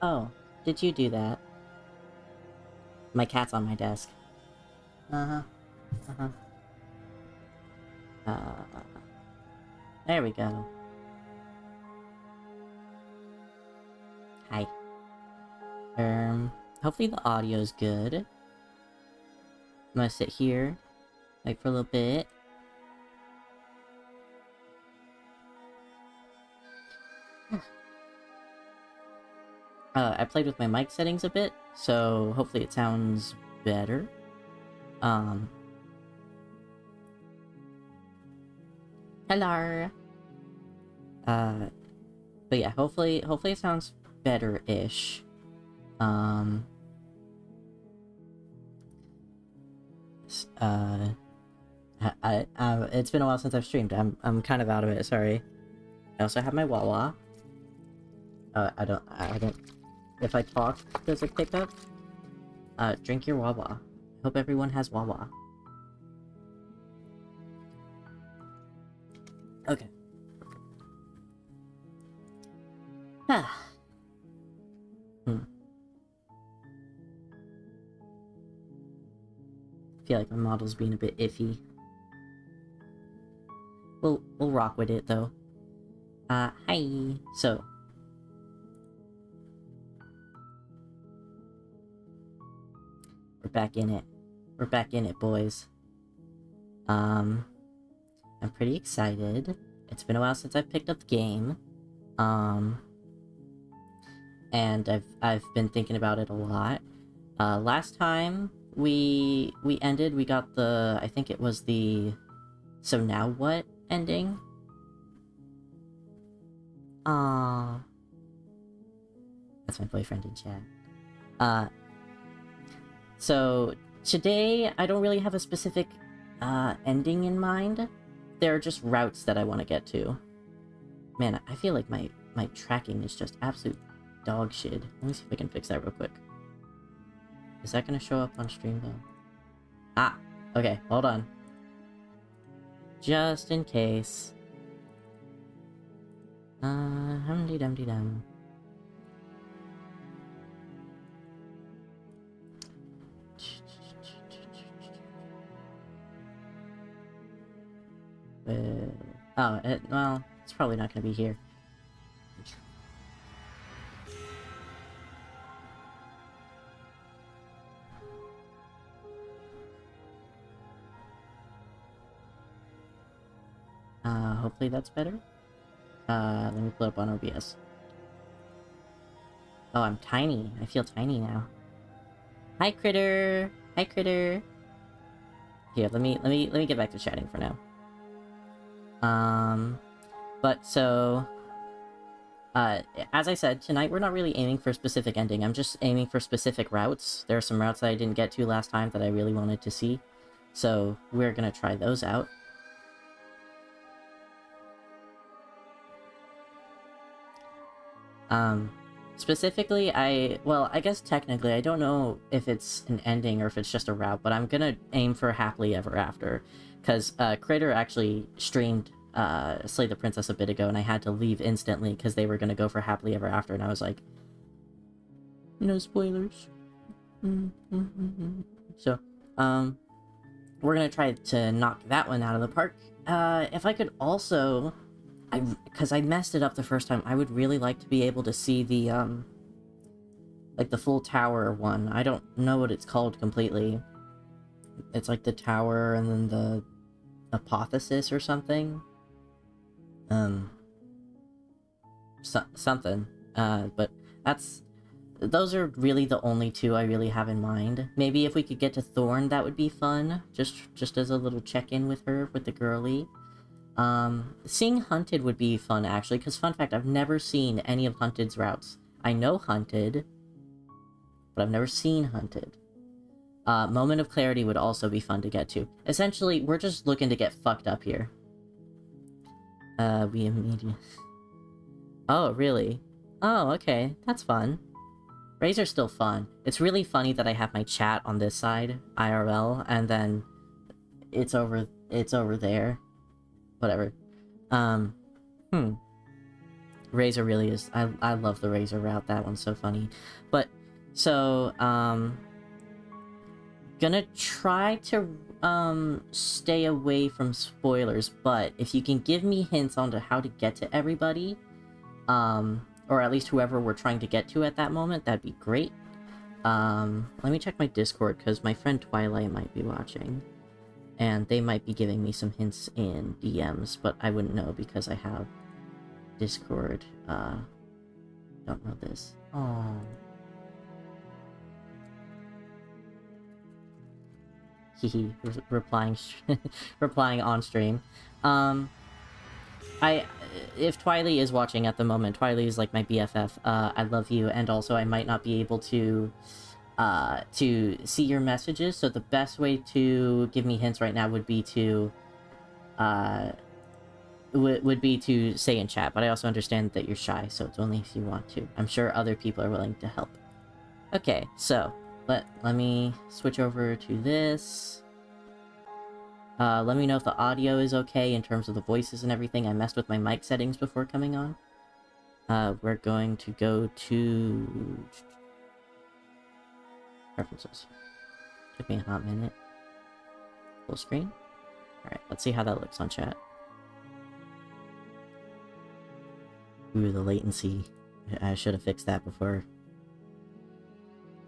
Oh, did you do that? My cat's on my desk. Uh-huh. Uh-huh. There we go. Hi. Hopefully the audio's good. I'm gonna sit here, wait for a little bit. I played with my mic settings a bit, so hopefully it sounds better. Hello! But yeah, hopefully it sounds better-ish. It's been a while since I've streamed. I'm kind of out of it, sorry. I also have my Wawa. I don't... If I talk, does it pick up? Drink your Wawa. Hope everyone has Wawa. Okay. Ah. I feel like my model's being a bit iffy. We'll rock with it, though. Hi. So... we're back in it. We're back in it, boys. I'm pretty excited. It's been a while since I picked up the game. And I've been thinking about it a lot. Last time we ended, we got the... I think it was the... So now what ending? Aww. That's my boyfriend in chat. So today I don't really have a specific ending in mind. There are just routes that I want to get to. Man, I feel like my tracking is just absolute dog shit. Let me see if I can fix that real quick. Is that gonna show up on stream though? Ah, okay, hold on. Just in case. Hum-de-dum-de-dum. Well, it's probably not gonna be here. Hopefully that's better. Let me pull up on OBS. Oh, I'm tiny. I feel tiny now. Hi, Critter! Hi, Critter! Here, let me get back to chatting for now. But so... as I said, tonight we're not really aiming for a specific ending. I'm just aiming for specific routes. There are some routes that I didn't get to last time that I really wanted to see. So, we're gonna try those out. Specifically, well, I guess technically, I don't know if it's an ending or if it's just a route, but I'm gonna aim for Happily Ever After. Because, Critter actually streamed, Slay the Princess a bit ago, and I had to leave instantly because they were gonna go for Happily Ever After, and I was like... No spoilers. So, we're gonna try to knock that one out of the park. If I could also... because I messed it up the first time, I would really like to be able to see the, like the full tower one. I don't know what it's called completely. It's like the tower and then the apotheosis or something. Something. But those are really the only two I really have in mind. Maybe if we could get to Thorn, that would be fun. Just as a little check-in with her, with the girly. Seeing Hunted would be fun, actually, because fun fact, I've never seen any of Hunted's routes. I know Hunted, but I've never seen Hunted. Moment of Clarity would also be fun to get to. Essentially, we're just looking to get fucked up here. We immediately... Oh, really? Oh, okay, that's fun. Razor's still fun. It's really funny that I have my chat on this side, IRL, and then it's over there. Whatever. Razor really is... I love the Razor route. That one's so funny. But, so, gonna try to, stay away from spoilers, but if you can give me hints on how to get to everybody, or at least whoever we're trying to get to at that moment, that'd be great. Let me check my Discord, because my friend Twilight might be watching. And they might be giving me some hints in DMs, but I wouldn't know because I have Discord. Don't know this. Oh. Hehe, replying on stream. If Twilight is watching at the moment, Twilight is like my BFF. I love you, and also I might not be able to see your messages, so the best way to give me hints right now would be to say in chat, but I also understand that you're shy, so it's only if you want to. I'm sure other people are willing to help. Okay, so let me switch over to this. Let me know if the audio is okay in terms of the voices and everything. I messed with my mic settings before coming on. We're going to go to preferences. Took me a hot minute. Full screen. Alright, let's see how that looks on chat. Ooh, the latency. I should have fixed that before.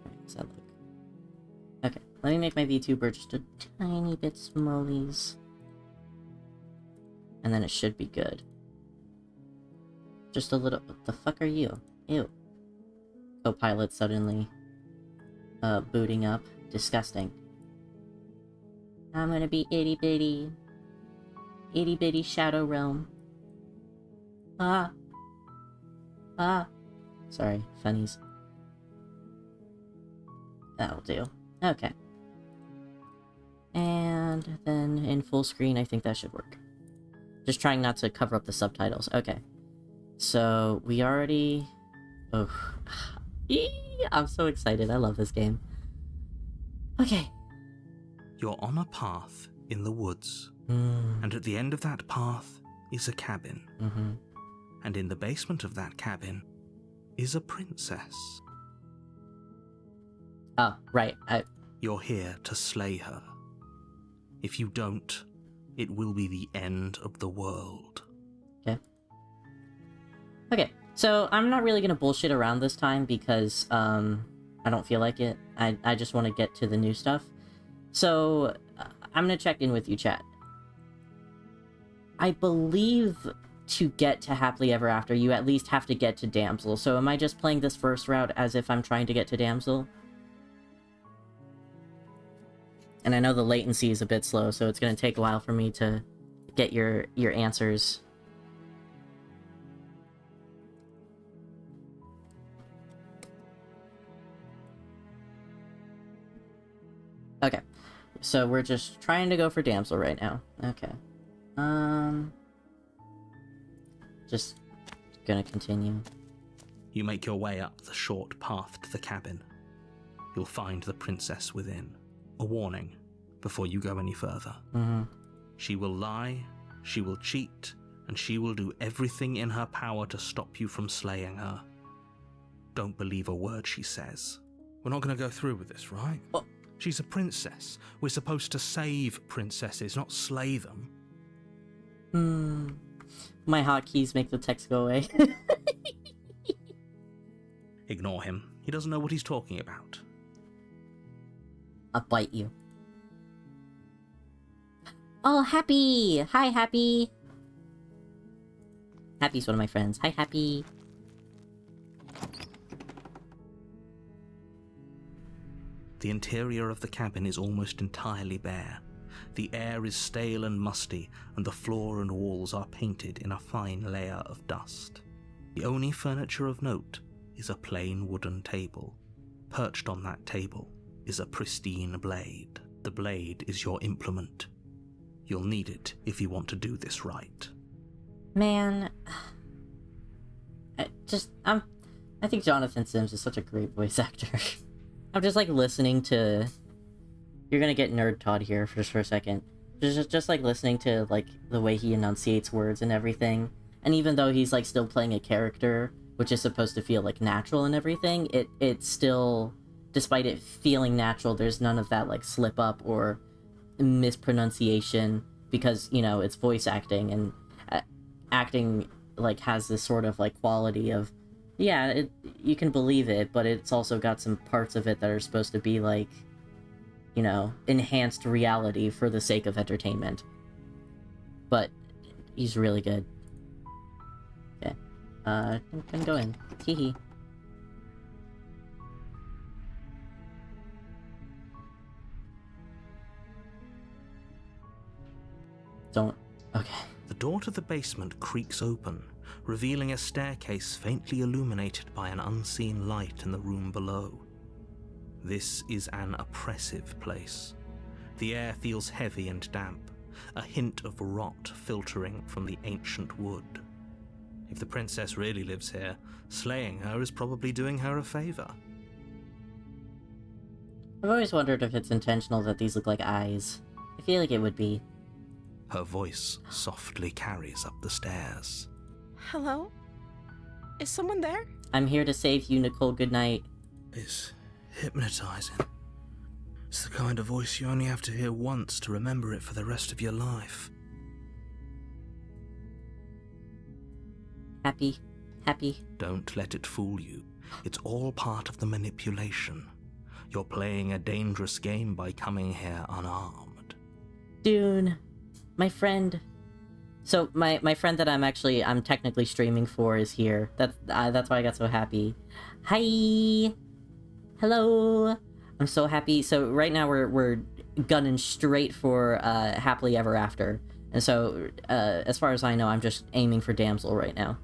Alright, how's that look? Okay, let me make my VTuber just a tiny bit smallies. And then it should be good. Just a little... What the fuck are you? Ew. Copilot suddenly... booting up. Disgusting. I'm gonna be itty bitty. Itty bitty Shadow Realm. Ah. Ah. Sorry, funnies. That'll do. Okay. And then in full screen, I think that should work. Just trying not to cover up the subtitles. Okay. So, we already... Oh. I'm so excited. I love this game. Okay. You're on a path in the woods. And at the end of that path is a cabin. And in the basement of that cabin is a princess. Oh, right. You're here to slay her. If you don't, it will be the end of the world. Okay. Okay, so I'm not really gonna bullshit around this time because, I don't feel like it. I just want to get to the new stuff. So, I'm gonna check in with you, chat. I believe to get to Happily Ever After, you at least have to get to Damsel. So am I just playing this first route as if I'm trying to get to Damsel? And I know the latency is a bit slow, so it's gonna take a while for me to get your answers. Okay. So we're just trying to go for Damsel right now. Okay. Just gonna continue. You make your way up the short path to the cabin. You'll find the princess within. A warning before you go any further. She will lie, she will cheat, and she will do everything in her power to stop you from slaying her. Don't believe a word she says. We're not going to go through with this, right? Oh. She's a princess. We're supposed to save princesses, not slay them. My hotkeys make the text go away. Ignore him. He doesn't know what he's talking about. I'll bite you. Oh, Happy! Hi, Happy! Happy's one of my friends. Hi, Happy! The interior of the cabin is almost entirely bare. The air is stale and musty, and the floor and walls are painted in a fine layer of dust. The only furniture of note is a plain wooden table. Perched on that table is a pristine blade. The blade is your implement. You'll need it if you want to do this right. Man... I think Jonathan Sims is such a great voice actor. I'm just like listening to... You're gonna get nerd Todd here just for a second. Just like listening to like the way he enunciates words and everything. And even though he's, like, still playing a character, which is supposed to feel, like, natural and everything, it still, despite it feeling natural, there's none of that, like, slip up or mispronunciation, because, you know, it's voice acting, and acting, like, has this sort of, like, quality of, yeah, you can believe it, but it's also got some parts of it that are supposed to be, like, you know, enhanced reality for the sake of entertainment. But he's really good. Okay. Can go in. Teehee. Don't... Okay. The door to the basement creaks open, revealing a staircase faintly illuminated by an unseen light in the room below. This is an oppressive place. The air feels heavy and damp, a hint of rot filtering from the ancient wood. If the princess really lives here, slaying her is probably doing her a favor. I've always wondered if it's intentional that these look like eyes. I feel like it would be. Her voice softly carries up the stairs. Hello? Is someone there? I'm here to save you, Nicole. Good night. It's hypnotizing. It's the kind of voice you only have to hear once to remember it for the rest of your life. Happy. Happy. Don't let it fool you. It's all part of the manipulation. You're playing a dangerous game by coming here unarmed. Dune. My friend. So, my friend that I'm technically streaming for is here. That's why I got so happy. Hi! Hello! I'm so happy. So, right now we're gunning straight for, Happily Ever After. And so, as far as I know, I'm just aiming for Damsel right now.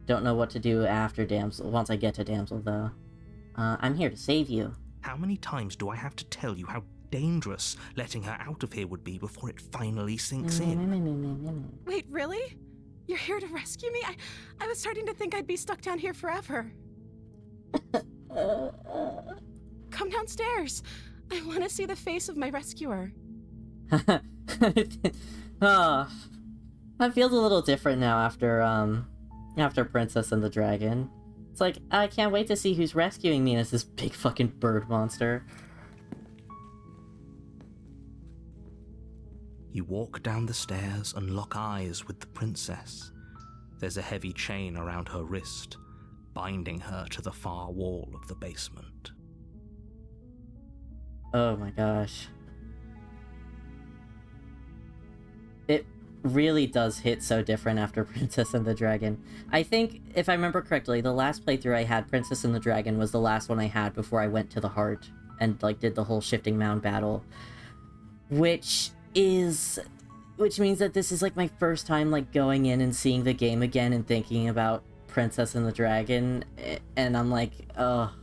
Don't know what to do after Damsel, once I get to Damsel, though. I'm here to save you. How many times do I have to tell you how dangerous letting her out of here would be before it finally sinks in? Wait, really? You're here to rescue me? I was starting to think I'd be stuck down here forever. Come downstairs. I want to see the face of my rescuer. Oh, that feels a little different now after Princess and the Dragon. It's like, I can't wait to see who's rescuing me, and it's this big fucking bird monster. You walk down the stairs and lock eyes with the princess. There's a heavy chain around her wrist, binding her to the far wall of the basement. Oh my gosh. It really does hit so different after Princess and the Dragon. I think, if I remember correctly, the last playthrough I had, Princess and the Dragon, was the last one I had before I went to the heart and, like, did the whole shifting mound battle. Which means that this is, like, my first time, like, going in and seeing the game again and thinking about Princess and the Dragon, and I'm like, oh,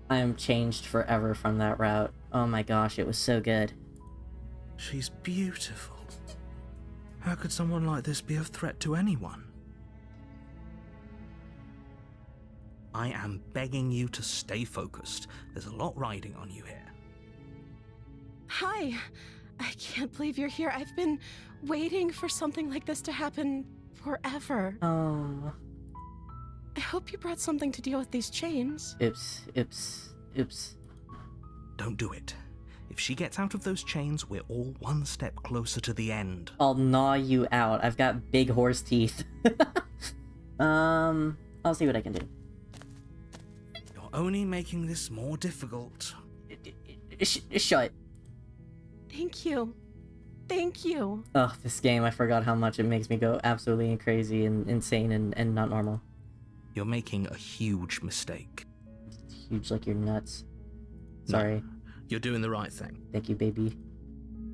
I am changed forever from that route. Oh my gosh, it was so good. She's beautiful. How could someone like this be a threat to anyone? I am begging you to stay focused. There's a lot riding on you here. Hi. I can't believe you're here. I've been waiting for something like this to happen forever. Oh. I hope you brought something to deal with these chains. Oops. Don't do it. If she gets out of those chains, we're all one step closer to the end. I'll gnaw you out. I've got big horse teeth. I'll see what I can do. You're only making this more difficult. Shut. Thank you. Thank you. Ugh, this game, I forgot how much it makes me go absolutely crazy and insane and not normal. You're making a huge mistake. Huge like you're nuts. Sorry. No, you're doing the right thing. Thank you, baby.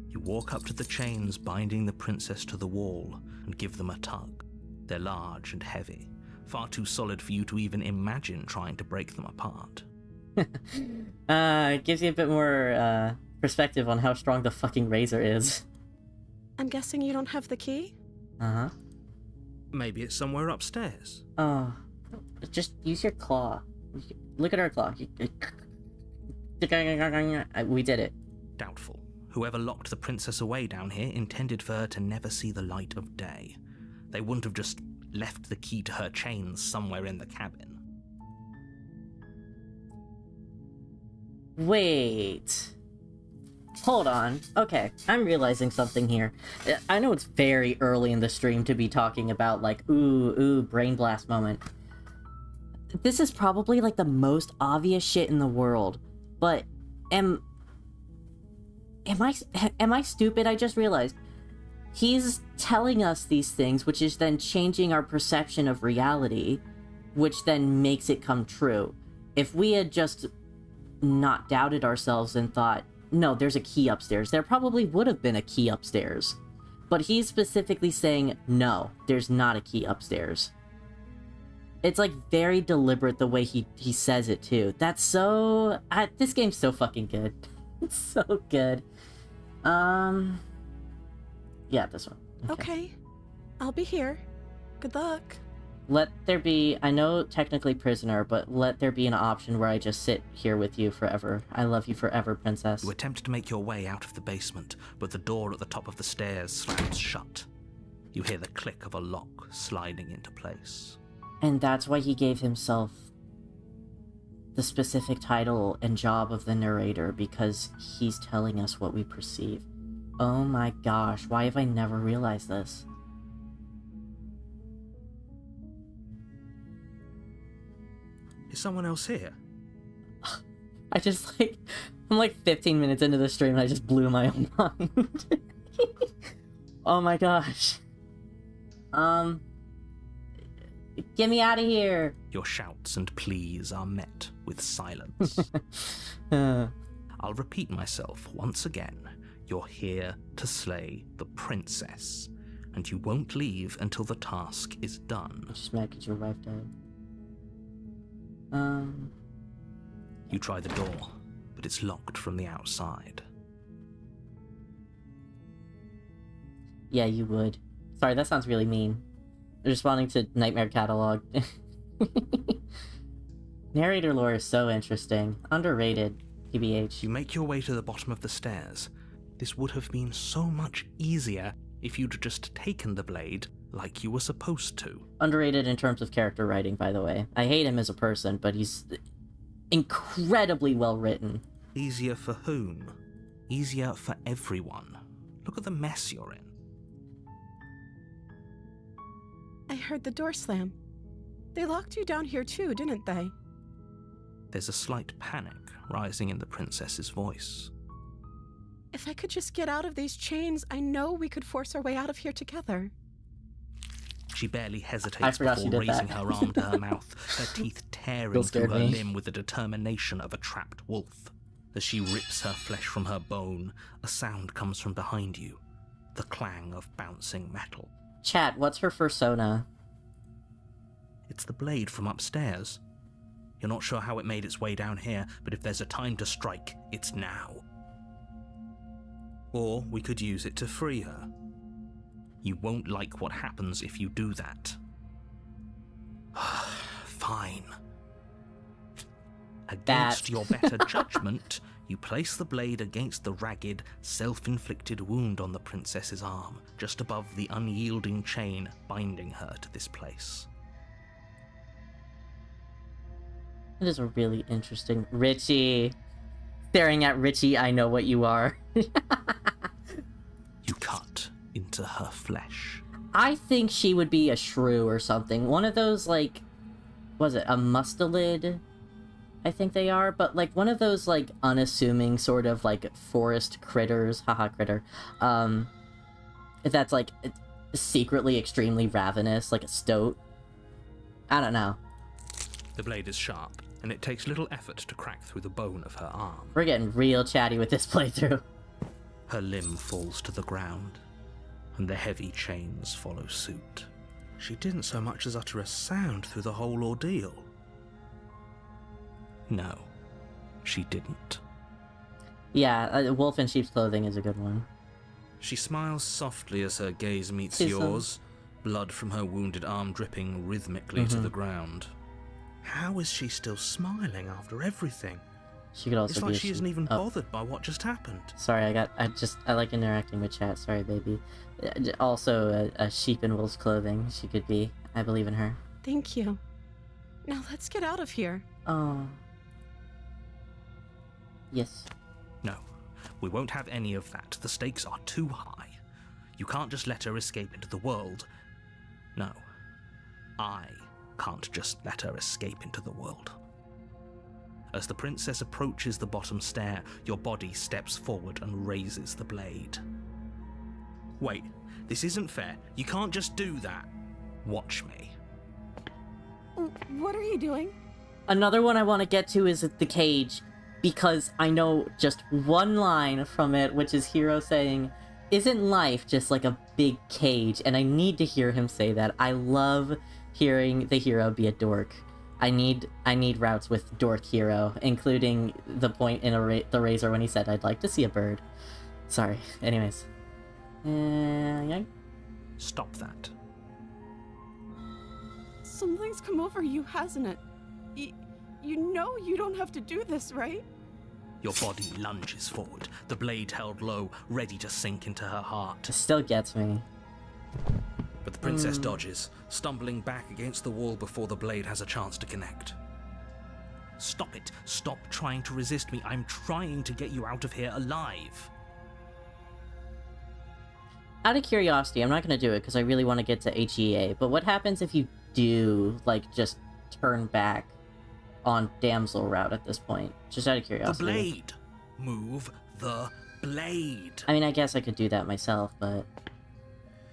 You walk up to the chains binding the princess to the wall and give them a tug. They're large and heavy, far too solid for you to even imagine trying to break them apart. It gives you a bit more, perspective on how strong the fucking razor is. I'm guessing you don't have the key? Uh-huh. Maybe it's somewhere upstairs. Oh. Just use your claw. Look at our claw. We did it. Doubtful. Whoever locked the princess away down here intended for her to never see the light of day. They wouldn't have just left the key to her chains somewhere in the cabin. Wait. Hold on. Okay, I'm realizing something here. I know it's very early in the stream to be talking about, like, ooh, brain blast moment. This is probably, like, the most obvious shit in the world. But, am I stupid? I just realized. He's telling us these things, which is then changing our perception of reality, which then makes it come true. If we had just not doubted ourselves and thought, no, there's a key upstairs, there probably would have been a key upstairs. But he's specifically saying, no, there's not a key upstairs. It's, like, very deliberate the way he says it, too. That's so... this game's so fucking good. It's so good. Yeah, this one. Okay. I'll be here. Good luck. Let there be... I know technically prisoner, but let there be an option where I just sit here with you forever. I love you forever, princess. You attempt to make your way out of the basement, but the door at the top of the stairs slams shut. You hear the click of a lock sliding into place. And that's why he gave himself the specific title and job of the narrator, because he's telling us what we perceive. Oh my gosh, why have I never realized this? Is someone else here? I just, like... I'm like 15 minutes into the stream and I just blew my own mind. Oh my gosh. Get me out of here! Your shouts and pleas are met with silence. I'll repeat myself once again. You're here to slay the princess, and you won't leave until the task is done. Just mad 'cause your wife died. You try the door, but it's locked from the outside. Yeah, you would. Sorry, that sounds really mean. Responding to Nightmare Catalog. Narrator lore is so interesting. Underrated, TBH. You make your way to the bottom of the stairs. This would have been so much easier if you'd just taken the blade like you were supposed to. Underrated in terms of character writing, by the way. I hate him as a person, but he's incredibly well written. Easier for whom? Easier for everyone. Look at the mess you're in. I heard the door slam. They locked you down here too, didn't they? There's a slight panic rising in the princess's voice. If I could just get out of these chains, I know we could force our way out of here together. She barely hesitates before raising her arm to her mouth, her teeth tearing through her limb with the determination of a trapped wolf. As she rips her flesh from her bone, a sound comes from behind you, the clang of bouncing metal. Chat, what's her fursona? It's the blade from upstairs. You're not sure how it made its way down here, but if there's a time to strike, it's now. Or we could use it to free her. You won't like what happens if you do that. Fine. Against your better judgment, you place the blade against the ragged, self-inflicted wound on the princess's arm, just above the unyielding chain binding her to this place. It is a really interesting... Richie! Staring at Richie, I know what you are. You cut into her flesh. I think she would be a shrew or something. One of those, like... Was it a mustelid? I think they are, but like one of those like unassuming sort of like forest critters, haha critter, that's like secretly extremely ravenous, like a stoat. I don't know. The blade is sharp, and it takes little effort to crack through the bone of her arm. We're getting real chatty with this playthrough. Her limb falls to the ground, and the heavy chains follow suit. She didn't so much as utter a sound through the whole ordeal. No, she didn't. Yeah, wolf in sheep's clothing is a good one. She smiles softly as her gaze meets She's yours, blood from her wounded arm dripping rhythmically to the ground. How is she still smiling after everything? She could also It's be like a she she. isn't even Oh, bothered by what just happened. sorry, I like interacting with chat. Sorry, baby. Also, a sheep in wolf's clothing. She could be. I believe in her. Thank you. Now let's get out of here. Oh. Yes. No, we won't have any of that. The stakes are too high. You can't just let her escape into the world. No, I can't just let her escape into the world. As the princess approaches the bottom stair, your body steps forward and raises the blade. Wait, this isn't fair. You can't just do that. Watch me. What are you doing? Another one I want to get to is the cage, because I know just one line from it, which is Hiro saying, "Isn't life just like a big cage?" And I need to hear him say that. I love hearing the hero be a dork. I need routes with dork hero, including the point in the Razor when he said, "I'd like to see a bird." Sorry. Anyways. Yeah. Stop that. Something's come over you, hasn't it? You know you don't have to do this, right? Your body lunges forward, the blade held low, ready to sink into her heart. It still gets me. But the princess dodges, stumbling back against the wall before the blade has a chance to connect. Stop it. Stop trying to resist me. I'm trying to get you out of here alive. Out of curiosity, I'm not going to do it because I really want to get to HEA, but what happens if you do, like, just turn back on damsel route at this point? Just out of curiosity. The blade! Move the blade! I mean, I guess I could do that myself, but...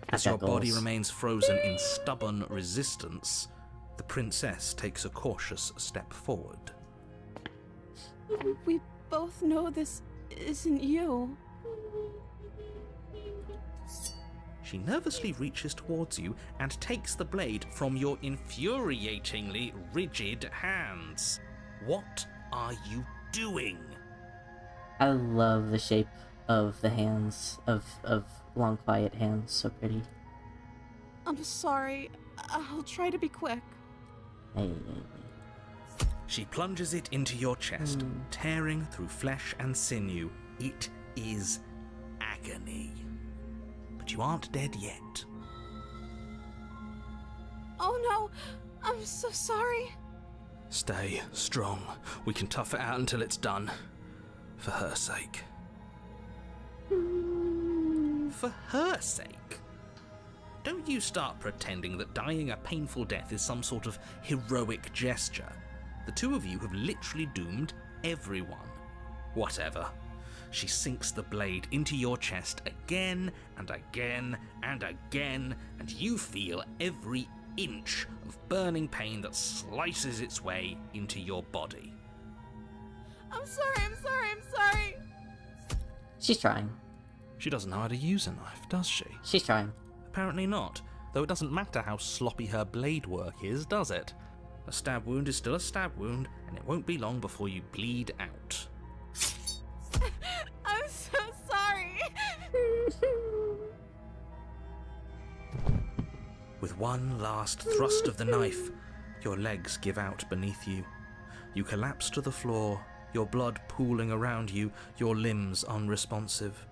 As I've your got body goals. remains frozen in stubborn resistance, the princess takes a cautious step forward. We both know this isn't you. She nervously reaches towards you and takes the blade from your infuriatingly rigid hands. What are you doing? I love the shape of the hands, of long, quiet hands. So pretty. I'm sorry. I'll try to be quick. Hey. She plunges it into your chest, tearing through flesh and sinew. It is agony. But you aren't dead yet. Oh no! I'm so sorry. Stay strong. We can tough it out until it's done. For her sake. For her sake? Don't you start pretending that dying a painful death is some sort of heroic gesture. The two of you have literally doomed everyone. Whatever. She sinks the blade into your chest again and again and again, and you feel every inch of burning pain that slices its way into your body. I'm sorry. She's trying. She doesn't know how to use a knife, does she? She's trying. Apparently not, though it doesn't matter how sloppy her blade work is, does it? A stab wound is still a stab wound, and it won't be long before you bleed out. I'm so sorry. With one last thrust of the knife, your legs give out beneath you. You collapse to the floor, your blood pooling around you, your limbs unresponsive.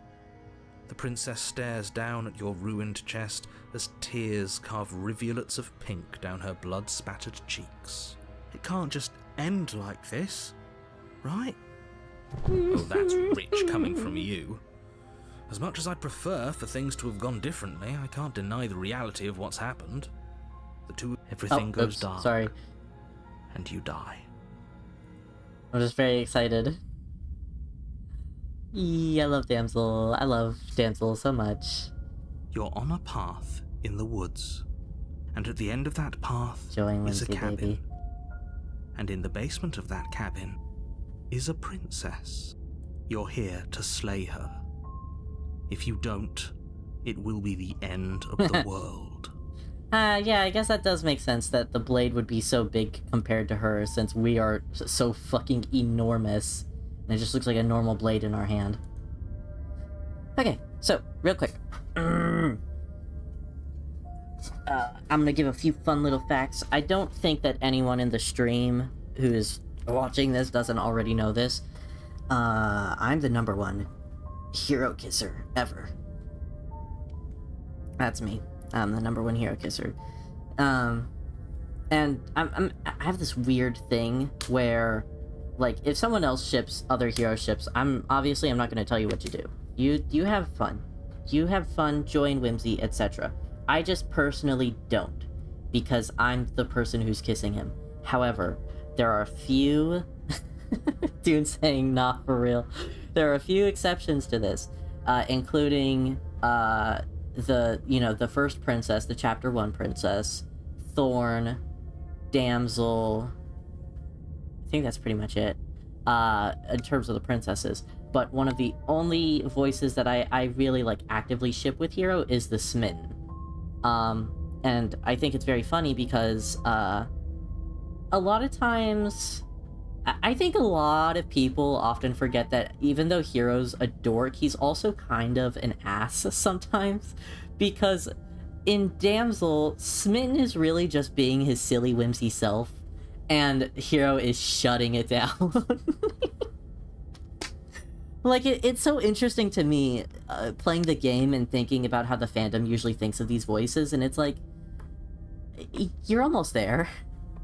The princess stares down at your ruined chest as tears carve rivulets of pink down her blood-spattered cheeks. It can't just end like this, right? Oh, that's rich coming from you. As much as I'd prefer for things to have gone differently, I can't deny the reality of what's happened. Everything goes oops, dark. sorry. And you die. I'm just very excited. I love damsel. I love damsel so much. You're on a path in the woods, and at the end of that path Joy and is a Lindsay, cabin. baby. And in the basement of that cabin is a princess. You're here to slay her. If you don't, it will be the end of the world. Yeah, I guess that does make sense that the blade would be so big compared to her, since we are so fucking enormous. And it just looks like a normal blade in our hand. Okay, so, real quick. I'm gonna give a few fun little facts. I don't think that anyone in the stream who is watching this doesn't already know this, I'm the number one hero kisser ever. That's me. I'm the number one hero kisser. And I have this weird thing where, like, if someone else ships other hero ships, I'm not going to tell you what to do. You have fun. You have fun, joy and whimsy, etc. I just personally don't, because I'm the person who's kissing him. However, there are a few... Dude saying not for real. There are a few exceptions to this, including the first princess, the chapter 1 princess, Thorn, Damsel. I think that's pretty much it, in terms of the princesses. But one of the only voices that I really, like, actively ship with Hero is the Smitten. And I think it's very funny because, a lot of times... I think a lot of people often forget that even though Hero's a dork, he's also kind of an ass sometimes. Because in Damsel, Smitten is really just being his silly, whimsy self, and Hero is shutting it down. Like, it's so interesting to me, playing the game and thinking about how the fandom usually thinks of these voices, and it's like, you're almost there,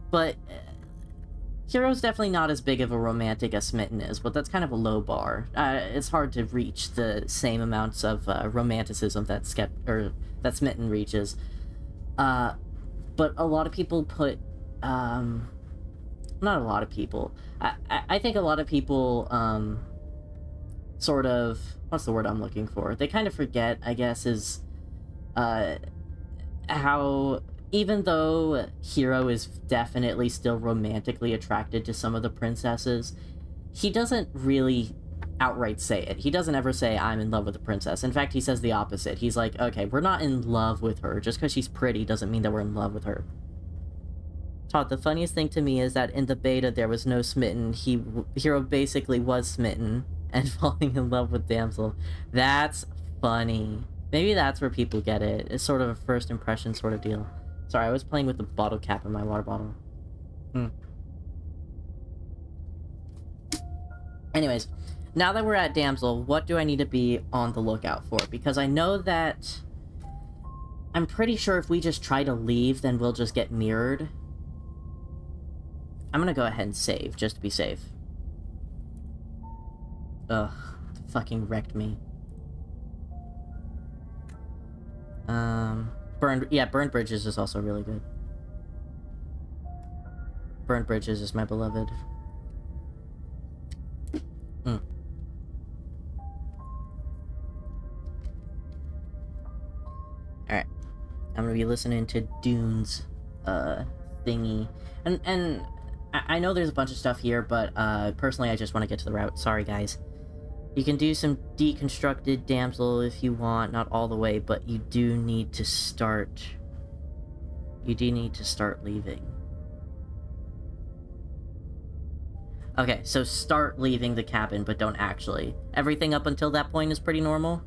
but... Hero's definitely not as big of a romantic as Smitten is, but that's kind of a low bar. It's hard to reach the same amounts of romanticism that Smitten reaches. But a lot of people put... not a lot of people. I think a lot of people sort of... What's the word I'm looking for? They kind of forget, I guess, is how... Even though Hero is definitely still romantically attracted to some of the princesses, he doesn't really outright say it. He doesn't ever say, I'm in love with the princess. In fact, he says the opposite. He's like, okay, we're not in love with her. Just because she's pretty doesn't mean that we're in love with her. Todd, the funniest thing to me is that in the beta there was no Smitten. Hero basically was smitten and falling in love with Damsel. That's funny. Maybe that's where people get it. It's sort of a first impression sort of deal. Sorry, I was playing with the bottle cap in my water bottle. Anyways, now that we're at Damsel, what do I need to be on the lookout for? Because I know that... I'm pretty sure if we just try to leave, then we'll just get mirrored. I'm gonna go ahead and save, just to be safe. Ugh, fucking wrecked me. Burned Bridges is also really good. Burned Bridges is my beloved. Alright. I'm gonna be listening to Dune's, thingy. And I know there's a bunch of stuff here, but, personally I just want to get to the route. Sorry, guys. You can do some deconstructed Damsel if you want, not all the way, but you do need to start... You do need to start leaving. Okay, so start leaving the cabin, but don't actually. Everything up until that point is pretty normal.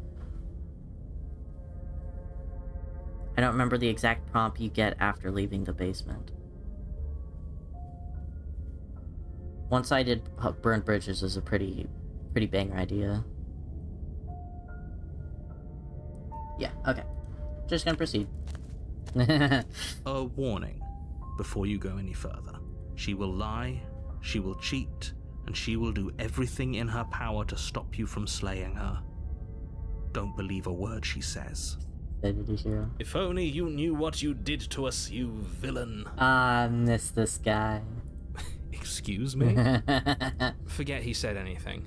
I don't remember the exact prompt you get after leaving the basement. One-sided burnt bridges is a pretty banger idea. Yeah, okay. Just gonna proceed. A warning before you go any further. She will lie, she will cheat, and she will do everything in her power to stop you from slaying her. Don't believe a word she says. If only you knew what you did to us, you villain. I miss this guy. Excuse me? Forget he said anything.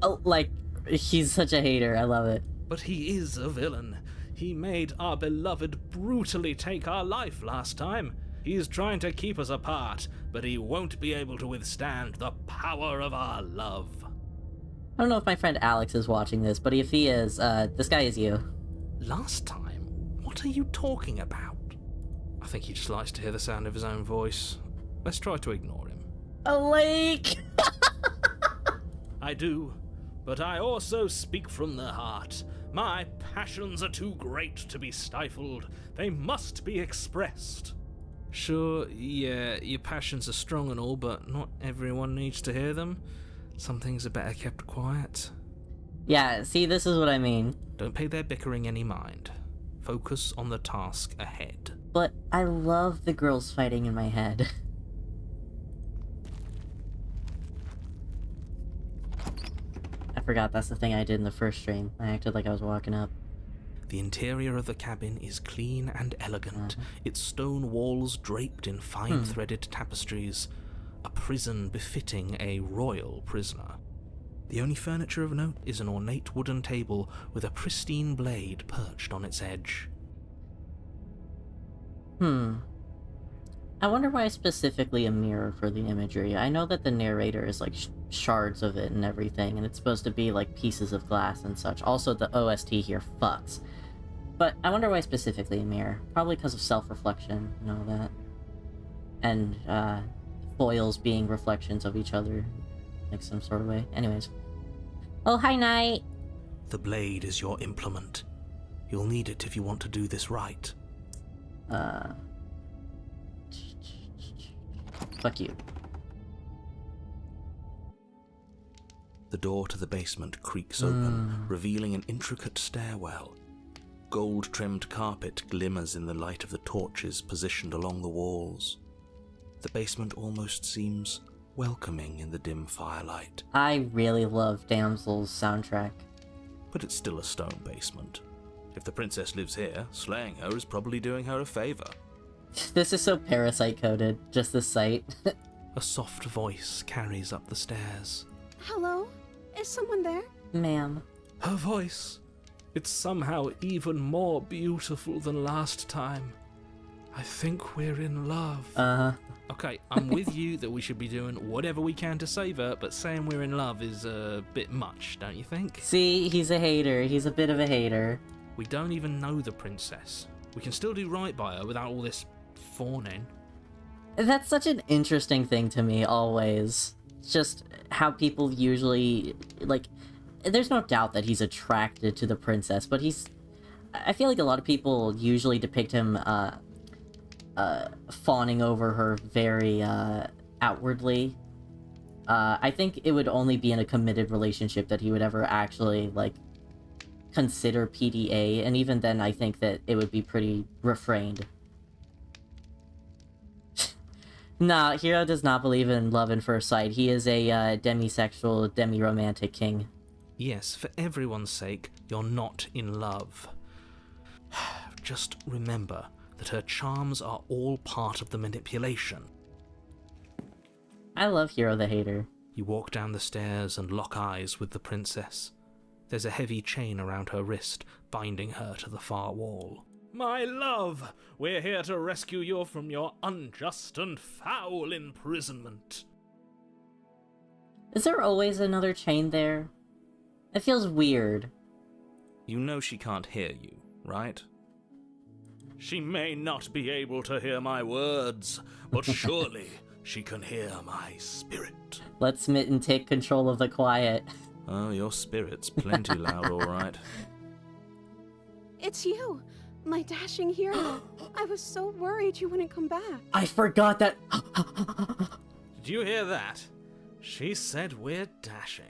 Oh, like, he's such a hater. I love it. But he is a villain. He made our beloved brutally take our life last time. He's trying to keep us apart, but he won't be able to withstand the power of our love. I don't know if my friend Alex is watching this, but if he is, this guy is you. Last time? What are you talking about? I think he just likes to hear the sound of his own voice. Let's try to ignore him. A lake! I do, but I also speak from the heart. My passions are too great to be stifled. They must be expressed. Sure, yeah, your passions are strong and all, but not everyone needs to hear them. Some things are better kept quiet. Yeah, see, this is what I mean. Don't pay their bickering any mind. Focus on the task ahead. But I love the girls fighting in my head. I forgot that's the thing I did in the first stream. I acted like I was walking up. The interior of the cabin is clean and elegant, its stone walls draped in fine-threaded tapestries, a prison befitting a royal prisoner. The only furniture of note is an ornate wooden table with a pristine blade perched on its edge. I wonder why specifically a mirror for the imagery. I know that the narrator is like shards of it and everything, and it's supposed to be like pieces of glass and such. Also, the OST here fucks. But I wonder why specifically a mirror. Probably because of self-reflection and all that. And, foils being reflections of each other, like some sort of way. Anyways. Oh, hi, Knight! The blade is your implement. You'll need it if you want to do this right. Fuck you. The door to the basement creaks open, revealing an intricate stairwell. Gold-trimmed carpet glimmers in the light of the torches positioned along the walls. The basement almost seems welcoming in the dim firelight. I really love Damsel's soundtrack. But it's still a stone basement. If the princess lives here, slaying her is probably doing her a favor. This is so Parasite-coded, just the sight. A soft voice carries up the stairs. Hello? Is someone there? Ma'am. Her voice. It's somehow even more beautiful than last time. I think we're in love. Okay, I'm with you that we should be doing whatever we can to save her, but saying we're in love is a bit much, don't you think? See, he's a hater. He's a bit of a hater. We don't even know the princess. We can still do right by her without all this fawning. That's such an interesting thing to me, always. Just how people usually, like, there's no doubt that he's attracted to the princess, but I feel like a lot of people usually depict him, fawning over her very, outwardly. I think it would only be in a committed relationship that he would ever actually, like, consider PDA, and even then I think that it would be pretty refrained. Nah, Hiro does not believe in love at first sight. He is a demisexual, demi-romantic king. Yes, for everyone's sake, you're not in love. Just remember that her charms are all part of the manipulation. I love Hiro the hater. You walk down the stairs and lock eyes with the princess. There's a heavy chain around her wrist, binding her to the far wall. My love, we're here to rescue you from your unjust and foul imprisonment. Is there always another chain there? It feels weird. You know she can't hear you, right? She may not be able to hear my words, but surely she can hear my spirit. Let Smitten take control of the quiet. Oh, your spirit's plenty loud, all right. It's you, my dashing hero. I was so worried you wouldn't come back. I forgot that. Did you hear that? She said we're dashing.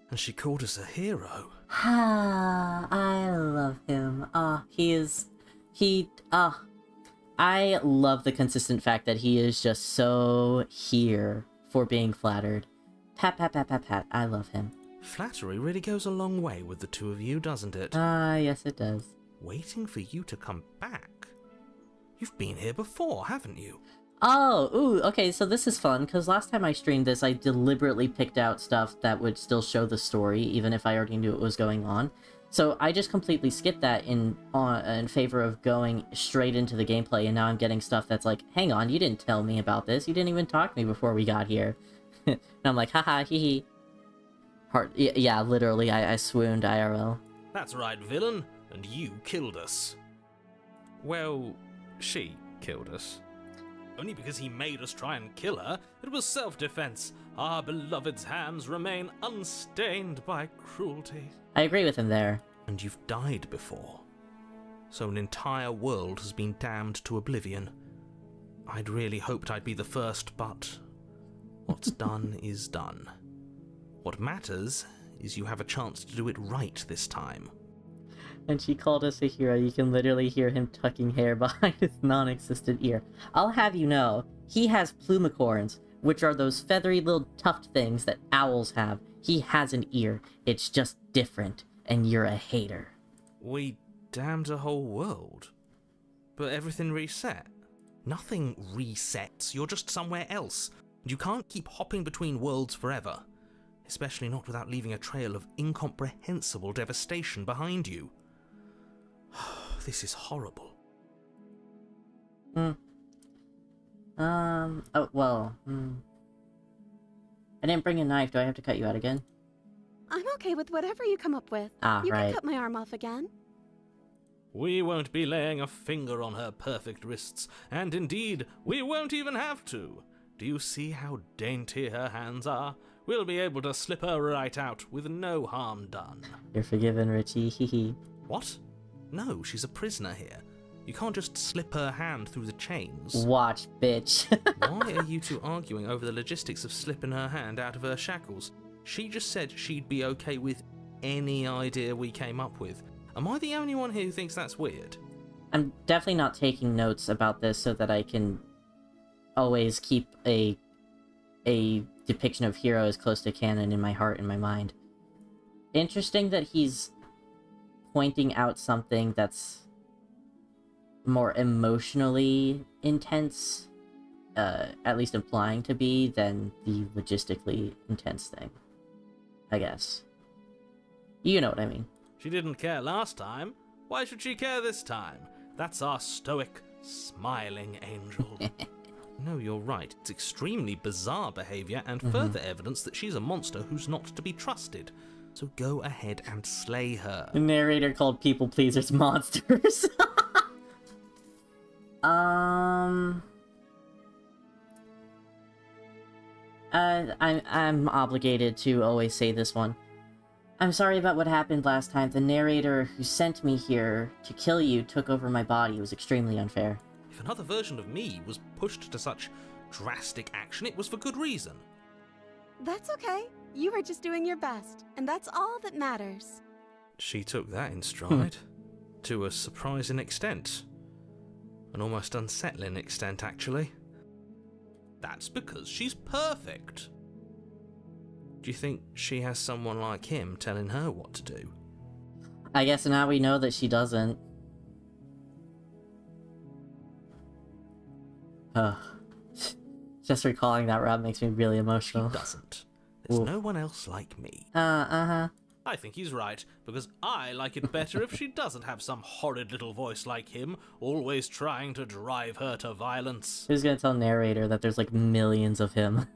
And she called us a hero. I love him. I love the consistent fact that he is just so here for being flattered. Pat, pat, pat, pat, pat. I love him. Flattery really goes a long way with the two of you, doesn't it? Yes it does. Waiting for you to come back. You've been here before, haven't you? Oh, ooh, okay, so this is fun, because last time I streamed this, I deliberately picked out stuff that would still show the story, even if I already knew what was going on. So I just completely skipped that in favor of going straight into the gameplay, and now I'm getting stuff that's like, hang on, you didn't tell me about this, you didn't even talk to me before we got here. And I'm like, haha, hee hee. Yeah, literally, I swooned IRL. That's right, villain, and you killed us. Well, she killed us. Only because he made us try and kill her. It was self-defense. Our beloved's hands remain unstained by cruelty. I agree with him there. And you've died before. So an entire world has been damned to oblivion. I'd really hoped I'd be the first, but what's done is done. What matters is you have a chance to do it right this time. And she called us a hero. You can literally hear him tucking hair behind his non-existent ear. I'll have you know, he has plumicorns, which are those feathery little tuft things that owls have. He has an ear. It's just different, and you're a hater. We damned a whole world. But everything reset. Nothing resets, you're just somewhere else. And you can't keep hopping between worlds forever. Especially not without leaving a trail of incomprehensible devastation behind you. This is horrible. I didn't bring a knife. Do I have to cut you out again? I'm okay with whatever you come up with. Ah, you right. can cut my arm off again. We won't be laying a finger on her perfect wrists, and indeed, we won't even have to. Do you see how dainty her hands are? We'll be able to slip her right out with no harm done. You're forgiven, Richie. Hee. What? No, she's a prisoner here. You can't just slip her hand through the chains. Watch, bitch. Why are you two arguing over the logistics of slipping her hand out of her shackles? She just said she'd be okay with any idea we came up with. Am I the only one here who thinks that's weird? I'm definitely not taking notes about this so that I can always keep a depiction of heroes close to canon in my heart and my mind. Interesting that he's pointing out something that's more emotionally intense, at least implying to be, than the logistically intense thing, I guess. You know what I mean. She didn't care last time. Why should she care this time? That's our stoic, smiling angel. No, you're right. It's extremely bizarre behaviour and further evidence that she's a monster who's not to be trusted. So go ahead and slay her. The narrator called people pleasers monsters. I'm obligated to always say this one. I'm sorry about what happened last time. The narrator who sent me here to kill you took over my body. It was extremely unfair. If another version of me was pushed to such drastic action, it was for good reason. That's okay. You were just doing your best, and that's all that matters. She took that in stride. To a surprising extent. An almost unsettling extent, actually. That's because she's perfect. Do you think she has someone like him telling her what to do? I guess now we know that she doesn't. Just recalling that rap makes me really emotional. She doesn't. There's Ooh. no one else like me. Uh-huh. I think he's right, because I like it better if she doesn't have some horrid little voice like him, always trying to drive her to violence. Who's gonna tell narrator that there's like millions of him?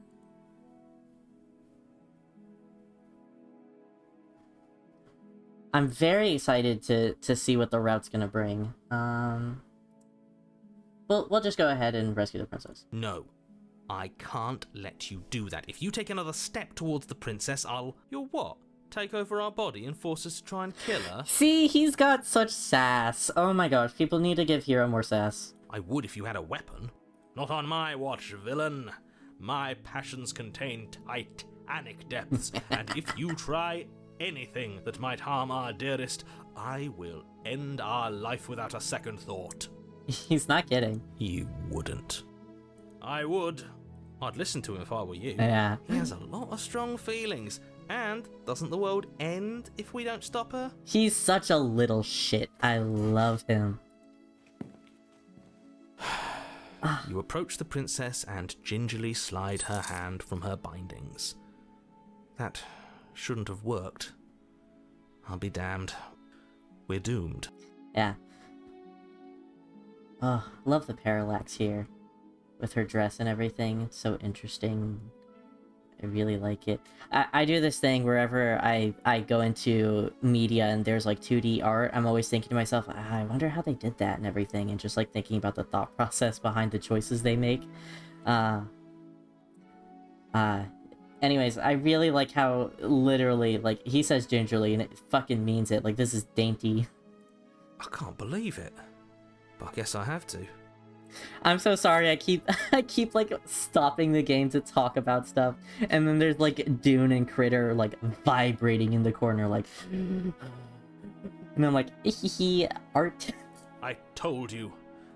I'm very excited to see what the route's gonna bring. We'll just go ahead and rescue the princess. No. I can't let you do that. If you take another step towards the princess, You'll what? Take over our body and force us to try and kill her? See, he's got such sass. Oh my gosh, people need to give Hero more sass. I would if you had a weapon. Not on my watch, villain. My passions contain titanic depths, and if you try anything that might harm our dearest, I will end our life without a second thought. He's not kidding. You wouldn't. I would. I'd listen to him if I were you. Yeah. He has a lot of strong feelings. And doesn't the world end if we don't stop her? He's such a little shit. I love him. You approach the princess and gingerly slide her hand from her bindings. That shouldn't have worked. I'll be damned. We're doomed. Yeah. Oh, love the parallax here. With her dress and everything. It's so interesting. I really like it. I do this thing wherever I go into media and there's like 2D art, I'm always thinking to myself, I wonder how they did that and everything, and just like thinking about the thought process behind the choices they make. Anyways, I really like how literally, like, he says gingerly and it fucking means it. Like, this is dainty. I can't believe it. But I guess I have to. I'm so sorry. I keep like stopping the game to talk about stuff, and then there's like Dune and Critter like vibrating in the corner, like, and I'm like, art. I told you,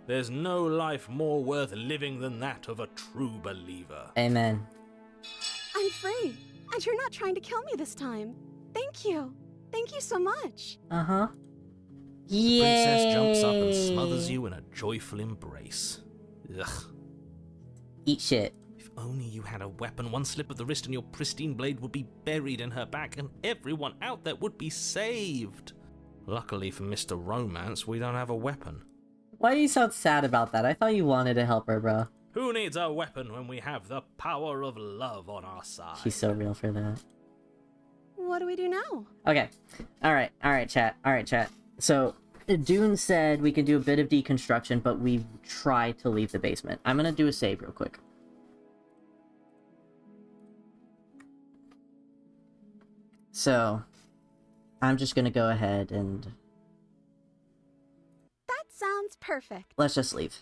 there's no life more worth living than that of a true believer. Amen. I'm free, and you're not trying to kill me this time. Thank you. Thank you so much. Uh-huh. The princess jumps up and smothers you in a joyful embrace. Ugh. Eat shit. If only you had a weapon, one slip of the wrist and your pristine blade would be buried in her back and everyone out there would be saved. Luckily for Mr. Romance, we don't have a weapon. Why do you sound sad about that? I thought you wanted to help her, bro. Who needs a weapon when we have the power of love on our side? She's so real for that. What do we do now? Okay. Alright, chat. So, Dune said we can do a bit of deconstruction, but we try to leave the basement. I'm gonna do a save real quick. So, I'm just gonna go ahead and... That sounds perfect. let's just leave.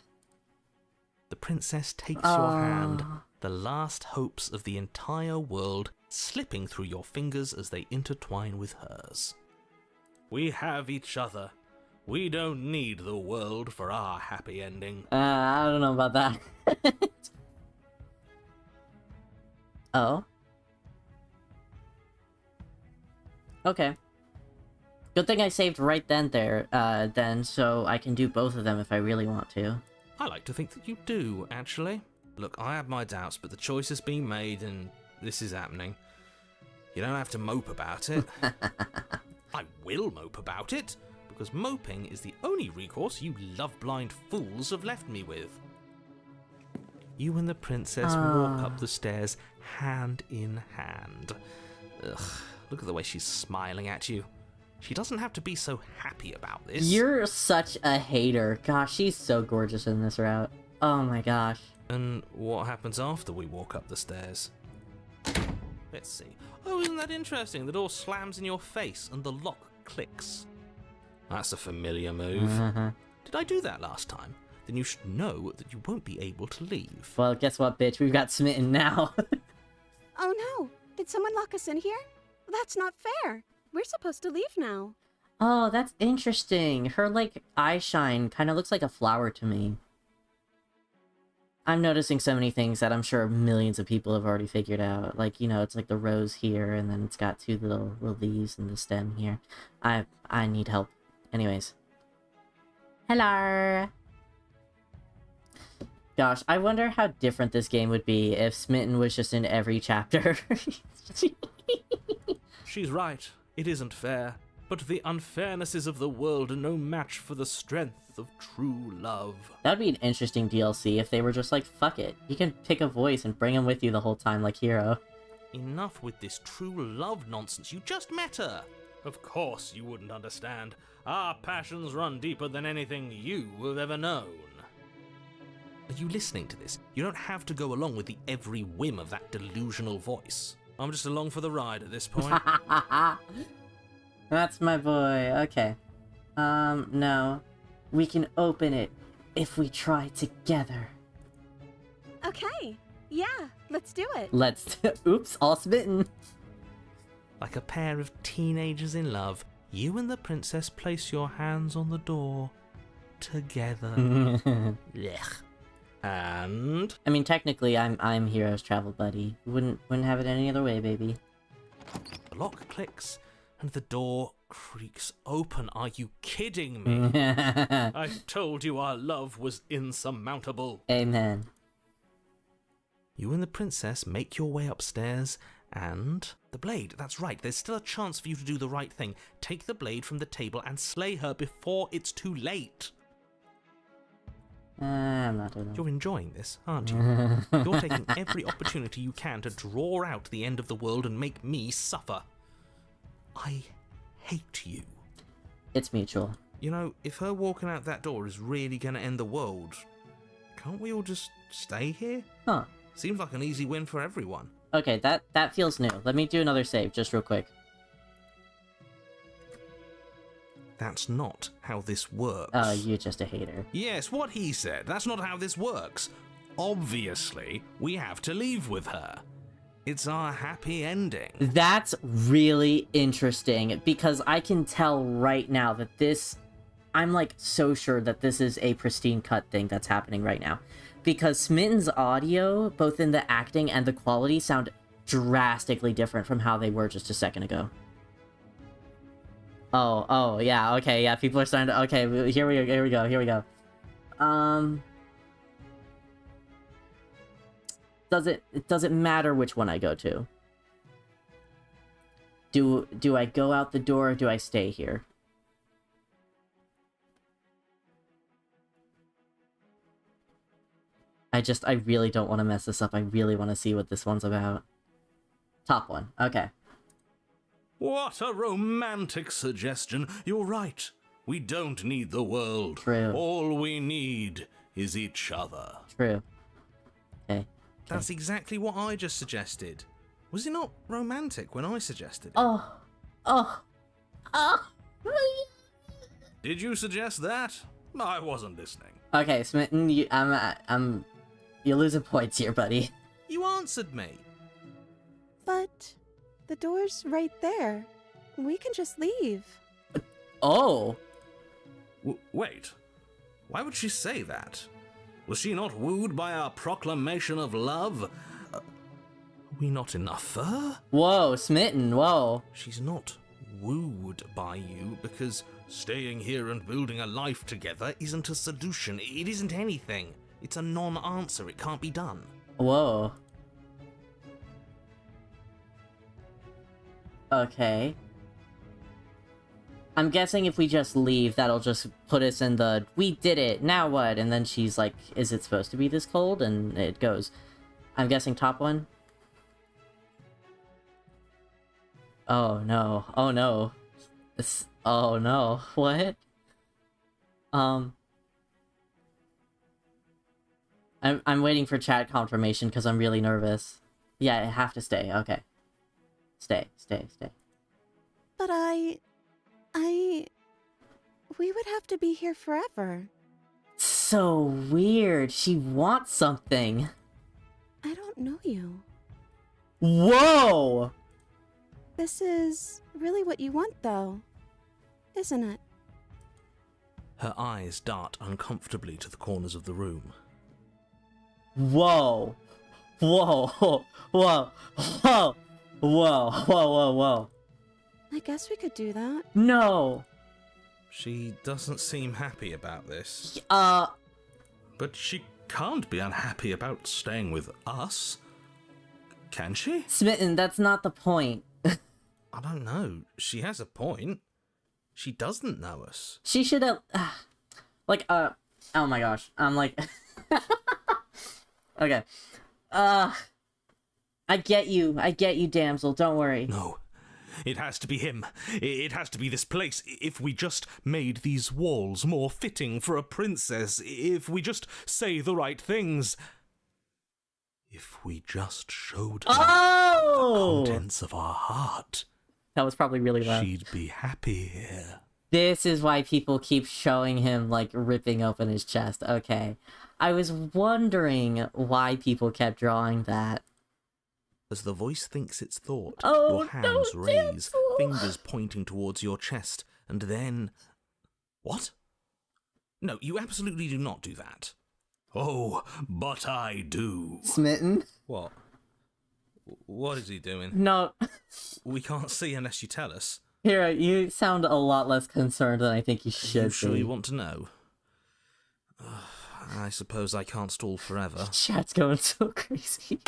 The princess takes your hand, the last hopes of the entire world slipping through your fingers as they intertwine with hers. We have each other. We don't need the world for our happy ending. I don't know about that. Oh. Okay. Good thing I saved right then, so I can do both of them if I really want to. I like to think that you do, actually. Look, I have my doubts, but the choice has been made and this is happening. You don't have to mope about it. I will mope about it, because moping is the only recourse you love-blind fools have left me with. You and the princess walk up the stairs, hand in hand. Ugh, look at the way she's smiling at you. She doesn't have to be so happy about this. You're such a hater. Gosh, she's so gorgeous in this route. Oh my gosh. And what happens after we walk up the stairs? Let's see. Oh, isn't that interesting? The door slams in your face and the lock clicks. That's a familiar move. Did I do that last time? Then you should know that you won't be able to leave. Well, guess what, bitch? We've got smitten now. Oh no! Did someone lock us in here? That's not fair. We're supposed to leave now. Oh, that's interesting. Her, like, eye shine kind of looks like a flower to me. I'm noticing so many things that I'm sure millions of people have already figured out. Like, you know, it's like the rose here, and then it's got two little leaves in the stem here. I need help. Anyways. Hello! Gosh, I wonder how different this game would be if Smitten was just in every chapter. She's right. It isn't fair. But the unfairnesses of the world are no match for the strength of true love. That'd be an interesting DLC if they were just like, fuck it. You can pick a voice and bring him with you the whole time like Hero. Enough with this true love nonsense. You just met her. Of course you wouldn't understand. Our passions run deeper than anything you have ever known. Are you listening to this? You don't have to go along with the every whim of that delusional voice. I'm just along for the ride at this point. That's my boy. Okay. No. We can open it if we try together. Okay. Yeah, let's do it. Let's... Oops, all smitten. Like a pair of teenagers in love, you and the princess place your hands on the door. Together. Blech. And... I mean, technically, I'm Hero's travel buddy. Wouldn't have it any other way, baby. the lock clicks, and the door creaks open. Are you kidding me? I told you our love was insurmountable. Amen. You and the princess make your way upstairs, and... The blade, that's right, there's still a chance for you to do the right thing. Take the blade from the table and slay her before it's too late. I'm not doing that. You're enjoying this, aren't you? You're taking every opportunity you can to draw out the end of the world and make me suffer. I hate you. It's mutual. You know, if her walking out that door is really going to end the world, can't we all just stay here? Huh. Seems like an easy win for everyone. Okay, that feels new. Let me do another save, just real quick. That's not how this works. Oh, you're just a hater. Yes, what he said. That's not how this works. Obviously, we have to leave with her. It's our happy ending. That's really interesting, because I can tell right now that this... I'm, like, so sure that this is a pristine cut thing that's happening right now. Because Smitten's audio, both in the acting and the quality, sound drastically different from how they were just a second ago. Oh, yeah, okay, yeah, people are starting to... Okay, here we go. Does it matter which one I go to? Do I go out the door, or do I stay here? I really don't want to mess this up. I really want to see what this one's about. Top one. Okay. What a romantic suggestion. You're right. We don't need the world. True. All we need is each other. True. Okay. That's exactly what I just suggested. Was it not romantic when I suggested it? Oh. Did you suggest that? I wasn't listening. Okay, Smitten, you're losing points here, buddy. You answered me. But the door's right there. We can just leave. Oh. Wait. Why would she say that? Was she not wooed by our proclamation of love? Are we not enough for her? Whoa, Smitten, whoa. She's not wooed by you because staying here and building a life together isn't a solution. It isn't anything. It's a non-answer. It can't be done. Whoa. Okay. I'm guessing if we just leave, that'll just put us in the, we did it, now what? And then she's like, is it supposed to be this cold? And it goes. I'm guessing top one? Oh no. Oh no. Oh no. What? I'm waiting for chat confirmation because I'm really nervous. Yeah, I have to stay. Okay. Stay. But we would have to be here forever. So weird. She wants something. I don't know you. Whoa! This is really what you want, though, isn't it? Her eyes dart uncomfortably to the corners of the room. Whoa. Whoa. I guess we could do that. No. She doesn't seem happy about this. But she can't be unhappy about staying with us. Can she? Smitten, that's not the point. I don't know. She has a point. She doesn't know us. She should have... oh my gosh. I'm like... Okay. I get you, damsel. Don't worry. No. It has to be him. It has to be this place. If we just made these walls more fitting for a princess, if we just say the right things, if we just showed her the contents of our heart, that was probably really loud. She'd be happy here. This is why people keep showing him, like, ripping open his chest. Okay. I was wondering why people kept drawing that. As the voice thinks its thought, Oh, your hands no, raise, damsel. fingers pointing towards your chest, and then... What? No, you absolutely do not do that. Oh, but I do. Smitten? What? What is he doing? No. We can't see unless you tell us. Here, you sound a lot less concerned than I think you should Are you sure be. you want to know? I suppose I can't stall forever. Chat's going so crazy.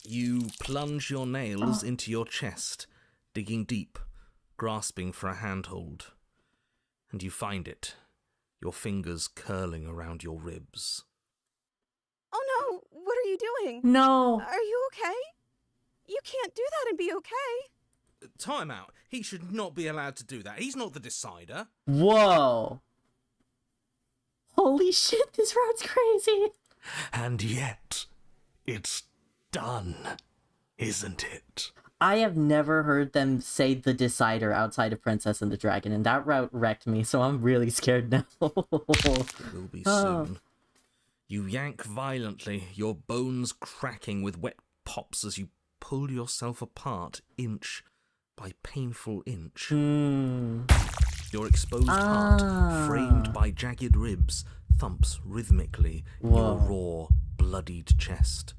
You plunge your nails into your chest, digging deep, grasping for a handhold. And you find it, your fingers curling around your ribs. Oh no! What are you doing? No. Are you okay? You can't do that and be okay. Time out. He should not be allowed to do that. He's not the decider. Whoa. Holy shit, this road's crazy. And yet, it's done, isn't it? I have never heard them say the decider outside of Princess and the Dragon, and that route wrecked me, so I'm really scared now. It will be Oh. soon. You yank violently, your bones cracking with wet pops as you pull yourself apart inch by painful inch. Your exposed heart, framed by jagged ribs, thumps rhythmically in your raw, bloodied chest.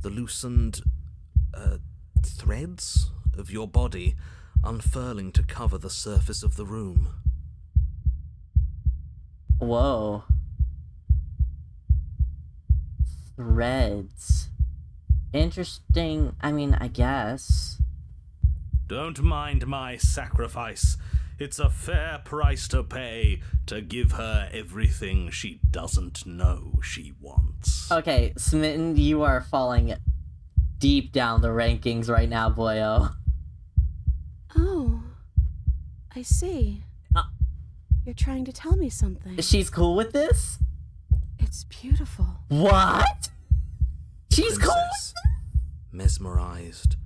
The loosened threads of your body unfurling to cover the surface of the room. Whoa. Threads. Interesting, I mean, I guess. Don't mind my sacrifice. It's a fair price to pay to give her everything she doesn't know she wants. Okay, Smitten, you are falling deep down the rankings right now, boyo. Oh, I see. Uh. You're trying to tell me something. She's cool with this? It's beautiful. What? She's cool? Princess, mesmerized,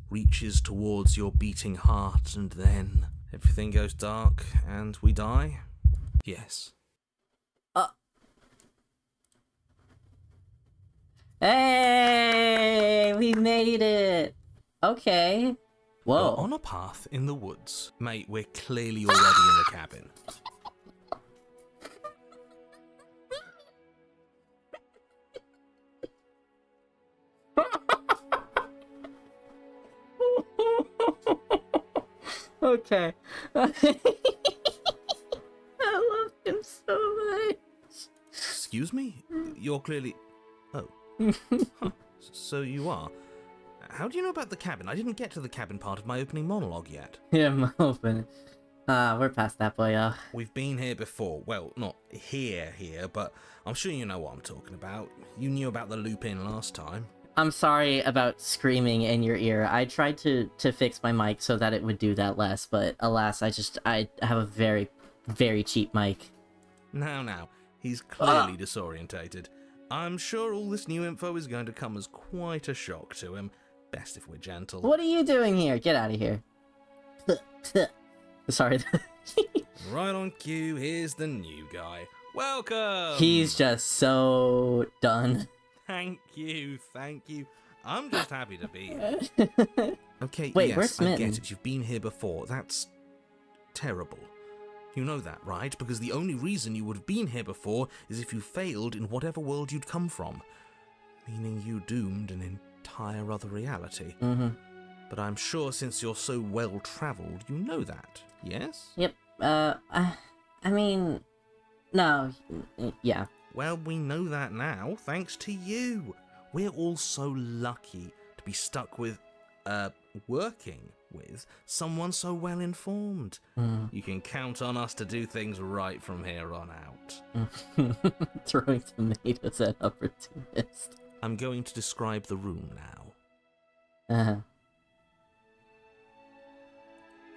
reaches towards your beating heart, and then everything goes dark and we die? Yes. Hey, we made it. Okay. Whoa. You're on a path in the woods. Mate, we're clearly already in the cabin. Okay. I love him so much. Excuse me? You're clearly... Oh. Huh. So you are. How do you know about the cabin? I didn't get to the cabin part of my opening monologue yet. Yeah, I'm open. We're past that, boyo. We've been here before. Well, not here, but I'm sure you know what I'm talking about. You knew about the loop-in last time. I'm sorry about screaming in your ear. I tried to fix my mic so that it would do that less, but alas, I have a very, very cheap mic. Now, he's clearly disorientated. I'm sure all this new info is going to come as quite a shock to him. Best if we're gentle. What are you doing here? Get out of here. Sorry. Right on cue, here's the new guy. Welcome! He's just so done. Thank you. I'm just happy to be here. Okay, Wait, yes, where's I Smitten? get it. You've been here before. That's terrible. You know that, right? Because the only reason you would have been here before is if you failed in whatever world you'd come from. Meaning you doomed an entire other reality. Mm-hmm. But I'm sure since you're so well-travelled, you know that, yes? Yep. I mean, no. Yeah. Well, we know that now, thanks to you. We're all so lucky to be stuck with, working with someone so well-informed. You can count on us to do things right from here on out. Throwing tomatoes at opportunist. I'm going to describe the room now. Uh-huh.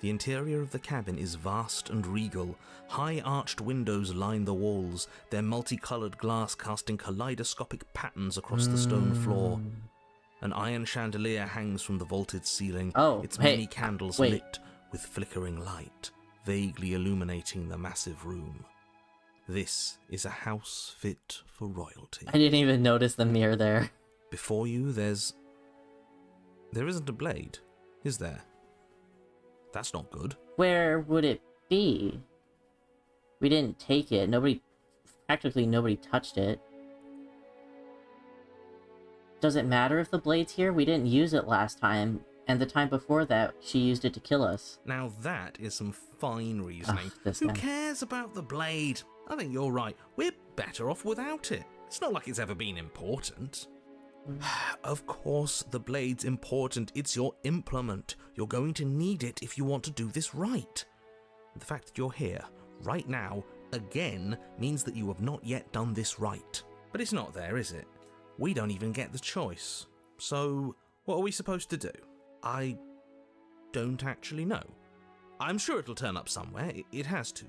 The interior of the cabin is vast and regal. High arched windows line the walls, their multicolored glass casting kaleidoscopic patterns across the stone floor. An iron chandelier hangs from the vaulted ceiling, its many candles lit with flickering light, vaguely illuminating the massive room. This is a house fit for royalty. I didn't even notice the mirror there. Before you, there isn't a blade, is there? That's not good. Where would it be? We didn't take it. Practically nobody touched it. Does it matter if the blade's here? We didn't use it last time, and the time before that, she used it to kill us. Now that is some fine reasoning. This Who guy. cares about the blade? I think you're right. We're better off without it. It's not like it's ever been important. Of course, the blade's important. It's your implement. You're going to need it if you want to do this right. The fact that you're here, right now, again, means that you have not yet done this right. But it's not there, is it? We don't even get the choice. So, what are we supposed to do? I don't actually know. I'm sure it'll turn up somewhere. It has to.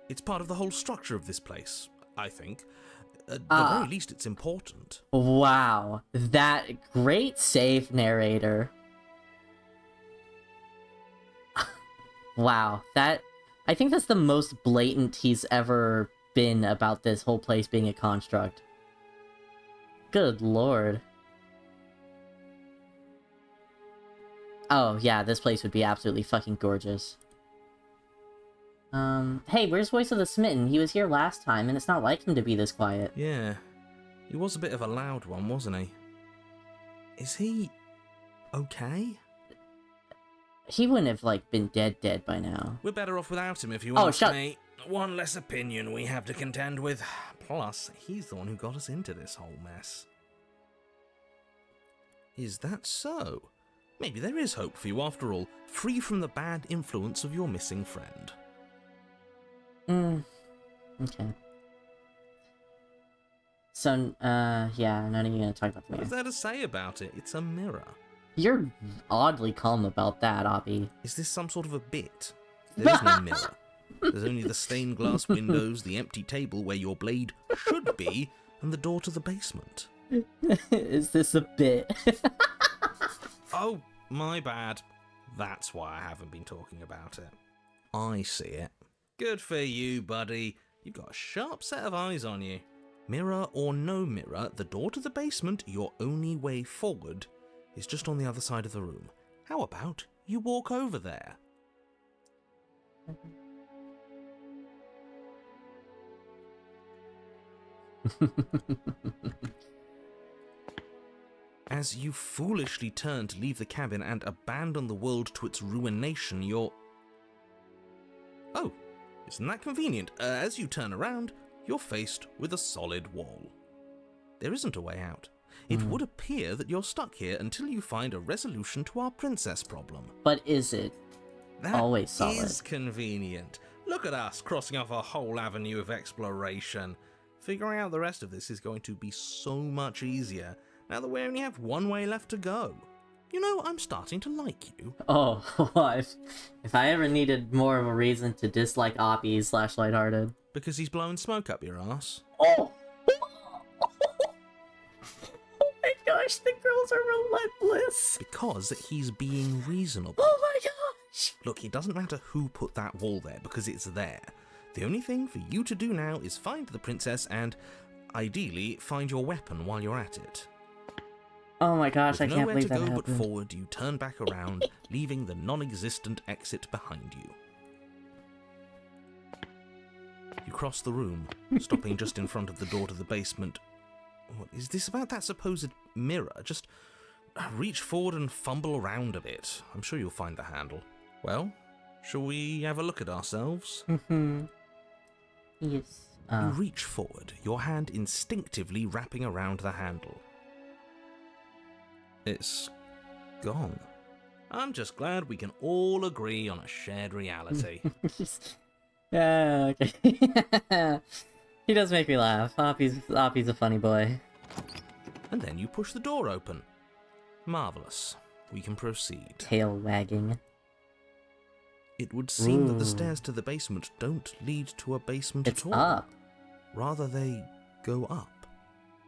It's part of the whole structure of this place, I think. At the very least, it's important. Wow. That great save, narrator. Wow, that... I think that's the most blatant he's ever been about this whole place being a construct. Good lord. Oh, yeah, this place would be absolutely fucking gorgeous. Hey, where's Voice of the Smitten? He was here last time, and it's not like him to be this quiet. Yeah, he was a bit of a loud one, wasn't he? Is he... okay? He wouldn't have, like, been dead by now. We're better off without him if you Oh, ask me. One less opinion we have to contend with. Plus, he's the one who got us into this whole mess. Is that so? Maybe there is hope for you after all, free from the bad influence of your missing friend. Okay. So, yeah, not even gonna talk about the What mirror. is there to say about it? It's a mirror. You're oddly calm about that, Oppie. Is this some sort of a bit? There is no mirror. There's only the stained glass windows, the empty table where your blade should be, and the door to the basement. Is this a bit? Oh, my bad. That's why I haven't been talking about it. I see it. Good for you, buddy. You've got a sharp set of eyes on you. Mirror or no mirror, the door to the basement, your only way forward, is just on the other side of the room. How about you walk over there? As you foolishly turn to leave the cabin and abandon the world to its ruination, you're... Oh, isn't that convenient? As you turn around, you're faced with a solid wall. There isn't a way out. It would appear that you're stuck here until you find a resolution to our princess problem. But is it? That Always solid. is convenient. Look at us crossing off a whole avenue of exploration. Figuring out the rest of this is going to be so much easier now that we only have one way left to go. You know, I'm starting to like you. Oh, if I ever needed more of a reason to dislike Oppie / lighthearted. Because he's blowing smoke up your ass. Oh! Oh my gosh, the girls are relentless! Because he's being reasonable. Oh my gosh! Look, it doesn't matter who put that wall there, because it's there. The only thing for you to do now is find the princess and, ideally, find your weapon while you're at it. Oh my gosh, I With can't nowhere believe to that go happened. but forward, you turn back around, leaving the non-existent exit behind you. You cross the room, stopping just in front of the door to the basement. What is this about that supposed mirror? Just reach forward and fumble around a bit. I'm sure you'll find the handle. Well, shall we have a look at ourselves? Yes. You reach forward, your hand instinctively wrapping around the handle. It's gone. I'm just glad we can all agree on a shared reality. Yeah, okay. He does make me laugh. Oppie's a funny boy. And then you push the door open. Marvellous. We can proceed. Tail wagging. It would seem that the Ooh. stairs to the basement don't lead to a basement It's at all. up. Rather, they go up.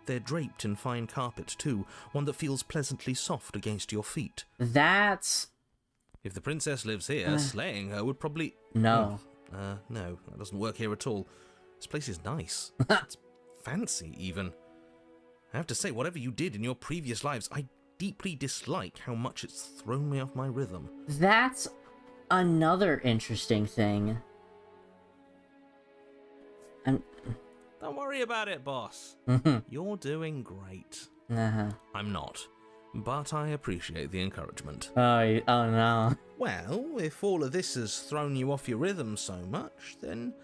They're draped in fine carpet, too, one that feels pleasantly soft against your feet. That's... If the princess lives here, slaying her would probably... No. No, that doesn't work here at all. This place is nice. It's fancy, even. I have to say, whatever you did in your previous lives, I deeply dislike how much it's thrown me off my rhythm. That's another interesting thing. Don't worry about it, boss. You're doing great. I'm not, but I appreciate the encouragement. Oh no. Well, if all of this has thrown you off your rhythm so much, then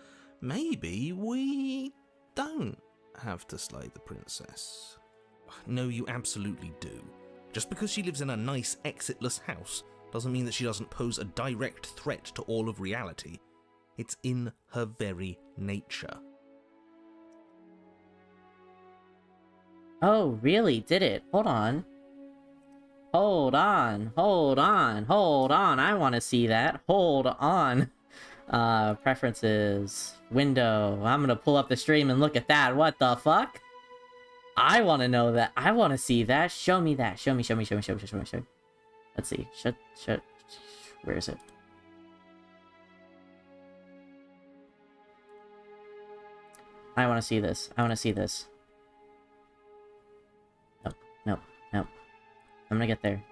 maybe we don't have to slay the princess. No, you absolutely do. Just because she lives in a nice, exitless house doesn't mean that she doesn't pose a direct threat to all of reality. It's in her very nature. Oh, really? Did it? Hold on. Hold on. I want to see that. Hold on. Preferences. Window. I'm gonna pull up the stream and look at that. What the fuck? I want to know that. I want to see that. Show me that. Show me. Let's see. Where is it? I want to see this. I want to see this. Nope, nope, nope. I'm gonna get there.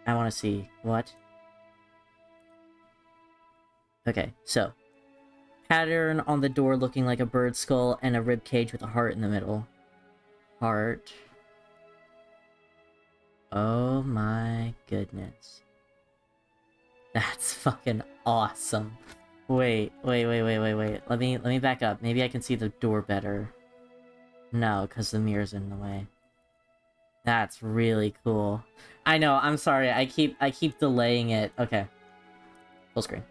I want to see. What? Okay, so. Pattern on the door looking like a bird skull and a rib cage with a heart in the middle. Heart. Oh my goodness. That's fucking awesome. Wait. Let me back up. Maybe I can see the door better. No, because the mirror's in the way. That's really cool. I know, I'm sorry. I keep delaying it. Okay. Full screen.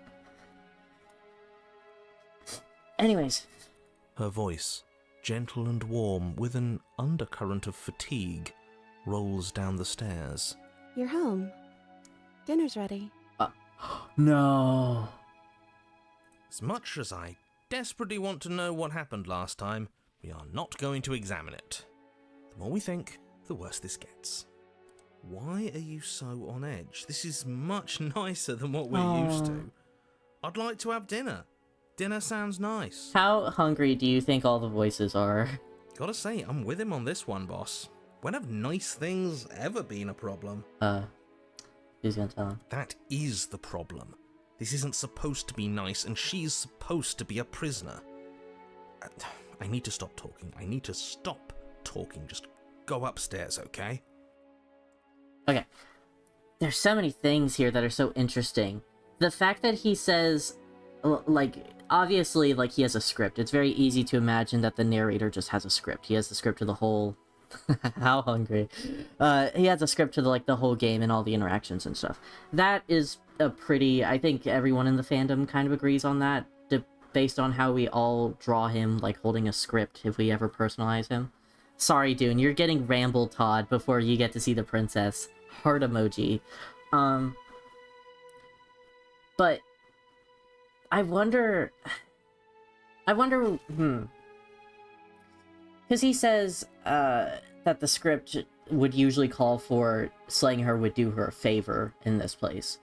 Anyways. Her voice, gentle and warm with an undercurrent of fatigue, rolls down the stairs. You're home. Dinner's ready. No. As much as I desperately want to know what happened last time, we are not going to examine it. The more we think, the worse this gets. Why are you so on edge? This is much nicer than what we're used to. I'd like to have dinner. Dinner sounds nice. How hungry do you think all the voices are? Gotta say, I'm with him on this one, boss. When have nice things ever been a problem? Who's gonna tell him? That is the problem. This isn't supposed to be nice, and she's supposed to be a prisoner. I need to stop talking. I need to stop talking. Just go upstairs, okay? Okay. There's so many things here that are so interesting. The fact that he says, like, obviously, like, he has a script. It's very easy to imagine that the narrator just has a script. He has the script to the whole... How hungry. He has a script to the whole game and all the interactions and stuff. That is a pretty... I think everyone in the fandom kind of agrees on that, based on how we all draw him, like, holding a script if we ever personalize him. Sorry, Dune, you're getting Ramble Todd before you get to see the princess. Heart emoji. But... I wonder... Because he says that the script would usually call for slaying her would do her a favor in this place.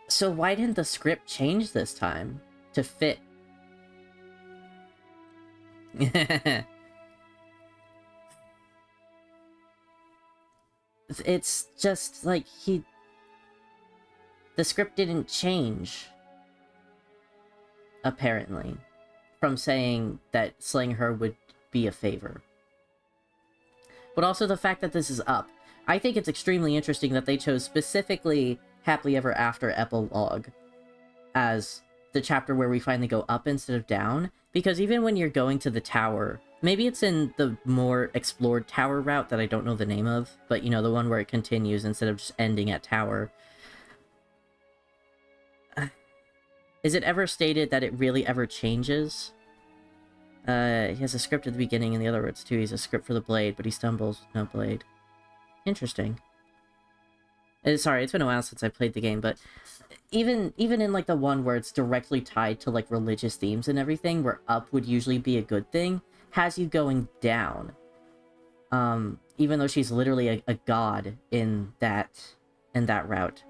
So why didn't the script change this time to fit? It's just like the script didn't change, apparently, from saying that slaying her would be a favor. But also the fact that this is up. I think it's extremely interesting that they chose specifically Happily Ever After Epilogue as the chapter where we finally go up instead of down, because even when you're going to the tower, maybe it's in the more explored tower route that I don't know the name of, but you know, the one where it continues instead of just ending at tower. Is it ever stated that it really ever changes? He has a script at the beginning, in the other words too. He has a script for the blade, but he stumbles. No blade. Interesting. Sorry, it's been a while since I played the game, but even in like the one where it's directly tied to like religious themes and everything, where up would usually be a good thing, has you going down. Even though she's literally a god in that route.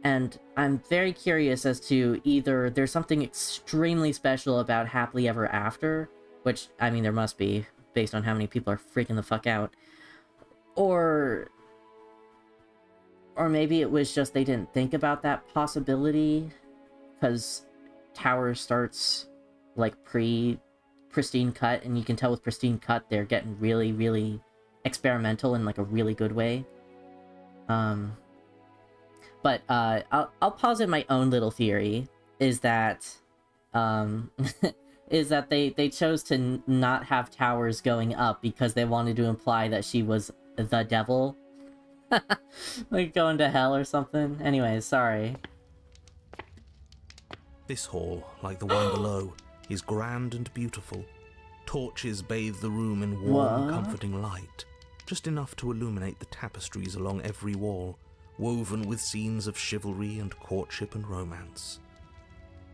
And I'm very curious as to either there's something extremely special about Happily Ever After, which, I mean, there must be, based on how many people are freaking the fuck out, or maybe it was just they didn't think about that possibility, because Tower starts, like, pre-Pristine Cut, and you can tell with Pristine Cut they're getting really, really experimental in, like, a really good way. But I'll posit my own little theory, is that is that they chose to not have towers going up because they wanted to imply that she was the devil. Like going to hell or something. Anyways, sorry. This hall, like the one below, is grand and beautiful. Torches bathe the room in warm, comforting light, just enough to illuminate the tapestries along every wall, woven with scenes of chivalry and courtship and romance.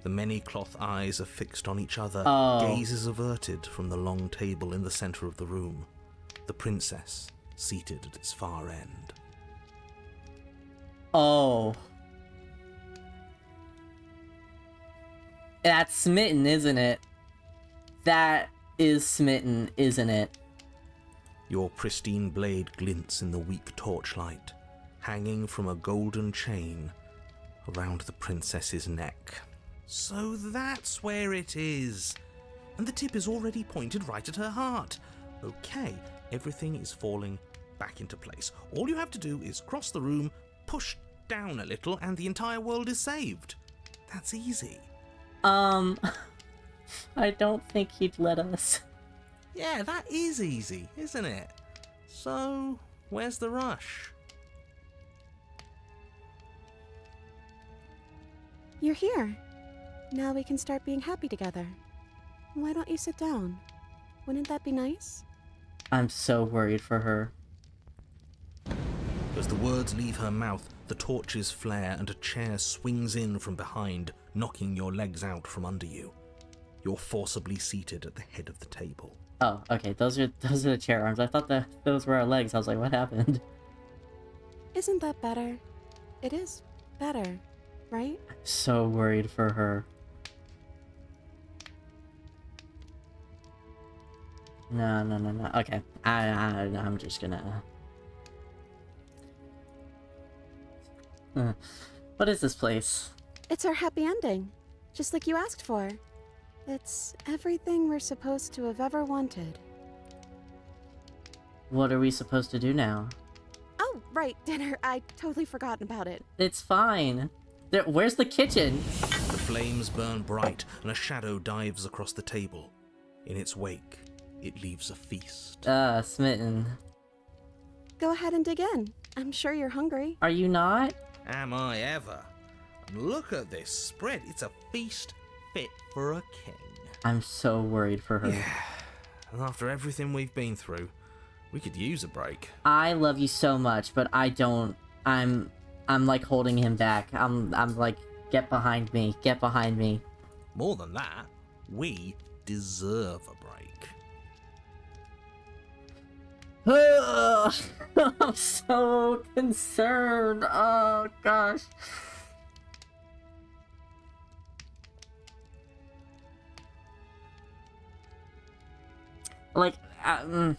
The many cloth eyes are fixed on each other, gazes averted from the long table in the center of the room, the princess seated at its far end. Oh. That's Smitten, isn't it? That is Smitten, isn't it? Your pristine blade glints in the weak torchlight, hanging from a golden chain around the princess's neck. So that's where it is. And the tip is already pointed right at her heart. Okay, everything is falling back into place. All you have to do is cross the room, push down a little, and the entire world is saved. That's easy. I don't think he'd let us. Yeah, that is easy, isn't it? So, where's the rush? You're here. Now we can start being happy together. Why don't you sit down? Wouldn't that be nice? I'm so worried for her. As the words leave her mouth, the torches flare and a chair swings in from behind, knocking your legs out from under you. You're forcibly seated at the head of the table. Oh, okay, those are the chair arms. I thought that those were our legs. I was like, what happened? Isn't that better? It is better, right? So worried for her. No. Okay, I'm just gonna. What is this place? It's our happy ending, just like you asked for. It's everything we're supposed to have ever wanted. What are we supposed to do now? Oh, right, dinner. I'd totally forgotten about it. It's fine. Where's the kitchen? The flames burn bright and a shadow dives across the table. In its wake, it leaves a feast. Smitten. Go ahead and dig in. I'm sure you're hungry. Are you not? Am I ever? And look at this spread. It's a feast fit for a king. I'm so worried for her. Yeah. And after everything we've been through, we could use a break. I love you so much, but I don't. I'm like holding him back. I'm like, get behind me. Get behind me. More than that, we deserve a break. I'm so concerned. Oh gosh. Like, I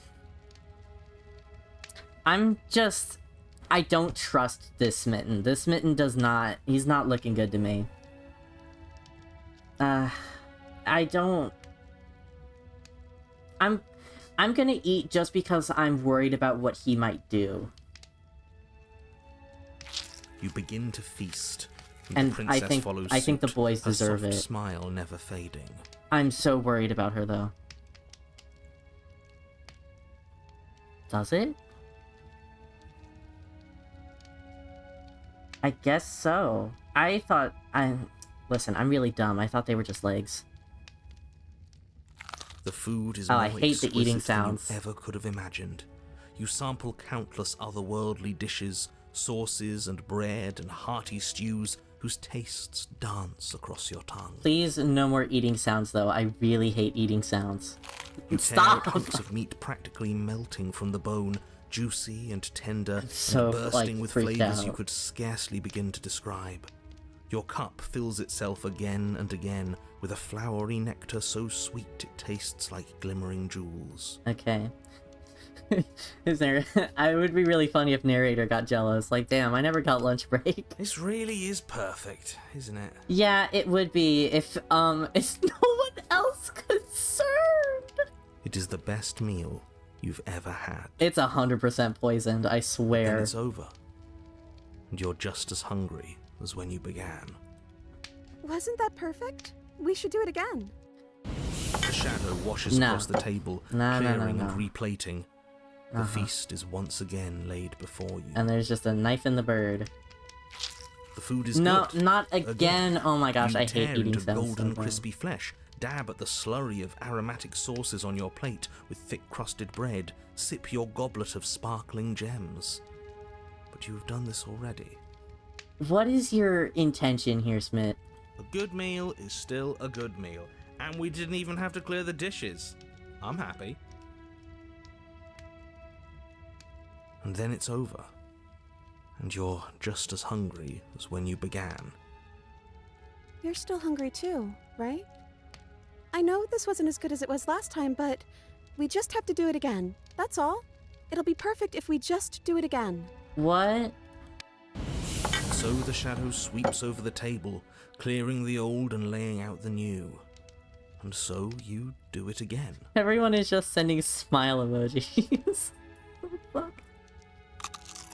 don't trust this Smitten. This Smitten does not, he's not looking good to me. I'm gonna eat just because I'm worried about what he might do. You begin to feast, And the princess follows I think the suit, boys her deserve soft it. smile never fading. I'm so worried about her, though. Does it? I guess so. Listen, I'm really dumb. I thought they were just legs. The food is Oh, more I hate the eating exquisite than you sounds. ever could have imagined. You sample countless otherworldly dishes, sauces and bread and hearty stews whose tastes dance across your tongue. Please, no more eating sounds, though. I really hate eating sounds. You tear Stop! hunks of meat practically melting from the bone, juicy and tender, So, and bursting like, with freaked flavors you out. could scarcely begin to describe. Your cup fills itself again and again with a flowery nectar so sweet it tastes like glimmering jewels. Okay. I would be really funny if narrator got jealous. Like, damn, I never got lunch break. This really is perfect, isn't it? Yeah, it would be if, it's no one else concerned. It is the best meal you've ever had. It's 100% poisoned, I Then swear. it's over. And you're just as hungry as when you began. Wasn't that perfect? We should do it again. The shadow washes No. across the table, No, clearing no. and replating. The feast is once again laid before you. And there's just a knife in the bird. The food is No, good. not again. Oh my gosh, You I tear hate eating into sounds so golden, bad. crispy flesh, dab at the slurry of aromatic sauces on your plate with thick crusted bread, sip your goblet of sparkling gems. But you've done this already. What is your intention here, Smith? A good meal is still a good meal, and we didn't even have to clear the dishes. I'm happy. And then it's over, and you're just as hungry as when you began. You're still hungry too. right? I know this wasn't as good as it was last time, but we just have to do it again. That's all. It'll be perfect if we just do it again. What? So the shadow sweeps over the table, clearing the old and laying out the new. And so you do it again. Everyone is just sending smile emojis. What the fuck?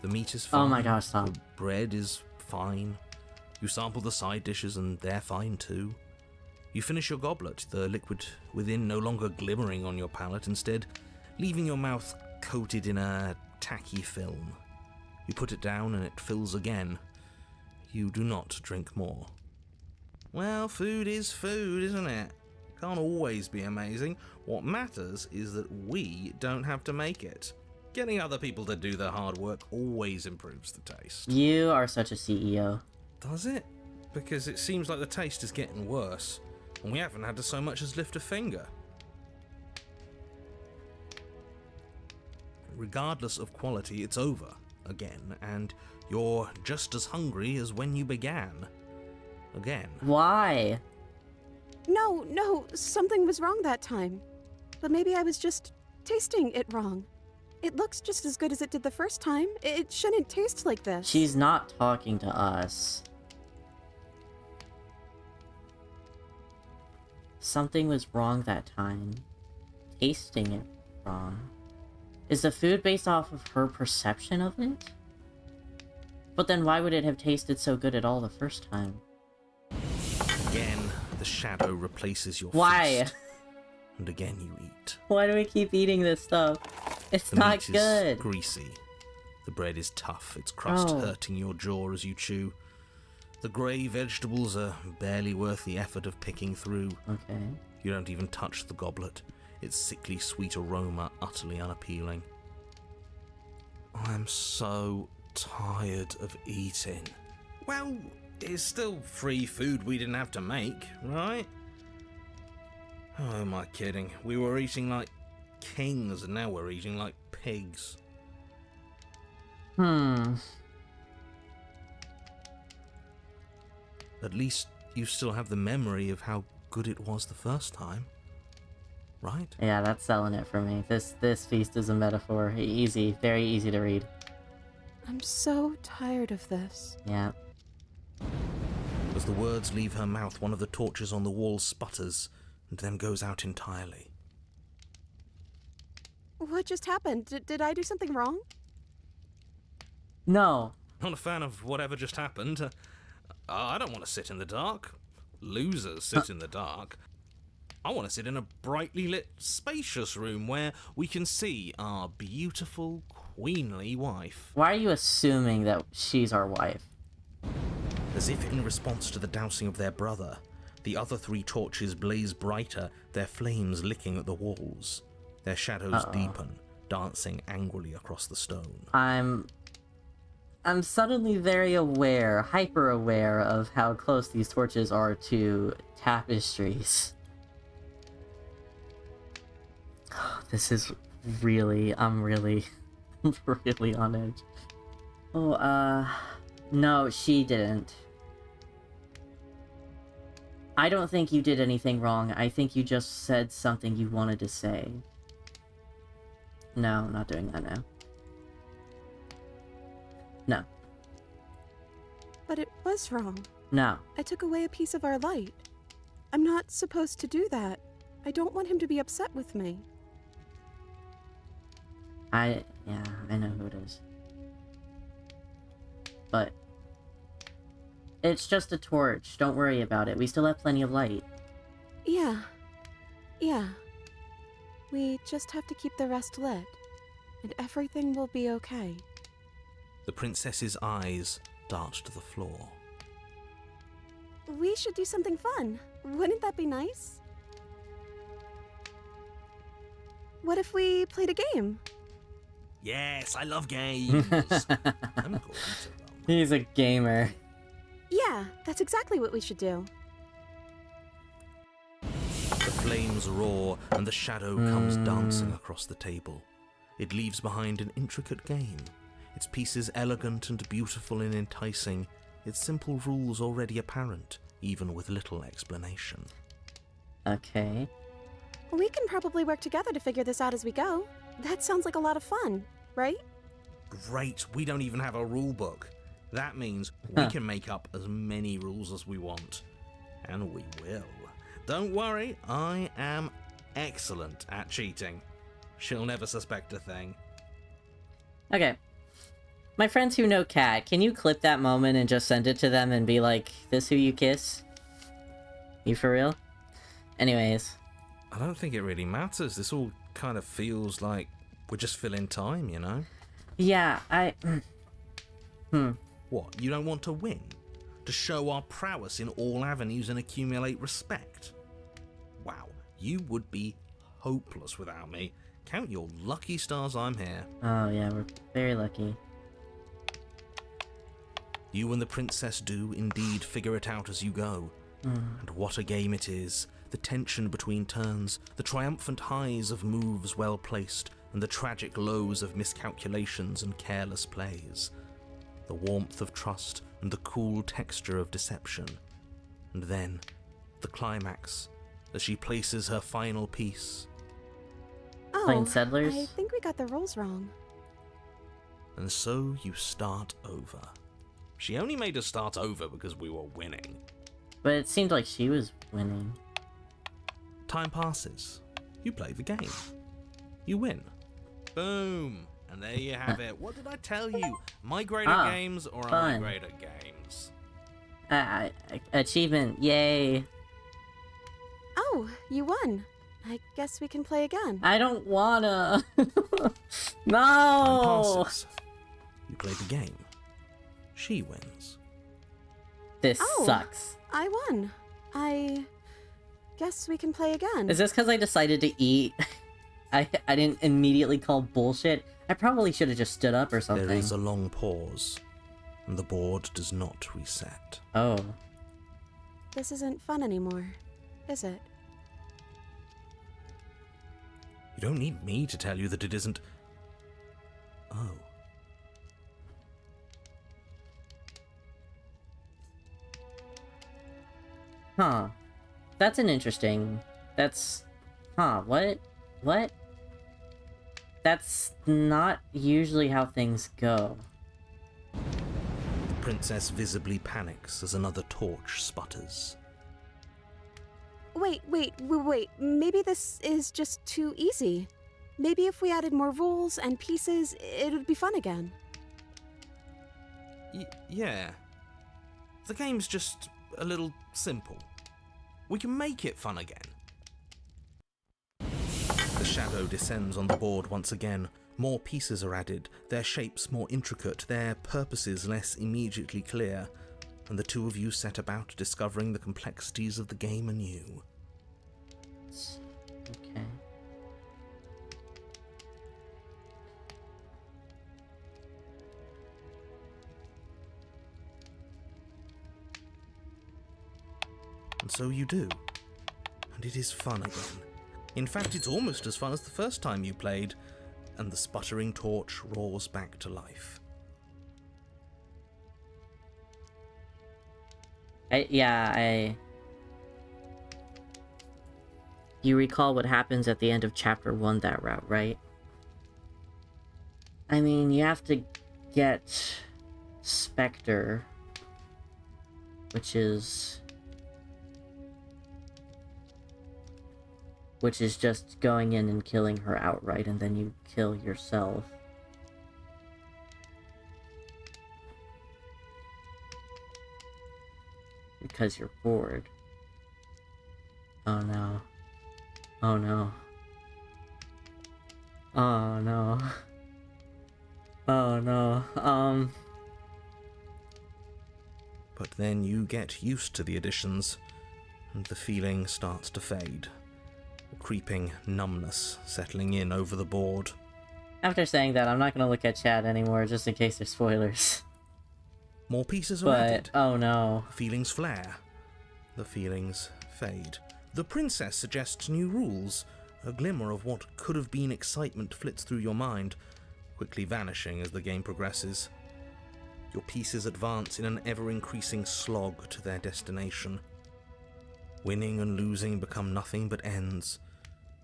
The meat is fine. Oh my gosh, stop. The bread is fine. You sample the side dishes and they're fine too. You finish your goblet, the liquid within no longer glimmering on your palate, instead leaving your mouth coated in a tacky film. You put it down and it fills again. You do not drink more. Well, food is food, isn't it? Can't always be amazing. What matters is that we don't have to make it. Getting other people to do the hard work always improves the taste. You are such a CEO. Does it? Because it seems like the taste is getting worse, and we haven't had to so much as lift a finger. Regardless of quality, it's over again, and you're just as hungry as when you began. Again. Why? No, something was wrong that time. But maybe I was just tasting it wrong. It looks just as good as it did the first time. It shouldn't taste like this. She's not talking to us. Something was wrong that time. Tasting it wrong. Is the food based off of her perception of it? But then why would it have tasted so good at all the first time? Again, the shadow replaces your Why? feast. And again you eat. Why do we keep eating this stuff? It's The not meat good. is greasy. The bread is tough, its crust Oh. hurting your jaw as you chew. The grey vegetables are barely worth the effort of picking through. Okay. You don't even touch the goblet, its sickly sweet aroma utterly unappealing. I'm so tired of eating. Well, it's still free food we didn't have to make, right? Oh, am I kidding? We were eating like kings and now we're eating like pigs. At least you still have the memory of how good it was the first time, right? Yeah, that's selling it for me. This feast is a metaphor. Easy. Very easy to read. I'm so tired of this. Yeah. As the words leave her mouth, one of the torches on the wall sputters and then goes out entirely. What just happened? Did I do something wrong? No. Not a fan of whatever just happened. I don't want to sit in the dark. Losers sit in the dark. I want to sit in a brightly lit, spacious room where we can see our beautiful, queenly wife. Why are you assuming that she's our wife? As if in response to the dousing of their brother, the other three torches blaze brighter, their flames licking at the walls. Their shadows deepen, dancing angrily across the stone. I'm suddenly very aware, hyper aware of how close these torches are to tapestries. This is really, I'm really on edge. Oh, no, she didn't. I don't think you did anything wrong. I think you just said something you wanted to say. No, I'm not doing that now. No. But it was wrong. No. I took away a piece of our light. I'm not supposed to do that. I don't want him to be upset with me. Yeah, I know who it is. But it's just a torch. Don't worry about it. We still have plenty of light. Yeah. We just have to keep the rest lit, and everything will be okay. The princess's eyes dart to the floor. We should do something fun. Wouldn't that be nice? What if we played a game? Yes, I love games. I'm going to them. He's a gamer. Yeah, that's exactly what we should do. The flames roar and the shadow comes dancing across the table. It leaves behind an intricate game. Its pieces elegant and beautiful and enticing, its simple rules already apparent, even with little explanation. Okay. We can probably work together to figure this out as we go. That sounds like a lot of fun, right? Great, we don't even have a rule book. That means we can make up as many rules as we want. And we will. Don't worry, I am excellent at cheating. She'll never suspect a thing. Okay. My friends who know Cat, can you clip that moment and just send it to them and be like, this who you kiss? You for real? Anyways. I don't think it really matters. This all kind of feels like we're just filling time, you know? Yeah, What, you don't want to win? To show our prowess in all avenues and accumulate respect? Wow, you would be hopeless without me. Count your lucky stars I'm here. Oh yeah, we're very lucky. You and the princess do indeed figure it out as you go. And what a game it is. The tension between turns, the triumphant highs of moves well placed, and the tragic lows of miscalculations and careless plays. The warmth of trust and the cool texture of deception. And then, the climax, as she places her final piece. Oh, Plain Settlers? I think we got the rules wrong. And so you start over. She only made us start over because we were winning. But it seemed like she was winning. Time passes. You play the game. You win. Boom. And there you have it. What did I tell you? Am I great at games or am I fun. great at games? Achievement, yay. Oh, you won. I guess we can play again. I don't wanna. Time No! passes. You play the game. She wins. This Oh. sucks. I won. I guess we can play again. Is this because I decided to eat? I didn't immediately call bullshit. I probably should have just stood up or something. There is a long pause, and the board does not reset. Oh. This isn't fun anymore, is it? You don't need me to tell you that it isn't. Oh. Huh. That's an interesting... That's... Huh, what? What? That's not usually how things go. The princess visibly panics as another torch sputters. Wait. Maybe this is just too easy. Maybe if we added more rules and pieces, it would be fun again. Yeah. The game's just a little simple. We can make it fun again. The shadow descends on the board once again. More pieces are added, their shapes more intricate, their purposes less immediately clear, and the two of you set about discovering the complexities of the game anew. Okay. And so you do. And it is fun again. In fact, it's almost as fun as the first time you played, and the sputtering torch roars back to life. You recall what happens at the end of Chapter 1 that route, right? I mean, you have to get Spectre, which is just going in and killing her outright, and then you kill yourself. Because you're bored. Oh no. Oh no. Oh no. Oh no. But then you get used to the additions, and the feeling starts to fade. A creeping numbness settling in over the board. After saying that, I'm not gonna look at chat anymore, just in case there's spoilers. More pieces are added. But, oh no. The feelings flare. The feelings fade. The princess suggests new rules. A glimmer of what could have been excitement flits through your mind, quickly vanishing as the game progresses. Your pieces advance in an ever-increasing slog to their destination. Winning and losing become nothing but ends,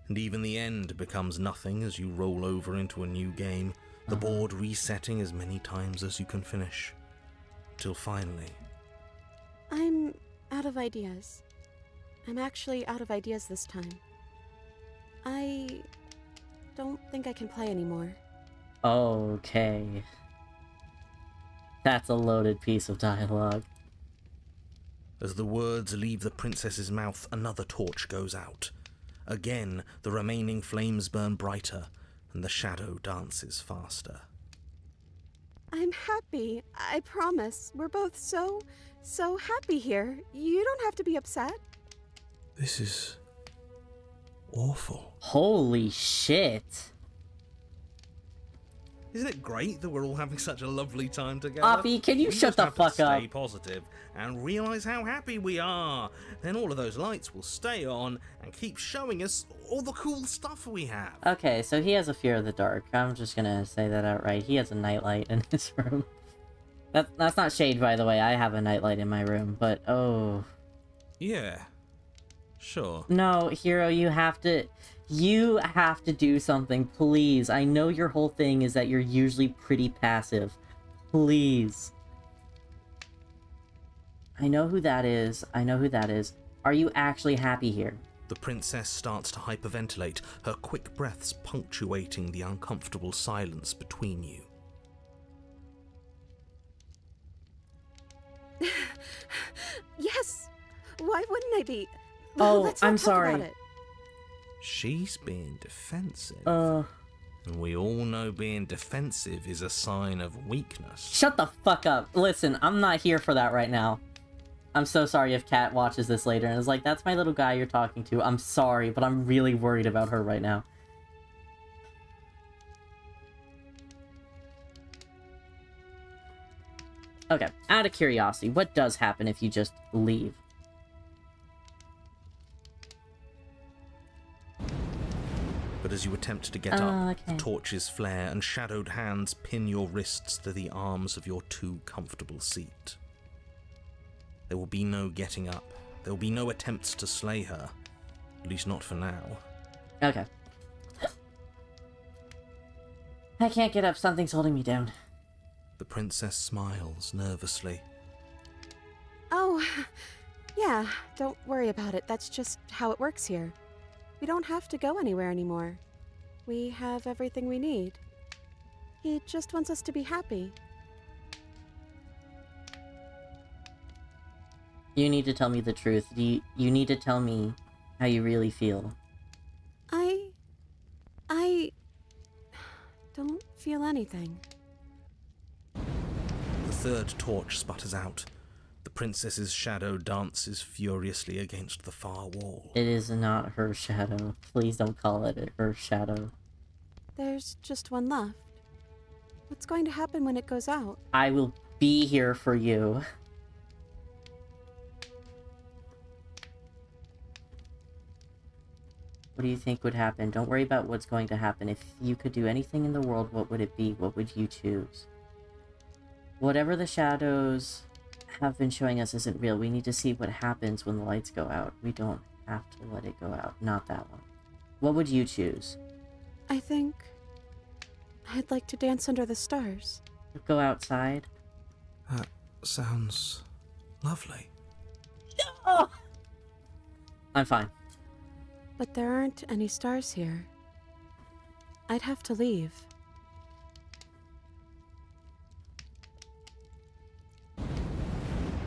and even the end becomes nothing as you roll over into a new game, the board resetting as many times as you can finish, till finally... I'm out of ideas. I'm actually out of ideas this time. I don't think I can play anymore. Okay. That's a loaded piece of dialogue. As the words leave the princess's mouth, another torch goes out. Again, the remaining flames burn brighter, and the shadow dances faster. I'm happy. I promise. We're both so happy here. You don't have to be upset. This is... awful. Holy shit. Isn't it great that we're all having such a lovely time together? Offie, can you We shut just the have fuck to up? Stay positive and realize how happy we are. Then all of those lights will stay on and keep showing us all the cool stuff we have. Okay, so he has a fear of the dark. I'm just gonna say that outright. He has a nightlight in his room. That's not shade, by the way. I have a nightlight in my room, but oh... Yeah, sure. No, Hero, you have to do something, please. I know your whole thing is that you're usually pretty passive. Please. I know who that is. Are you actually happy here? The princess starts to hyperventilate, her quick breaths punctuating the uncomfortable silence between you. Yes. Why wouldn't I be? Oh, Let's not I'm talk sorry. about it. She's being defensive. Uh, And we all know being defensive is a sign of weakness. shut the fuck up. Listen, I'm not here for that right now. I'm so sorry if Kat watches this later and is like, that's my little guy you're talking to. I'm sorry, but I'm really worried about her right now. Okay, out of curiosity, what does happen if you just leave? But as you attempt to get up, okay. the torches flare and shadowed hands pin your wrists to the arms of your too comfortable seat. There will be no getting up. There will be no attempts to slay her. At least not for now. Okay. I can't get up, something's holding me down. The princess smiles nervously. Oh, yeah. Don't worry about it. That's just how it works here. We don't have to go anywhere anymore. We have everything we need. He just wants us to be happy. You need to tell me the truth. You need to tell me how you really feel. I don't feel anything. The third torch sputters out. The princess's shadow dances furiously against the far wall. It is not her shadow. Please don't call it her shadow. There's just one left. What's going to happen when it goes out? I will be here for you. What do you think would happen? Don't worry about what's going to happen. If you could do anything in the world, what would it be? What would you choose? Whatever the shadows have been showing us isn't real. We need to see what happens when the lights go out. We don't have to let it go out. Not that one. What would you choose? I think I'd like to dance under the stars. Go outside? That sounds lovely. Oh! I'm fine. But there aren't any stars here. I'd have to leave.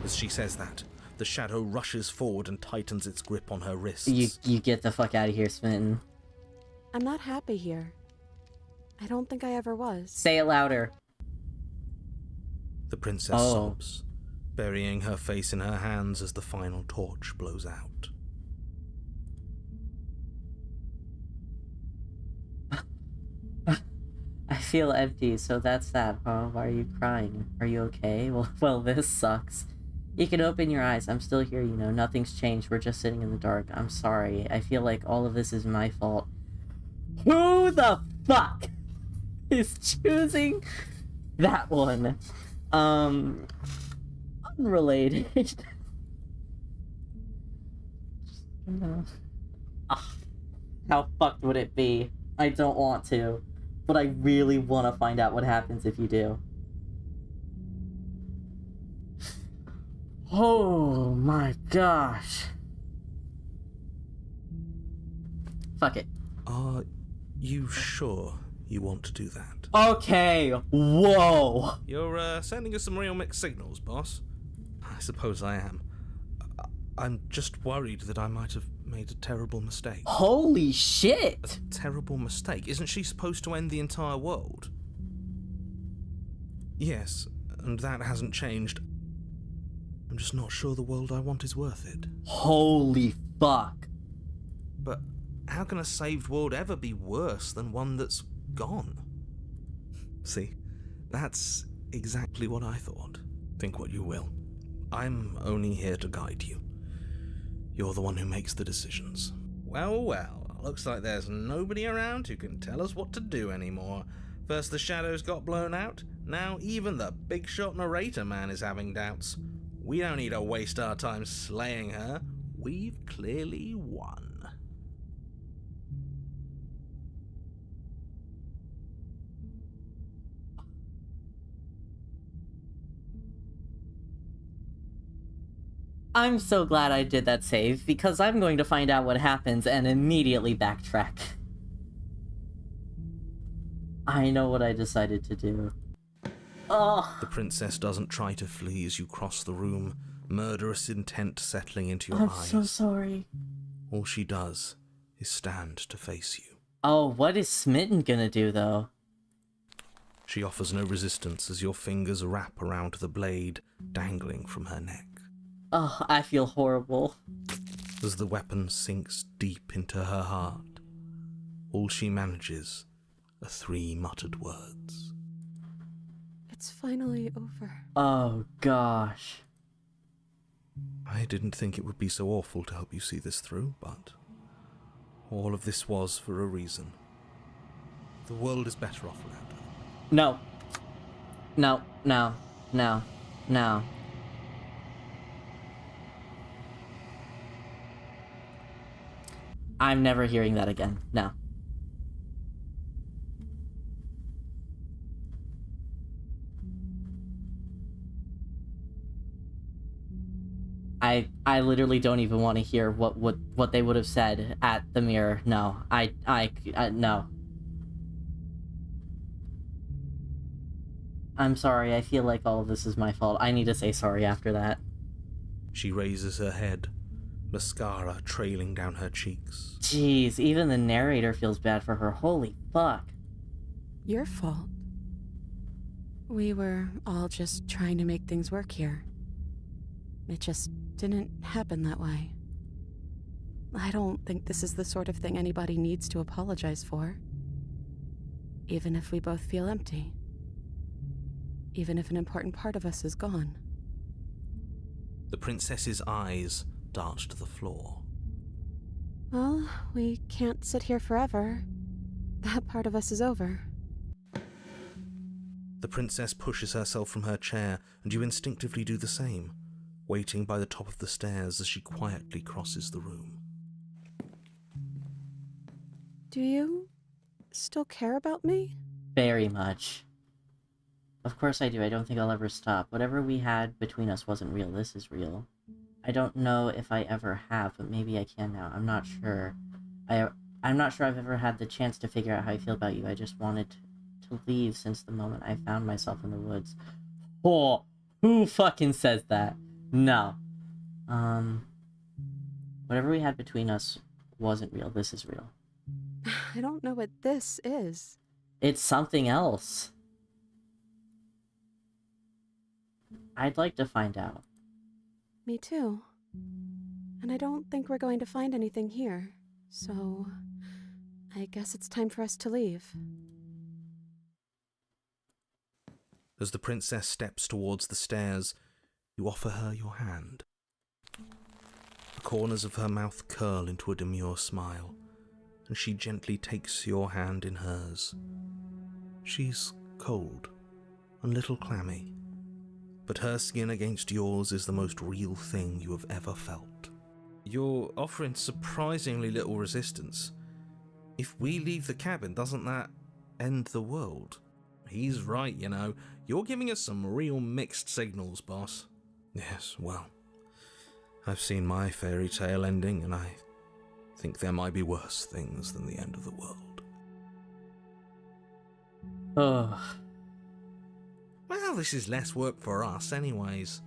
As she says that, the shadow rushes forward and tightens its grip on her wrists. You get the fuck out of here, Smitten. I'm not happy here. I don't think I ever was. Say it louder. The princess sobs, burying her face in her hands as the final torch blows out. I feel empty, so that's that, huh? Why are you crying? Are you okay? Well, this sucks. You can open your eyes. I'm still here, you know. Nothing's changed. We're just sitting in the dark. I'm sorry. I feel like all of this is my fault. Who the fuck is choosing that one? Unrelated. No. Ah, how fucked would it be? I don't want to, but I really want to find out what happens if you do. Oh my gosh. Fuck it. Are you sure you want to do that? Okay, whoa. You're sending us some real mixed signals, boss. I suppose I am. I'm just worried that I might have made a terrible mistake. Holy shit! Terrible mistake? Isn't she supposed to end the entire world? Yes, and that hasn't changed. I'm just not sure the world I want is worth it. Holy fuck. But how can a saved world ever be worse than one that's gone? See, that's exactly what I thought. Think what you will. I'm only here to guide you. You're the one who makes the decisions. Well, well, looks like there's nobody around who can tell us what to do anymore. First the shadows got blown out, now even the big shot narrator man is having doubts. We don't need to waste our time slaying her. We've clearly won. I'm so glad I did that save, because I'm going to find out what happens and immediately backtrack. I know what I decided to do. Oh. The princess doesn't try to flee as you cross the room, murderous intent settling into your eyes. I'm so sorry. All she does is stand to face you. Oh, what is Smitten gonna do, though? She offers no resistance as your fingers wrap around the blade dangling from her neck. Oh, I feel horrible. As the weapon sinks deep into her heart, all she manages are 3 muttered words. It's finally over. Oh, gosh. I didn't think it would be so awful to help you see this through, but all of this was for a reason. The world is better off without her. No. No, no, no, no. I'm never hearing that again. No. I literally don't even want to hear what they would have said at the mirror. No. No. I'm sorry. I feel like all of this is my fault. I need to say sorry after that. She raises her head, mascara trailing down her cheeks. Jeez, even the narrator feels bad for her. Holy fuck. Your fault. We were all just trying to make things work here. It just didn't happen that way. I don't think this is the sort of thing anybody needs to apologize for. Even if we both feel empty. Even if an important part of us is gone. The princess's eyes dart to the floor. Well, we can't sit here forever. That part of us is over. The princess pushes herself from her chair, and you instinctively do the same, waiting by the top of the stairs as she quietly crosses the room. Do you still care about me? Very much. Of course I do. I don't think I'll ever stop. Whatever we had between us wasn't real. This is real. I don't know if I ever have, but maybe I can now. I'm not sure. I'm not sure I've ever had the chance to figure out how I feel about you. I just wanted to leave since the moment I found myself in the woods. Oh, who fucking says that? No. Whatever we had between us wasn't real. This is real. I don't know what this is. It's something else. I'd like to find out. Me too. And I don't think we're going to find anything here. So, I guess it's time for us to leave. As the princess steps towards the stairs, you offer her your hand. The corners of her mouth curl into a demure smile, and she gently takes your hand in hers. She's cold, a little clammy, but her skin against yours is the most real thing you have ever felt. you're offering surprisingly little resistance. If we leave the cabin, doesn't that end the world? He's right, you know. You're giving us some real mixed signals, boss. Yes, well, I've seen my fairy tale ending, and I think there might be worse things than the end of the world. Ugh. Well, this is less work for us anyways.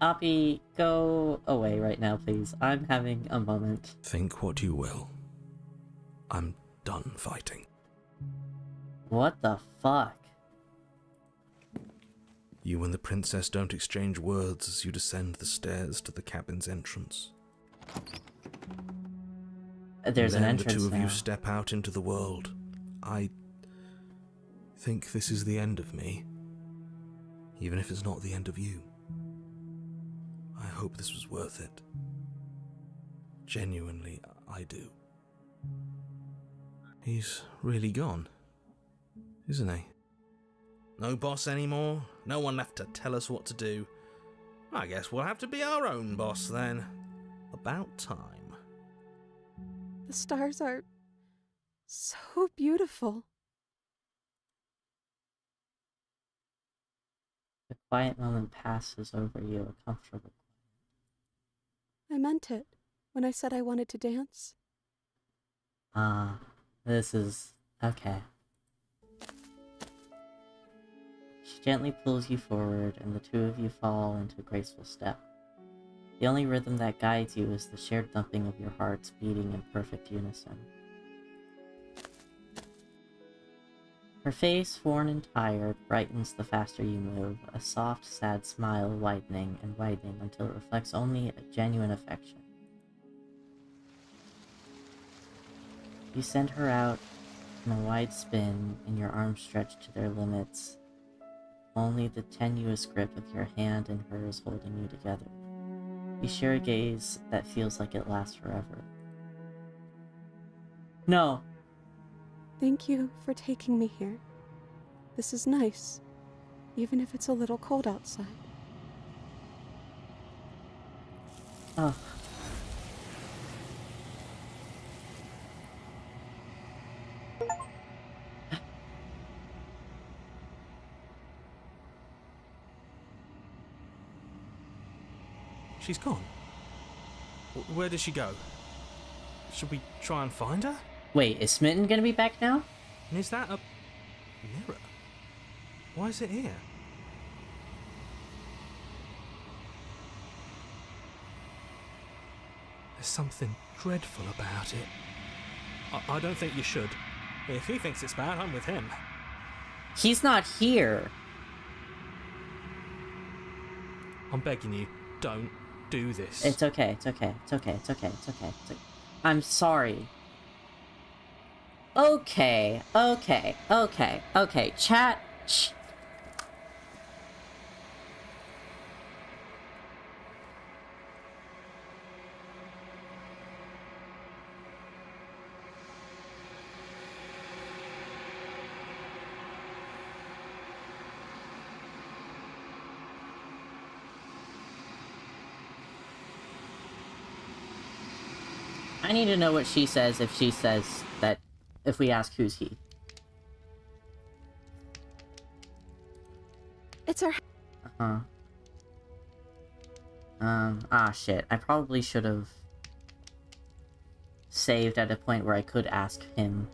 Oppie, go away right now, please. I'm having a moment. Think what you will. I'm done fighting. What the fuck? You and the princess don't exchange words as you descend the stairs to the cabin's entrance. There's an entrance the two of now. you step out into the world. I think this is the end of me, even if it's not the end of you. I hope this was worth it. Genuinely, I do. He's really gone, isn't he? No boss anymore? No one left to tell us what to do? I guess we'll have to be our own boss then. About time. The stars are so beautiful. A quiet moment passes over you, a comfortable. I meant it when I said I wanted to dance. This is okay. She gently pulls you forward, and the two of you fall into a graceful step. The only rhythm that guides you is the shared thumping of your hearts beating in perfect unison. Her face, worn and tired, brightens the faster you move, a soft, sad smile widening and widening until it reflects only a genuine affection. You send her out in a wide spin, and your arms stretched to their limits, only the tenuous grip of your hand and hers holding you together. You share a gaze that feels like it lasts forever. No! Thank you for taking me here. This is nice, even if it's a little cold outside. Oh. She's gone. Where did she go? Should we try and find her? Wait, is Smitten gonna be back now? And is that a mirror? Why is it here? There's something dreadful about it. I don't think you should. If he thinks it's bad, I'm with him. He's not here! I'm begging you, don't do this. It's okay, it's okay, it's okay, it's okay, it's okay. I'm sorry. Okay, chat. I need to know what she says if she says that, if we ask who's he. It's our... Shit. I probably should have saved at a point where I could ask him.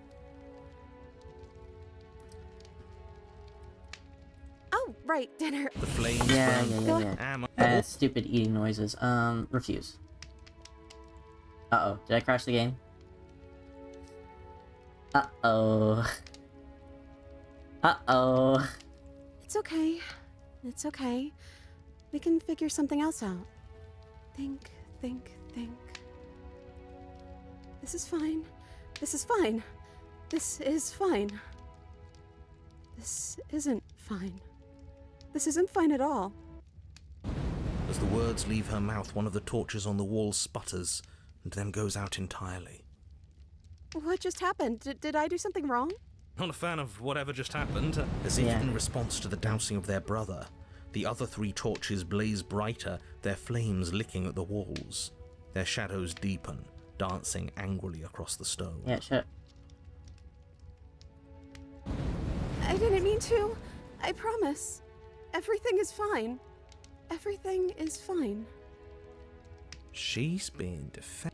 Oh, right, dinner. The flames Yeah. Stupid eating noises. Refuse. Uh-oh. Did I crash the game? Uh-oh. Uh-oh. It's okay. It's okay. We can figure something else out. Think. This is fine. This is fine. This is fine. This isn't fine. This isn't fine at all. As the words leave her mouth, one of the torches on the wall sputters and then goes out entirely. What just happened? Did I do something wrong? Not a fan of whatever just happened. As if in response to the dousing of their brother, the other three torches blaze brighter, their flames licking at the walls. Their shadows deepen, dancing angrily across the stone. Yeah, shut. I didn't mean to. I promise. Everything is fine. Everything is fine. She's been defensive.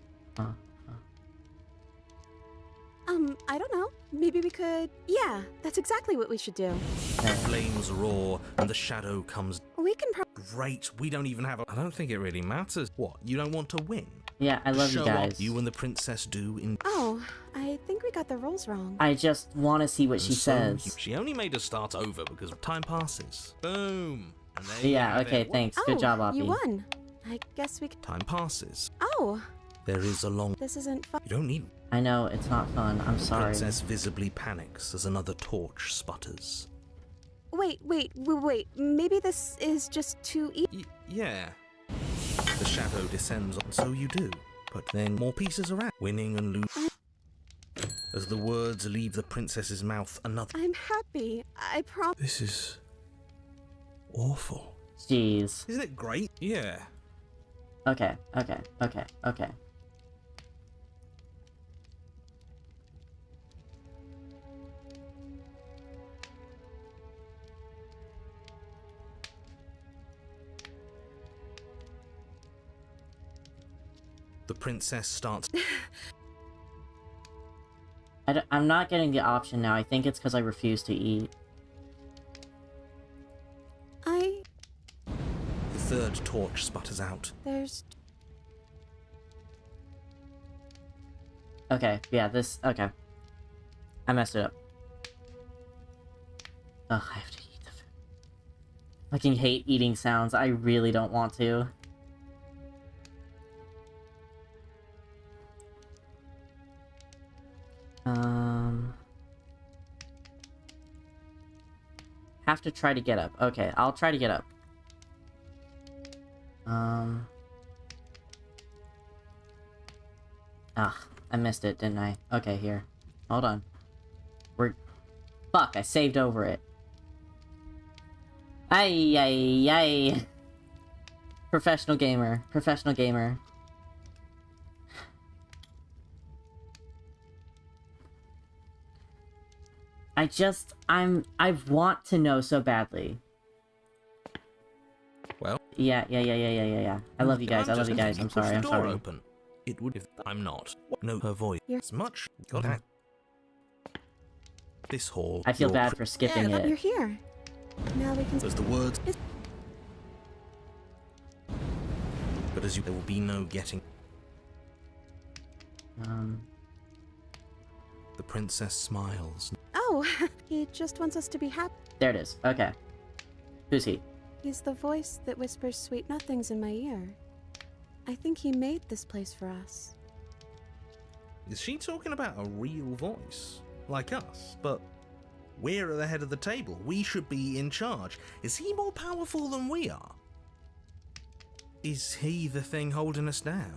I don't know. Maybe we could... Yeah, that's exactly what we should do. The flames roar, and the shadow comes. We can Great, we don't even have a... I don't think it really matters. What, you don't want to win? Yeah, I love Show you guys. up, you and the princess do in... Oh, I think we got the rules wrong. I just want to see what she And so says. She only made us start over because time passes. Boom. And there you Yeah, have okay, it. thanks. Oh, Good job, Oppie. you won. I guess we can... Time passes. Oh, There is a long... this isn't fun. You don't need... I know, it's not fun. I'm The sorry. princess visibly panics as another torch sputters. Wait. Maybe this is just too easy. Yeah. The shadow descends on, so you do. But then more pieces are out, winning and losing. As the words leave the princess's mouth, another... I'm happy. I promise. This is... awful. Jeez. Isn't it great? Yeah. Okay. The princess starts... I'm not getting the option now. I think it's because I refuse to eat. The third torch sputters out. There's... Okay, yeah, okay. I messed it up. Ugh, I have to eat the food. I fucking hate eating sounds. I really don't want to. Have to try to get up. Okay, I'll try to get up. I missed it, didn't I? Okay, here. Hold on. Fuck, I saved over it. Ay. Professional gamer. I want to know so badly. Well... Yeah. I love you guys, I'm You push sorry, the I'm door sorry. Open. It would if I'm not. No, her voice. You're- As much. Got that. This hall. I feel your bad for skipping You're it. here. Now we can... As the words. Is- But as you, there will be no getting. The princess smiles. Oh, he just wants us to be happy. There it is. Okay. Who's he? He's the voice that whispers sweet nothings in my ear. I think he made this place for us. Is she talking about a real voice? Like us, but we're at the head of the table. We should be in charge. Is he more powerful than we are? Is he the thing holding us down?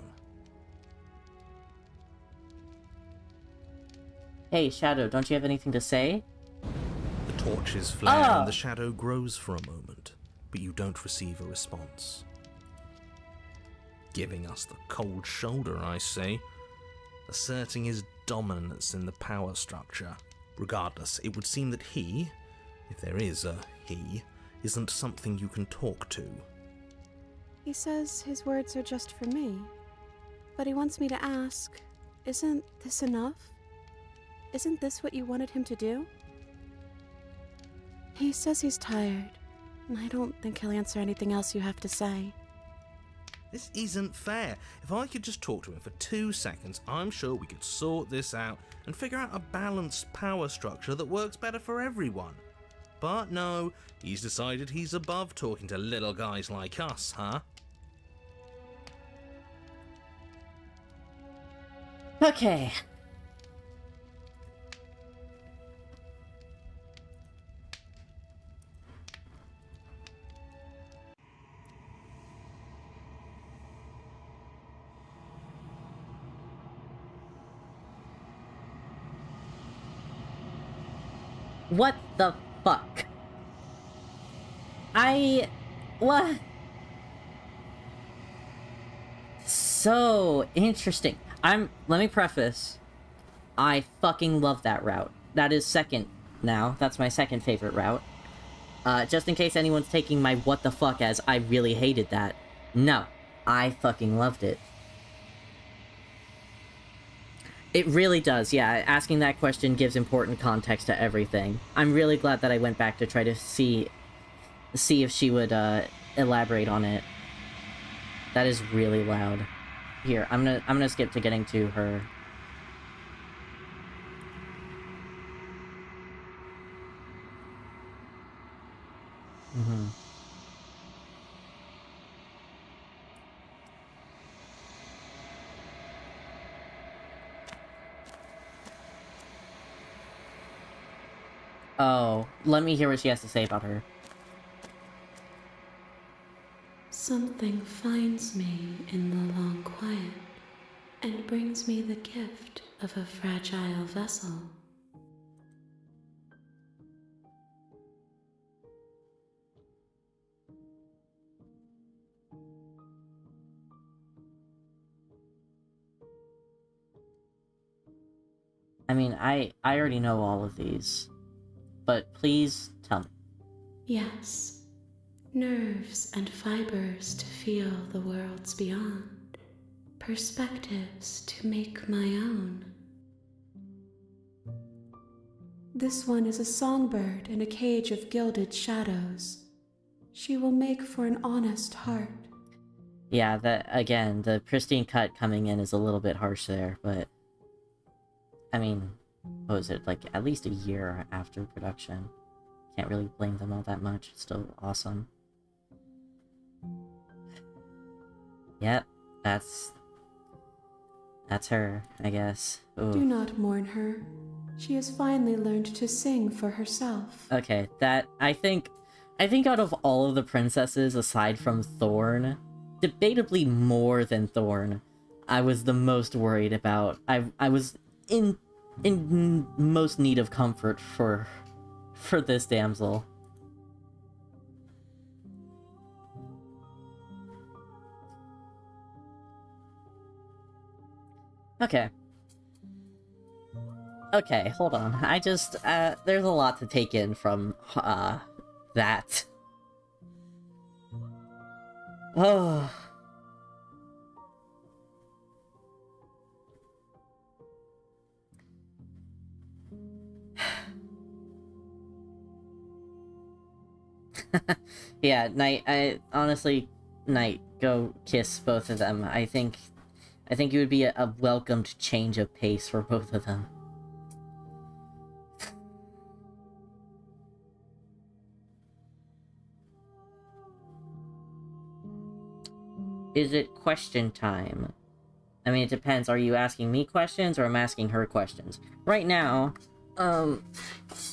Hey, Shadow, don't you have anything to say? The torches flare Oh. and the shadow grows for a moment, but you don't receive a response. Giving us the cold shoulder, I say, asserting his dominance in the power structure. Regardless, it would seem that he, if there is a he, isn't something you can talk to. He says his words are just for me. But he wants me to ask, isn't this enough? Isn't this what you wanted him to do? He says he's tired, and I don't think he'll answer anything else you have to say. This isn't fair. If I could just talk to him for 2 seconds, I'm sure we could sort this out and figure out a balanced power structure that works better for everyone. But no, he's decided he's above talking to little guys like us, huh? Okay. What the fuck? What? So interesting. Let me preface. I fucking love that route. That is second now. That's my second favorite route. Just in case anyone's taking my what the fuck as I really hated that. No. I fucking loved it. It really does, yeah. Asking that question gives important context to everything. I'm really glad that I went back to try to see if she would, elaborate on it. That is really loud. Here, I'm gonna skip to getting to her. Mm-hmm. Oh, let me hear what she has to say about her. Something finds me in the long quiet and brings me the gift of a fragile vessel. I mean, I already know all of these, but please tell me. Yes, nerves and fibers to feel the worlds beyond, perspectives to make my own. This one is a songbird in a cage of gilded shadows. She will make for an honest heart. Yeah, that, again, the pristine cut coming in is a little bit harsh there, but... I mean, what was it, like, at least a year after production. Can't really blame them all that much, it's still awesome. Yep, that's her, I guess. Ooh. Do not mourn her. She has finally learned to sing for herself. Okay, that, I think out of all of the princesses, aside from Thorn, debatably more than Thorn, I was the most worried about. I was in most need of comfort for this damsel. Okay. Okay, hold on. I just, there's a lot to take in from, that. Oh. Yeah, Knight, honestly, Knight, go kiss both of them. I think it would be a welcomed change of pace for both of them. Is it question time? I mean, it depends. Are you asking me questions or I'm asking her questions? Right now,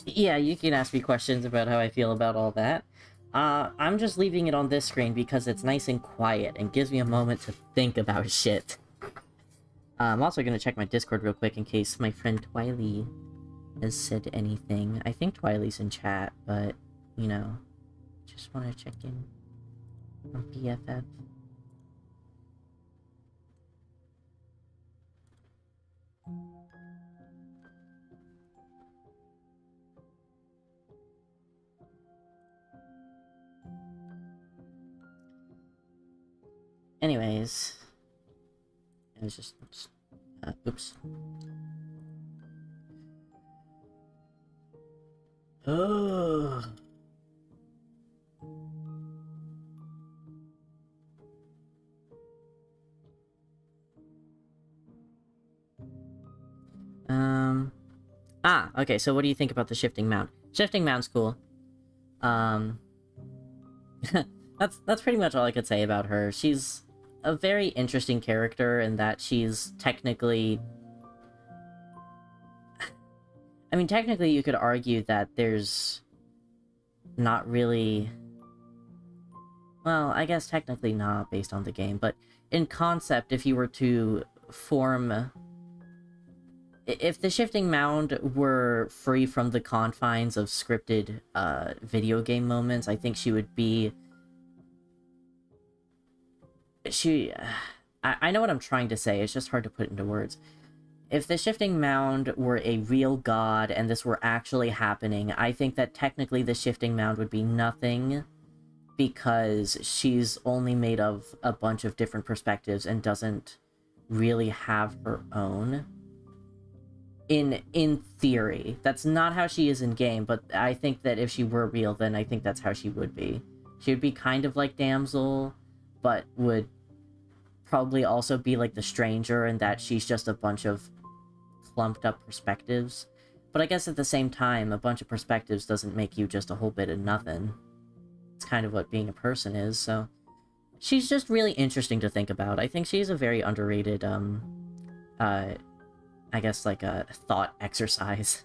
yeah, you can ask me questions about how I feel about all that. I'm just leaving it on this screen because it's nice and quiet and gives me a moment to think about shit. I'm also gonna check my Discord real quick in case my friend Twiley has said anything. I think Twiley's in chat, but, you know, just want to check in on BFF. Anyways, it was just oops. Oh. Okay, so what do you think about the shifting mount? Shifting mount's cool. That's pretty much all I could say about her. She's a very interesting character in that she's technically... I mean, technically you could argue that there's not really... Well, I guess technically not based on the game, but in concept, if you were to form... If the shifting mound were free from the confines of scripted video game moments, I think she would be... I know what I'm trying to say, it's just hard to put into words. If the Shifting Mound were a real god and this were actually happening, I think that technically the Shifting Mound would be nothing, because she's only made of a bunch of different perspectives and doesn't really have her own. In theory. That's not how she is in game, but I think that if she were real, then I think that's how she would be. She would be kind of like Damsel, but would probably also be like the Stranger in that she's just a bunch of clumped up perspectives. But I guess at the same time, a bunch of perspectives doesn't make you just a whole bit of nothing. It's kind of what being a person is, so... She's just really interesting to think about. I think she's a very underrated, I guess, like, a thought exercise.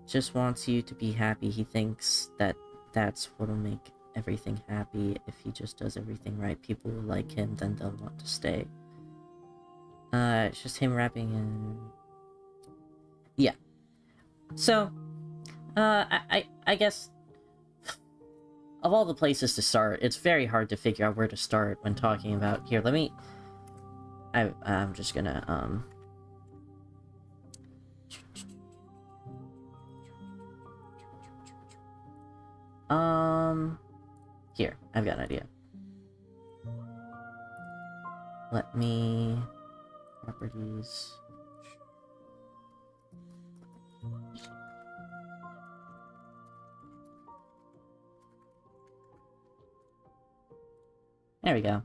Just wants you to be happy. He thinks that that's what'll make everything happy. If he just does everything right, people will like him, then they'll want to stay. It's just him rapping and... Yeah. So, I guess... Of all the places to start, it's very hard to figure out where to start when talking about... Here, let me... I'm just gonna, Here, I've got an idea. Let me... Properties... There we go.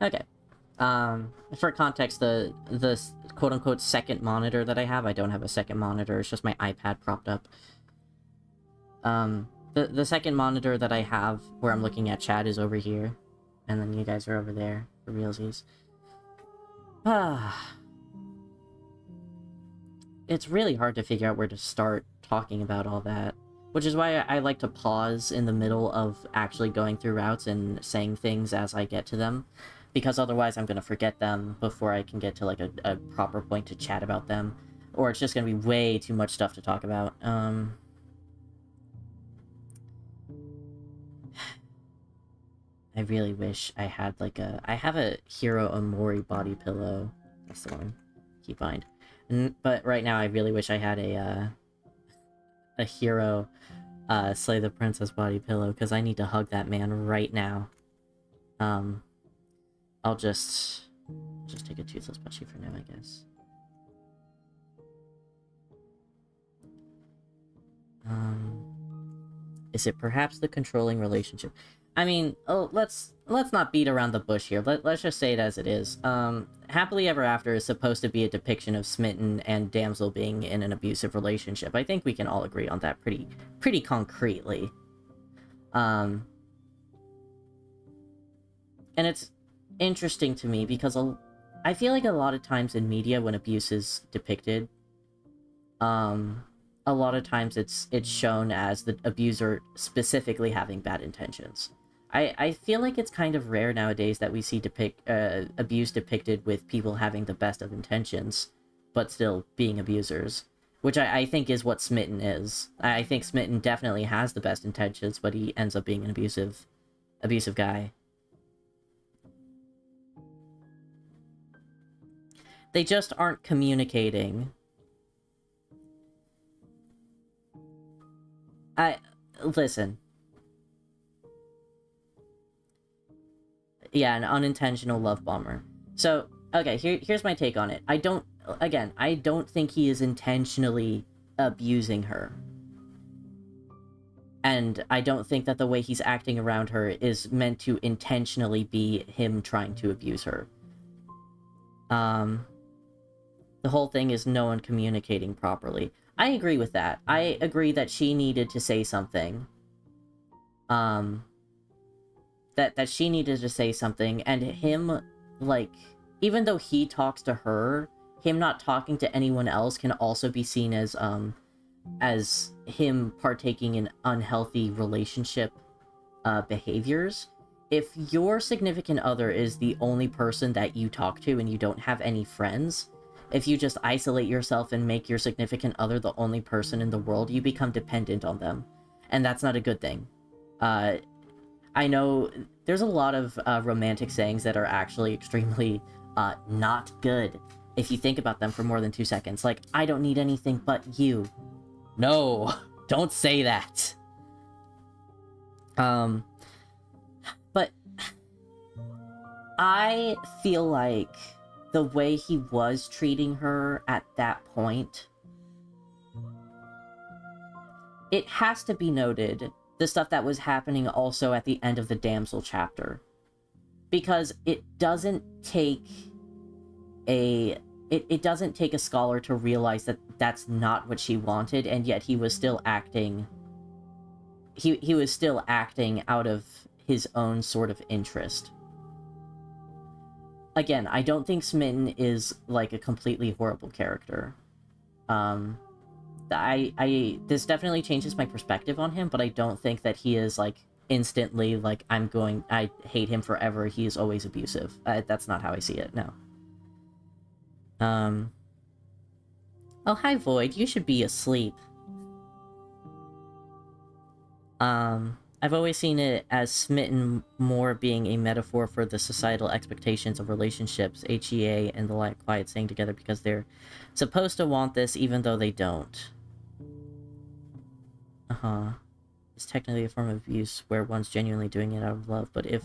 Okay. For context, the quote-unquote second monitor that I have, I don't have a second monitor, it's just my iPad propped up. The second monitor that I have, where I'm looking at chat, is over here. And then you guys are over there, for realsies. It's really hard to figure out where to start talking about all that. Which is why I like to pause in the middle of actually going through routes and saying things as I get to them. Because otherwise I'm going to forget them before I can get to like a proper point to chat about them. Or it's just going to be way too much stuff to talk about. I really wish I had like a... I have a Hero Omori body pillow. That's the one. Keep mind. But right now I really wish I had a Hero Slay the Princess body pillow, because I need to hug that man right now. I'll just take a Toothless Plushie for now, I guess. Is it perhaps the controlling relationship? I mean, let's not beat around the bush here. Let's just say it as it is. Happily Ever After is supposed to be a depiction of Smitten and Damsel being in an abusive relationship. I think we can all agree on that pretty concretely. And it's interesting to me because I feel like a lot of times in media when abuse is depicted, a lot of times it's shown as the abuser specifically having bad intentions. I feel like it's kind of rare nowadays that we see abuse depicted with people having the best of intentions, but still being abusers. Which I think is what Smitten is. I think Smitten definitely has the best intentions, but he ends up being an abusive guy. They just aren't communicating. Listen. Yeah, an unintentional love bomber. So, okay, here's my take on it. I don't think he is intentionally abusing her. And I don't think that the way he's acting around her is meant to intentionally be him trying to abuse her. The whole thing is no one communicating properly. I agree with that. I agree that she needed to say something. That she needed to say something, and him, like, even though he talks to her, him not talking to anyone else can also be seen as him partaking in unhealthy relationship behaviors. if your significant other is the only person that you talk to and you don't have any friends, if you just isolate yourself and make your significant other the only person in the world, you become dependent on them. And that's not a good thing. I know there's a lot of romantic sayings that are actually extremely not good if you think about them for more than 2 seconds. Like, I don't need anything but you. No, don't say that. But I feel like the way he was treating her at that point, it has to be noted, the stuff that was happening also at the end of the damsel chapter. Because it doesn't take a scholar to realize that that's not what she wanted, and yet he was still acting he was still acting out of his own sort of interest. Again, I don't think Smitten is like a completely horrible character. This definitely changes my perspective on him, but I don't think that he is like instantly like I hate him forever. He is always abusive. That's not how I see it. No. Oh, hi Void. You should be asleep. I've always seen it as smitten more being a metaphor for the societal expectations of relationships, HEA and the quiet staying together because they're supposed to want this even though they don't. It's technically a form of abuse where one's genuinely doing it out of love, but if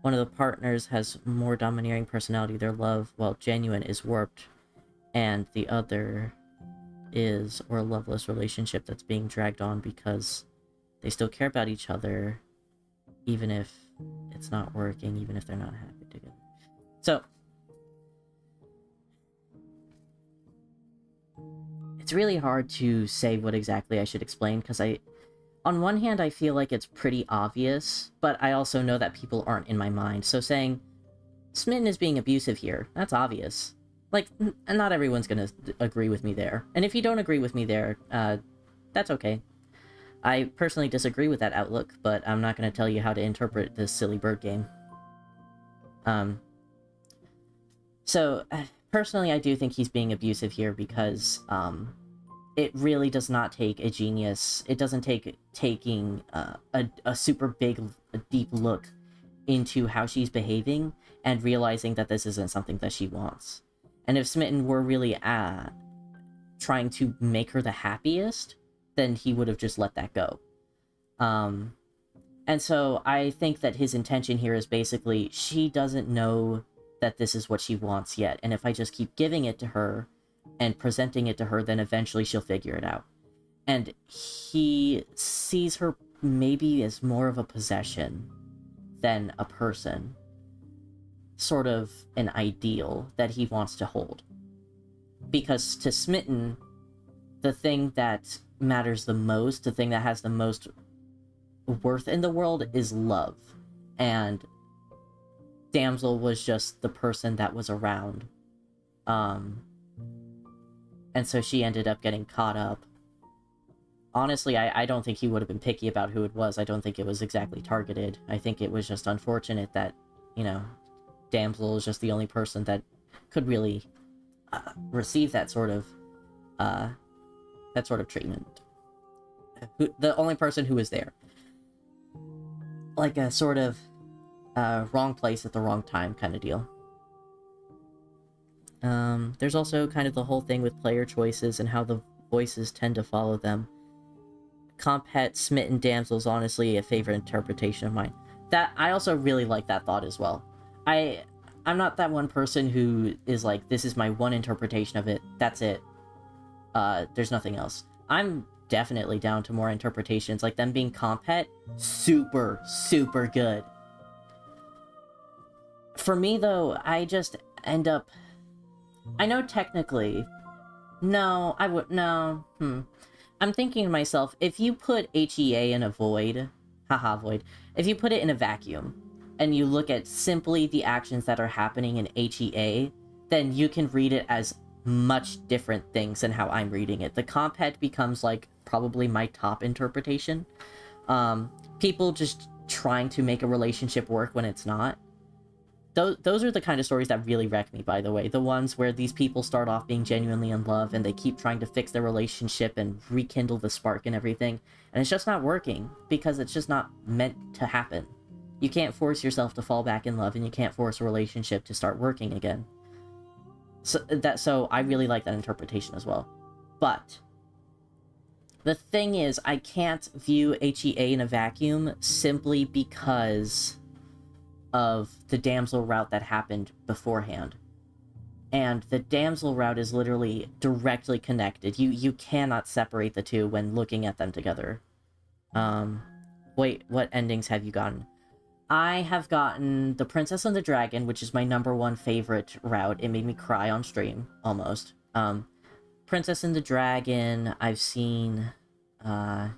one of the partners has more domineering personality, their love, while genuine, is warped, and the other is, or a loveless relationship that's being dragged on because they still care about each other, even if it's not working, even if they're not happy together. So, it's really hard to say what exactly I should explain, because on one hand, I feel like it's pretty obvious, but I also know that people aren't in my mind. So saying, Smitten is being abusive here, that's obvious. Like, not everyone's gonna agree with me there. And if you don't agree with me there, that's okay. I personally disagree with that outlook, but I'm not going to tell you how to interpret this silly bird game. So, personally, I do think he's being abusive here because, it really does not take a genius. It doesn't take taking a super big, deep look into how she's behaving and realizing that this isn't something that she wants. And if Smitten were really trying to make her the happiest, then he would have just let that go. And so I think that his intention here is basically, she doesn't know that this is what she wants yet, and if I just keep giving it to her and presenting it to her, then eventually she'll figure it out. And he sees her maybe as more of a possession than a person. Sort of an ideal that he wants to hold. Because to Smitten, the thing that matters the most, the thing that has the most worth in the world is love. And Damsel was just the person that was around. And so she ended up getting caught up. Honestly, I don't think he would have been picky about who it was. I don't think it was exactly targeted. I think it was just unfortunate that, Damsel is just the only person that could really receive that sort of treatment. The only person who was there. Like a sort of wrong place at the wrong time kind of deal. There's also kind of the whole thing with player choices and how the voices tend to follow them. Compet Smitten Damsel is honestly a favorite interpretation of mine. That I also really like that thought as well. I'm not that one person who is like, this is my one interpretation of it, that's it. There's nothing else. I'm definitely down to more interpretations, like them being compet, super, super good. For me, though, I just end up... I know technically... No, I would... No, I'm thinking to myself, if you put HEA in a void... Haha, void. If you put it in a vacuum, and you look at simply the actions that are happening in HEA, then you can read it as much different things than how I'm reading it. The compet becomes, like, probably my top interpretation. People just trying to make a relationship work when it's not. Those are the kind of stories that really wreck me, by the way. The ones where these people start off being genuinely in love and they keep trying to fix their relationship and rekindle the spark and everything, and it's just not working because it's just not meant to happen. You can't force yourself to fall back in love, and you can't force a relationship to start working again. So I really like that interpretation as well. But the thing is, I can't view HEA in a vacuum simply because of the damsel route that happened beforehand. And the damsel route is literally directly connected. You cannot separate the two when looking at them together. Wait, what endings have you gotten? I have gotten The Princess and the Dragon, which is my #1 favorite route. It made me cry on stream, almost. Princess and the Dragon, I've seen, what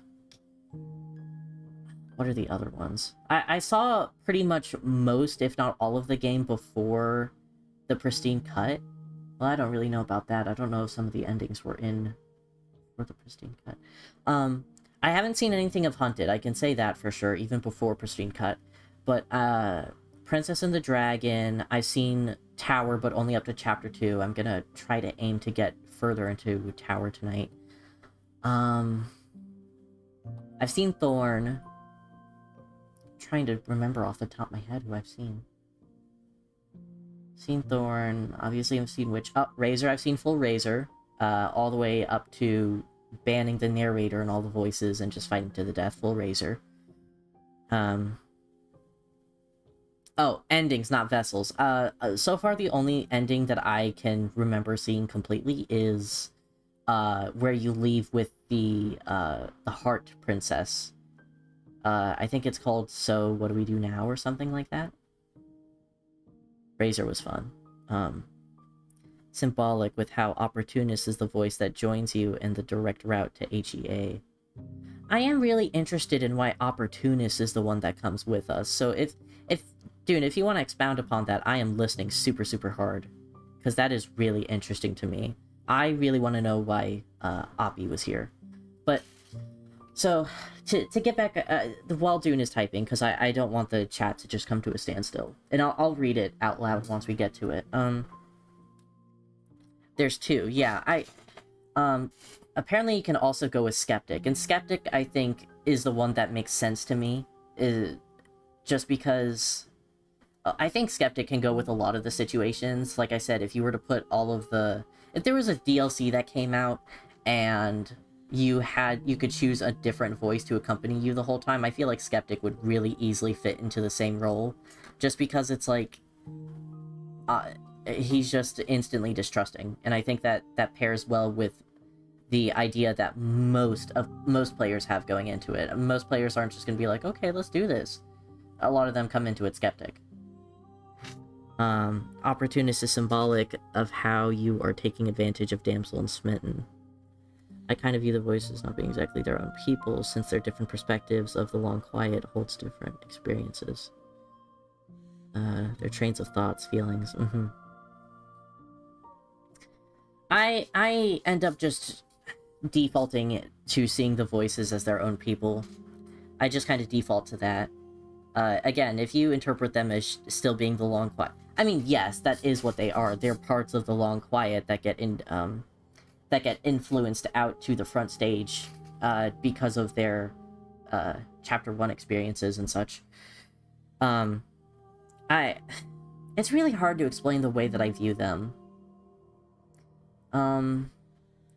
are the other ones? I saw pretty much most, if not all of the game before the Pristine cut. Well, I don't really know about that. I don't know if some of the endings were in for the Pristine cut. I haven't seen anything of Hunted, I can say that for sure, even before Pristine cut. But, Princess and the Dragon, I've seen Tower, but only up to Chapter 2. I'm gonna try to aim to get further into Tower tonight. I've seen Thorn. Trying to remember off the top of my head who I've seen. Seen Thorn, obviously I've seen Witch. Oh, Razor, I've seen full Razor. All the way up to banning the narrator and all the voices and just fighting to the death, full Razor. Oh, endings, not vessels. So far the only ending that I can remember seeing completely is where you leave with the Heart Princess. I think it's called So What Do We Do Now or something like that. Razor was fun. Symbolic with how Opportunist is the voice that joins you in the direct route to HEA. I am really interested in why Opportunist is the one that comes with us. So if you want to expound upon that, I am listening super, super hard. Because that is really interesting to me. I really want to know why Oppie was here. But, so, to get back, while Dune is typing, because I don't want the chat to just come to a standstill. And I'll read it out loud once we get to it. There's 2, yeah, apparently you can also go with Skeptic, and Skeptic, I think, is the one that makes sense to me, just because I think Skeptic can go with a lot of the situations. Like I said, if you were to put all of the... If there was a DLC that came out, and you could choose a different voice to accompany you the whole time, I feel like Skeptic would really easily fit into the same role, just because it's like... he's just instantly distrusting, and I think that pairs well with the idea that most players have going into it. Most players aren't just gonna be like, okay, let's do this. A lot of them come into it skeptic. Opportunist is symbolic of how you are taking advantage of Damsel and Smitten. I kind of view the voices not being exactly their own people, since their different perspectives of the long quiet holds different experiences. Their trains of thoughts, feelings, I end up just defaulting to seeing the voices as their own people. I just kind of default to that. Again, if you interpret them as still being the long quiet... I mean, yes, that is what they are. They're parts of the long quiet that get influenced out to the front stage because of their Chapter 1 experiences and such. It's really hard to explain the way that I view them. I'm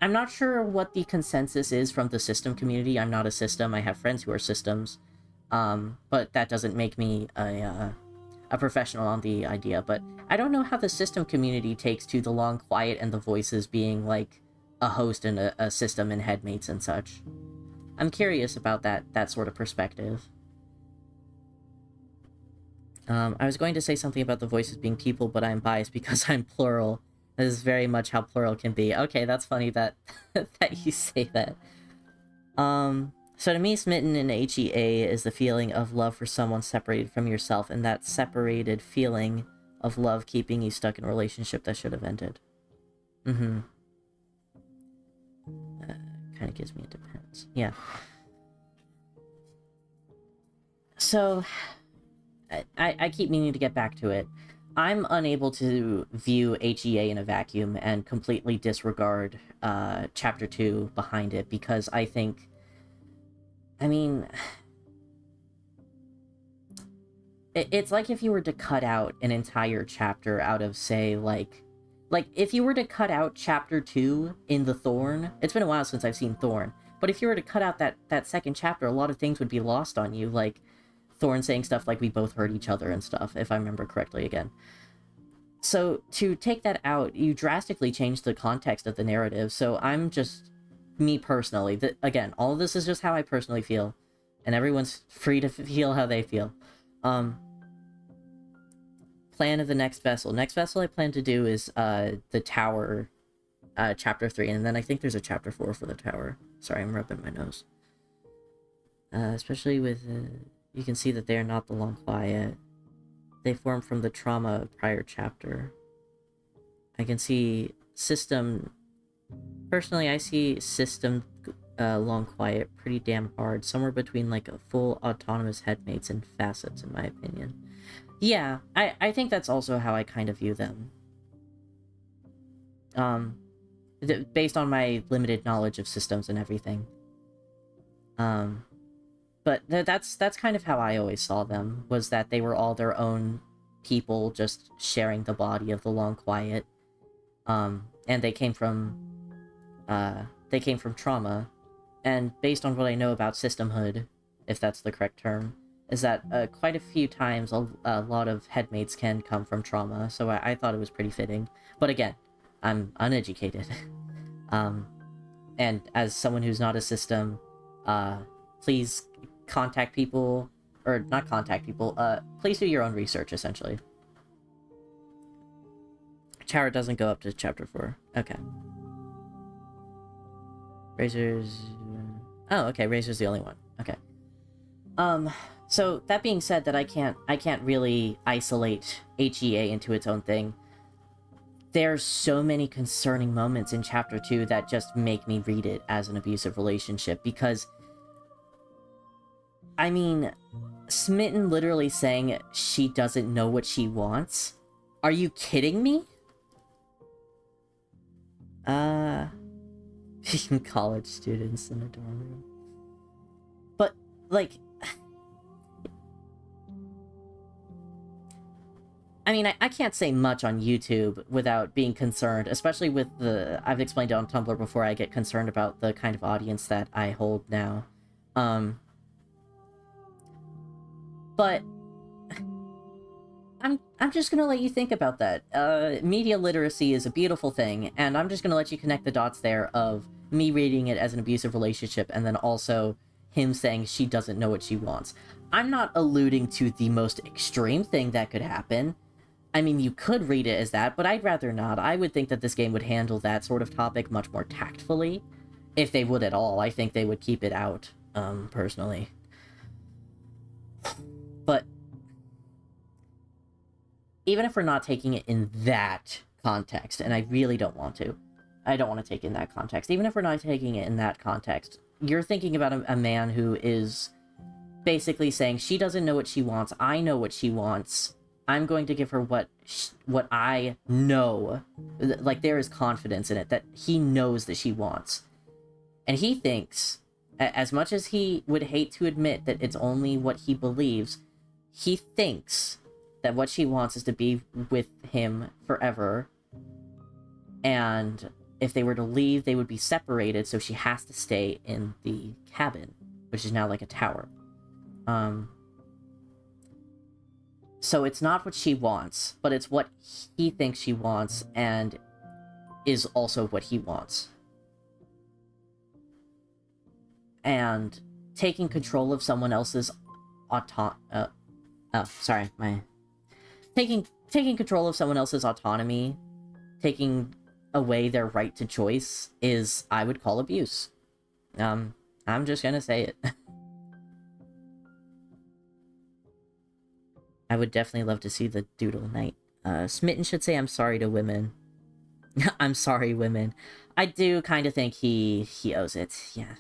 not sure what the consensus is from the system community. I'm not a system. I have friends who are systems. But that doesn't make me a professional on the idea. But I don't know how the system community takes to the long quiet and the voices being like a host and a system and headmates and such. I'm curious about that sort of perspective. I was going to say something about the voices being people, but I'm biased because I'm plural. That is very much how plural can be. Okay, that's funny that that you say that. So to me, smitten in HEA is the feeling of love for someone separated from yourself, and that separated feeling of love keeping you stuck in a relationship that should have ended. Kind of gives me a depends. Yeah. So, I keep meaning to get back to it. I'm unable to view HEA in a vacuum and completely disregard Chapter 2 behind it, because I think... I mean... It's like if you were to cut out an entire chapter out of, say, like, if you were to cut out Chapter 2 in The Thorn... It's been a while since I've seen Thorn, but if you were to cut out that second chapter, a lot of things would be lost on you, like Thorn saying stuff like, we both hurt each other and stuff, if I remember correctly again. So, to take that out, you drastically change the context of the narrative, so I'm just... Me personally, again, all of this is just how I personally feel, and everyone's free to feel how they feel. Plan of the next vessel. Next vessel I plan to do is, the Tower, Chapter 3, and then I think there's a Chapter 4 for the Tower. Sorry, I'm rubbing my nose. Especially with, you can see that they are not the Long Quiet. They form from the trauma of prior chapter. I can see System... Personally, I see System Long Quiet pretty damn hard. Somewhere between, like, a full autonomous headmates and facets, in my opinion. Yeah, I think that's also how I kind of view them. Based on my limited knowledge of systems and everything. But that's kind of how I always saw them, was that they were all their own people just sharing the body of the Long Quiet. And they came from trauma. And based on what I know about systemhood, if that's the correct term, is that quite a few times a lot of headmates can come from trauma, so I thought it was pretty fitting. But again, I'm uneducated. And as someone who's not a system, please contact people, or not contact people, please do your own research, essentially. Tower doesn't go up to Chapter 4. Okay. Razor's... Oh, okay, Razor's the only one. Okay. So, that being said, that I can't really isolate HEA into its own thing. There's so many concerning moments in Chapter 2 that just make me read it as an abusive relationship, because... I mean, Smitten literally saying she doesn't know what she wants? Are you kidding me? College students in a dorm room. But, like... I mean, I can't say much on YouTube without being concerned, especially with the... I've explained it on Tumblr before, I get concerned about the kind of audience that I hold now. But... I'm just gonna let you think about that. Media literacy is a beautiful thing, and I'm just gonna let you connect the dots there of me reading it as an abusive relationship, and then also him saying she doesn't know what she wants. I'm not alluding to the most extreme thing that could happen. I mean, you could read it as that, but I'd rather not. I would think that this game would handle that sort of topic much more tactfully. If they would at all, I think they would keep it out, personally. But... even if we're not taking it in that context, and I really don't want to. I don't want to take it in that context. Even if we're not taking it in that context, you're thinking about a man who is basically saying, she doesn't know what she wants, I know what she wants, I'm going to give her what I know. Like, there is confidence in it, that he knows that she wants. And he thinks, as much as he would hate to admit that it's only what he believes, he thinks that what she wants is to be with him forever, and if they were to leave, they would be separated, so she has to stay in the cabin, which is now like a tower. So it's not what she wants, but it's what he thinks she wants, and is also what he wants. And taking control of someone else's taking control of someone else's autonomy, taking away their right to choice, is, I would call, abuse. I'm just gonna say it. I would definitely love to see the Doodle Knight. Smitten should say, I'm sorry to women. I'm sorry, women. I do kind of think he owes it, yeah.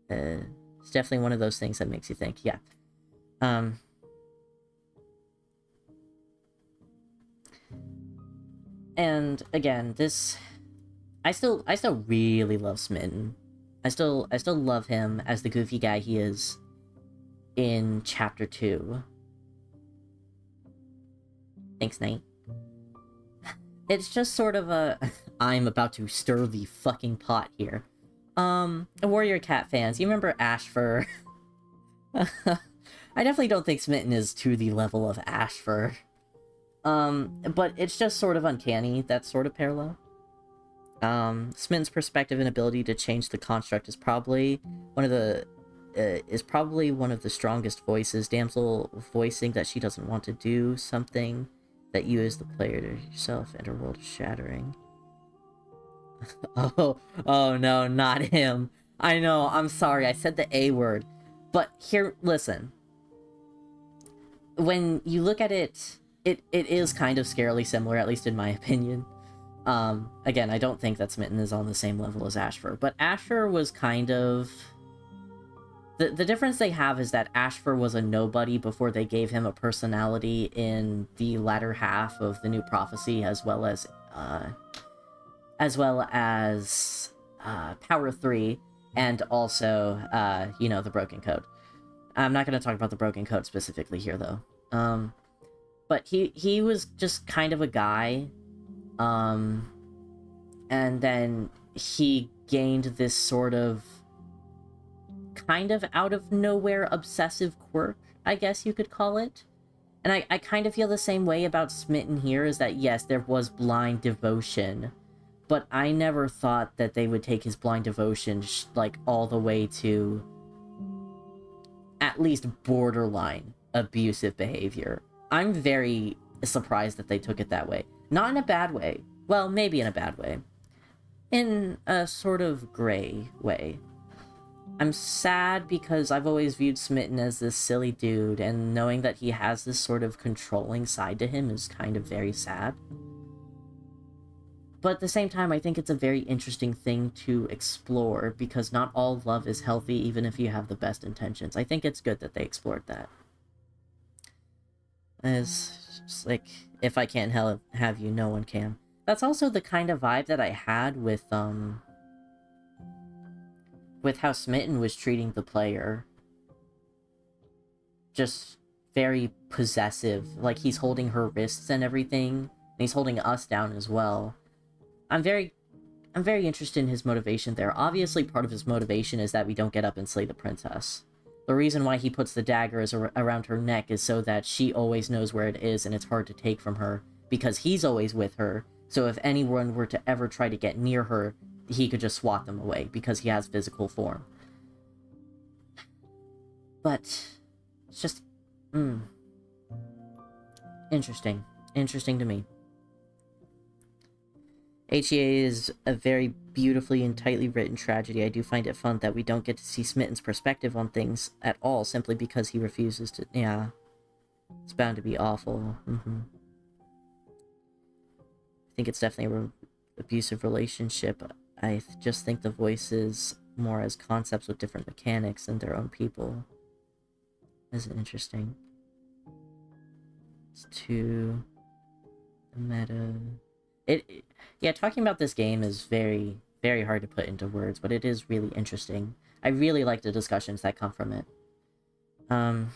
It's definitely one of those things that makes you think, yeah. Um... And, again, this... I still really love Smitten. I still love him as the goofy guy he is in Chapter 2. Thanks, Nate. It's just sort of a... I'm about to stir the fucking pot here. Warrior Cat fans, you remember Ashfur? I definitely don't think Smitten is to the level of Ashfur. But it's just sort of uncanny, that sort of parallel. Smitten's perspective and ability to change the construct is probably one of the strongest voices. Damsel voicing that she doesn't want to do something that you as the player to yourself enter world shattering. oh no, not him. I know, I'm sorry, I said the A word. But here, listen. When you look at it, it is kind of scarily similar, at least in my opinion. Again, I don't think that Smitten is on the same level as Ashfur, but Ashfur was kind of... The difference they have is that Ashfur was a nobody before they gave him a personality in the latter half of the New Prophecy, as well as Power 3, and also, you know, the Broken Code. I'm not going to talk about the Broken Code specifically here, though. But he was just kind of a guy, and then he gained this sort of kind of out of nowhere obsessive quirk, I guess you could call it. And I kind of feel the same way about Smitten here, is that yes, there was blind devotion, but I never thought that they would take his blind devotion like all the way to at least borderline abusive behavior. I'm very surprised that they took it that way. Not in a bad way. Well, maybe in a bad way. In a sort of gray way. I'm sad because I've always viewed Smitten as this silly dude, and knowing that he has this sort of controlling side to him is kind of very sad. But at the same time, I think it's a very interesting thing to explore, because not all love is healthy, even if you have the best intentions. I think it's good that they explored that. It's just like, if I can't have you, no one can. That's also the kind of vibe that I had with how Smitten was treating the player. Just very possessive. Like, he's holding her wrists and everything, and he's holding us down as well. I'm very interested in his motivation there. Obviously, part of his motivation is that we don't get up and slay the princess. The reason why he puts the dagger around her neck is so that she always knows where it is and it's hard to take from her, because he's always with her, so if anyone were to ever try to get near her, he could just swat them away, because he has physical form. But it's just... Interesting. Interesting to me. HEA is a very beautifully and tightly written tragedy. I do find it fun that we don't get to see Smitten's perspective on things at all, simply because he refuses to... Yeah. It's bound to be awful. I think it's definitely an abusive relationship. I just think the voices more as concepts with different mechanics than their own people. Is interesting. It's too... the meta... Yeah, talking about this game is very, very hard to put into words, but it is really interesting. I really like the discussions that come from it. I'm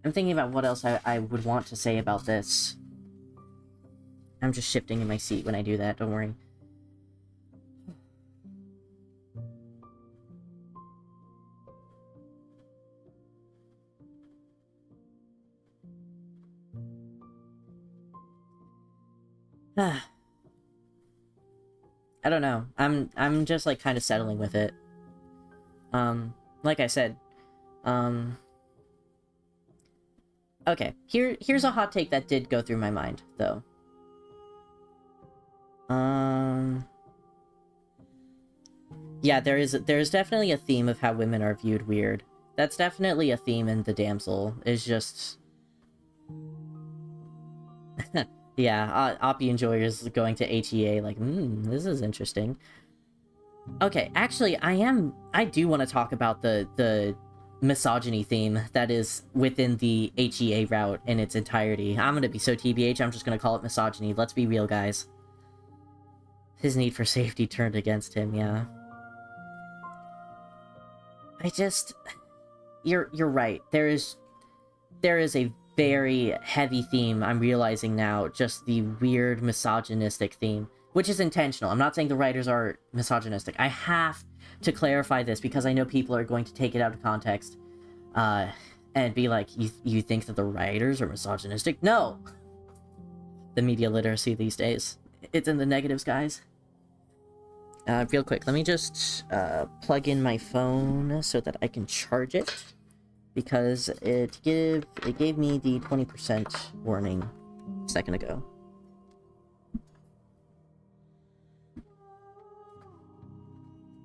thinking about what else I would want to say about this. I'm just shifting in my seat when I do that, don't worry. I don't know. I'm just like kind of settling with it. Like I said, okay, here's a hot take that did go through my mind, though. Yeah, there's definitely a theme of how women are viewed weird. That's definitely a theme in The Damsel, is just... Yeah, Oppie Enjoyers going to HEA like, this is interesting. Okay, actually, I do want to talk about the misogyny theme that is within the HEA route in its entirety. I'm gonna be so TBH, I'm just gonna call it misogyny. Let's be real, guys. His need for safety turned against him, yeah. You're right. There is a very heavy theme, I'm realizing now, just the weird misogynistic theme, which is intentional. I'm not saying the writers are misogynistic. I have to clarify this because I know people are going to take it out of context and be like, you think that the writers are misogynistic? No! The media literacy these days. It's in the negatives, guys. Real quick, let me just plug in my phone so that I can charge it, because it gave me the 20% warning a second ago.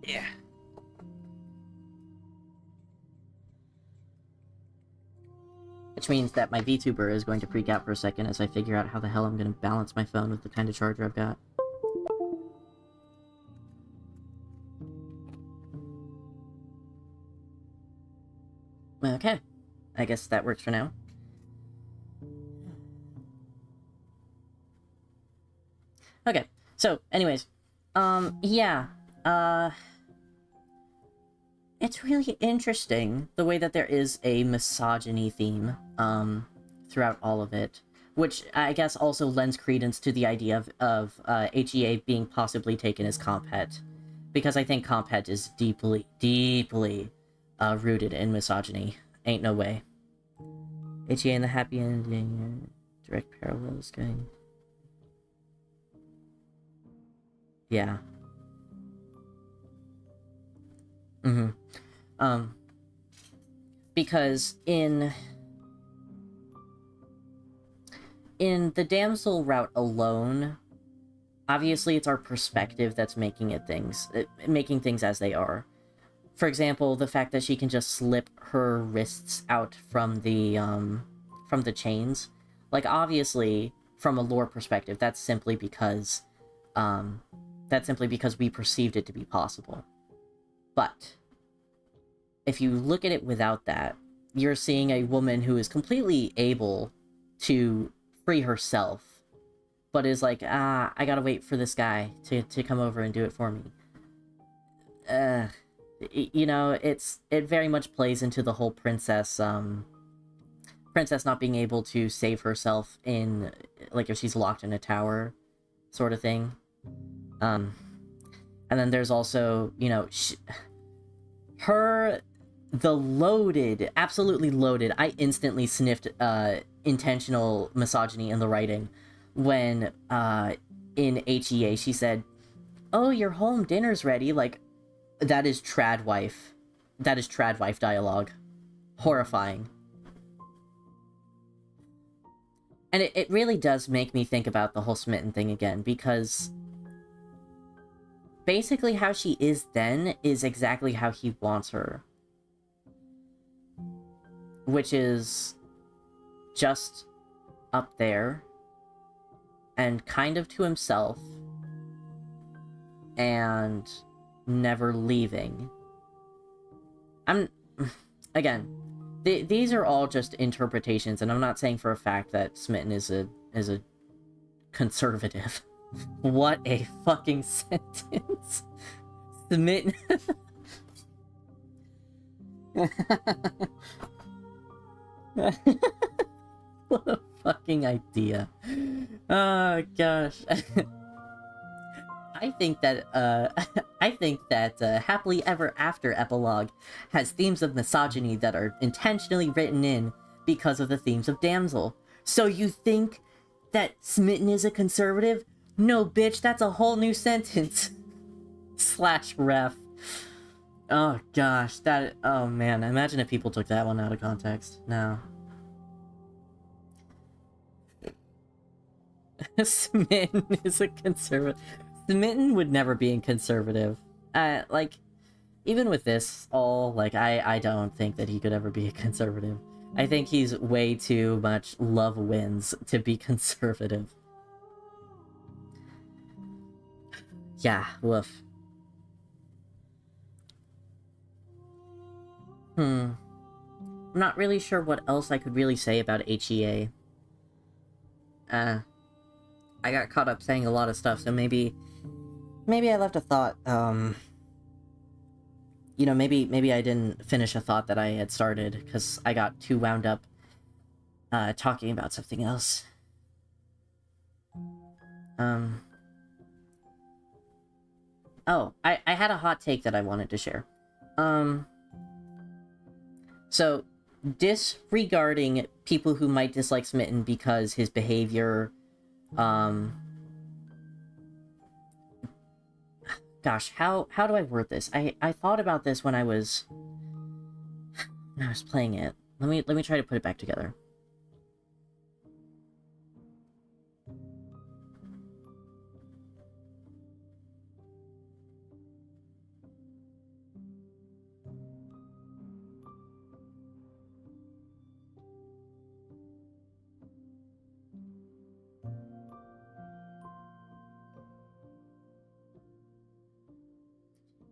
Yeah. Which means that my VTuber is going to freak out for a second as I figure out how the hell I'm going to balance my phone with the kind of charger I've got. Okay. I guess that works for now. Okay. So, anyways. Yeah. It's really interesting the way that there is a misogyny theme, throughout all of it. Which I guess also lends credence to the idea of HEA being possibly taken as comp het. Because I think comp het is deeply, deeply rooted in misogyny. Ain't no way. HEA and the happy ending, direct parallels going. Yeah. Because in the damsel route alone, obviously it's our perspective that's making things as they are. For example, the fact that she can just slip her wrists out from the chains. Like, obviously, from a lore perspective, that's simply because we perceived it to be possible. But if you look at it without that, you're seeing a woman who is completely able to free herself, but is like, I gotta wait for this guy to come over and do it for me. You know, it very much plays into the whole princess not being able to save herself in, like, if she's locked in a tower, sort of thing. And then there's also, you know, absolutely loaded, I instantly sniffed intentional misogyny in the writing when in HEA she said, "Oh, your home dinner's ready." Like, that is trad wife dialogue. Horrifying. And it really does make me think about the whole smitten thing again, because basically how she is then is exactly how he wants her. Which is just up there and kind of to himself and never leaving. These are all just interpretations, and I'm not saying for a fact that Smitten is a conservative. What a fucking sentence. Smitten. What a fucking idea. Oh gosh. I think that Happily Ever After epilogue has themes of misogyny that are intentionally written in because of the themes of damsel. So you think that Smitten is a conservative? No, bitch, that's a whole new sentence. / ref. Oh gosh, oh man, imagine if people took that one out of context. No. Smitten is a conservative. Smitten would never be conservative. Like, even with this all, like, I don't think that he could ever be a conservative. I think he's way too much love wins to be conservative. Yeah, woof. I'm not really sure what else I could really say about HEA. I got caught up saying a lot of stuff, so maybe I left a thought, you know, maybe I didn't finish a thought that I had started, because I got too wound up, talking about something else. Oh, I had a hot take that I wanted to share. So, disregarding people who might dislike Smitten because his behavior, gosh, how do I word this? I thought about this when I was playing it. Let me try to put it back together.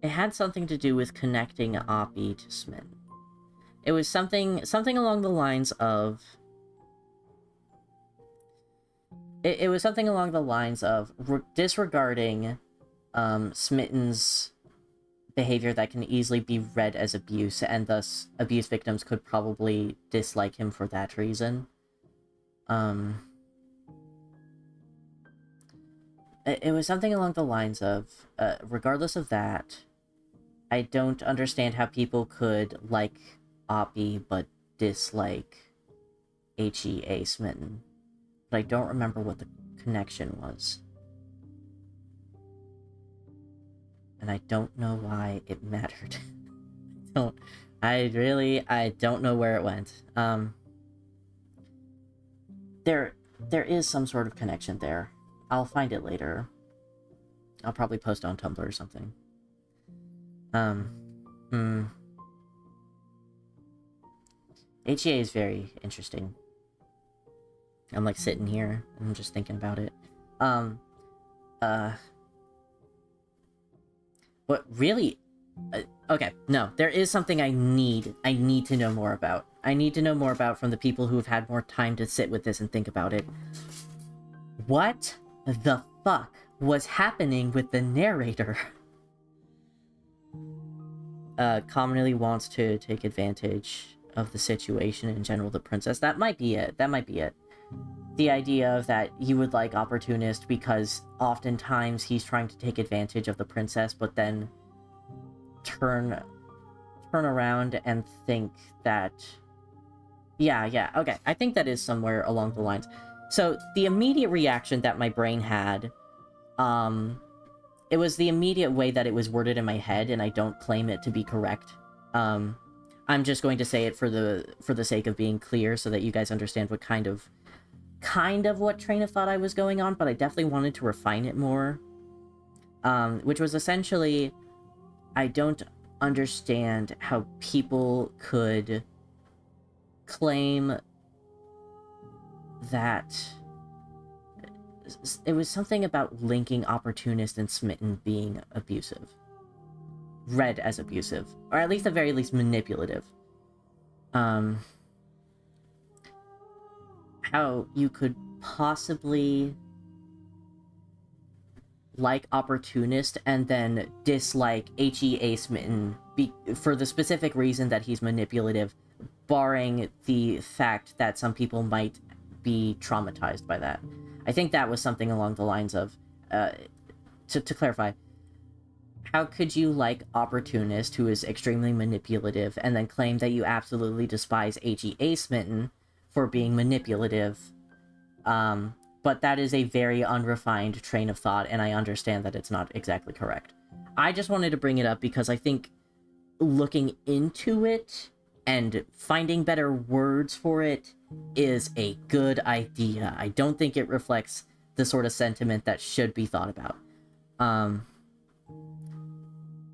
It had something to do with connecting Oppie to Smitten. It was something along the lines of... It was something along the lines of disregarding Smitten's behavior that can easily be read as abuse, and thus abuse victims could probably dislike him for that reason. It was something along the lines of, regardless of that, I don't understand how people could like Oppie but dislike HEA Smitten. But I don't remember what the connection was. And I don't know why it mattered. I don't know where it went. There is some sort of connection there. I'll find it later. I'll probably post on Tumblr or something. HEA is very interesting. I'm like sitting here and I'm just thinking about it. What really... okay, no, there is something I need to know more about. I need to know more about from the people who have had more time to sit with this and think about it. What the fuck was happening with the narrator? Commonly wants to take advantage of the situation in general, the princess. That might be it. The idea of that he would like opportunist because oftentimes he's trying to take advantage of the princess, but then turn around and think that... Yeah, okay. I think that is somewhere along the lines. So, the immediate reaction that my brain had, it was the immediate way that it was worded in my head, and I don't claim it to be correct. I'm just going to say it for the sake of being clear, so that you guys understand what kind of what train of thought I was going on, but I definitely wanted to refine it more. Which was essentially, I don't understand how people could claim that it was something about linking opportunist and Smitten being abusive. Read as abusive. Or at least, the very least, manipulative. How you could possibly like opportunist and then dislike HEA Smitten for the specific reason that he's manipulative, barring the fact that some people might be traumatized by that. I think that was something along the lines of, to clarify, how could you like opportunist who is extremely manipulative and then claim that you absolutely despise HEA Smitten for being manipulative? But that is a very unrefined train of thought, and I understand that it's not exactly correct. I just wanted to bring it up because I think looking into it and finding better words for it is a good idea. I don't think it reflects the sort of sentiment that should be thought about.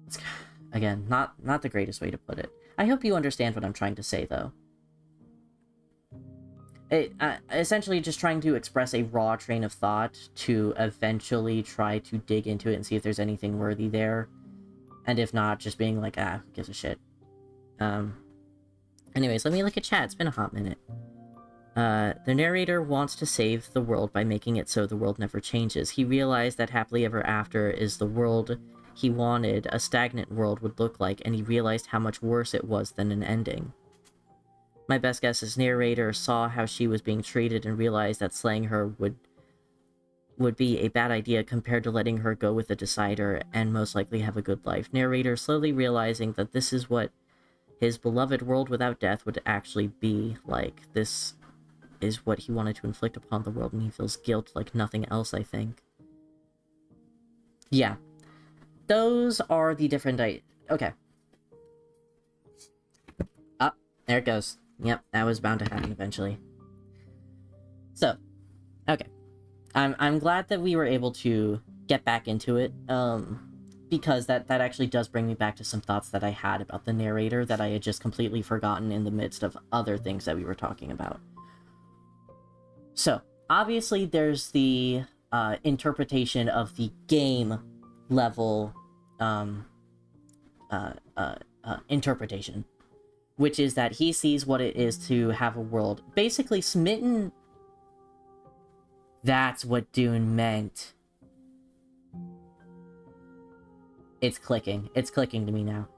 It's, again, not the greatest way to put it. I hope you understand what I'm trying to say, though. Essentially just trying to express a raw train of thought to eventually try to dig into it and see if there's anything worthy there. And if not, just being like, who gives a shit? Anyways, let me look at chat. It's been a hot minute. The narrator wants to save the world by making it so the world never changes. He realized that happily ever after is the world he wanted a stagnant world would look like, and he realized how much worse it was than an ending. My best guess is narrator saw how she was being treated and realized that slaying her would be a bad idea compared to letting her go with the decider and most likely have a good life. Narrator slowly realizing that this is what his beloved world without death would actually be like. This is what he wanted to inflict upon the world, and he feels guilt like nothing else, I think. Yeah. Those are the different... Okay. Ah, there it goes. Yep, that was bound to happen eventually. So, okay. I'm glad that we were able to get back into it, because that actually does bring me back to some thoughts that I had about the narrator that I had just completely forgotten in the midst of other things that we were talking about. So, obviously there's the interpretation of the game level interpretation, which is that he sees what it is to have a world. Basically, Smitten... That's what Dune meant. It's clicking. It's clicking to me now.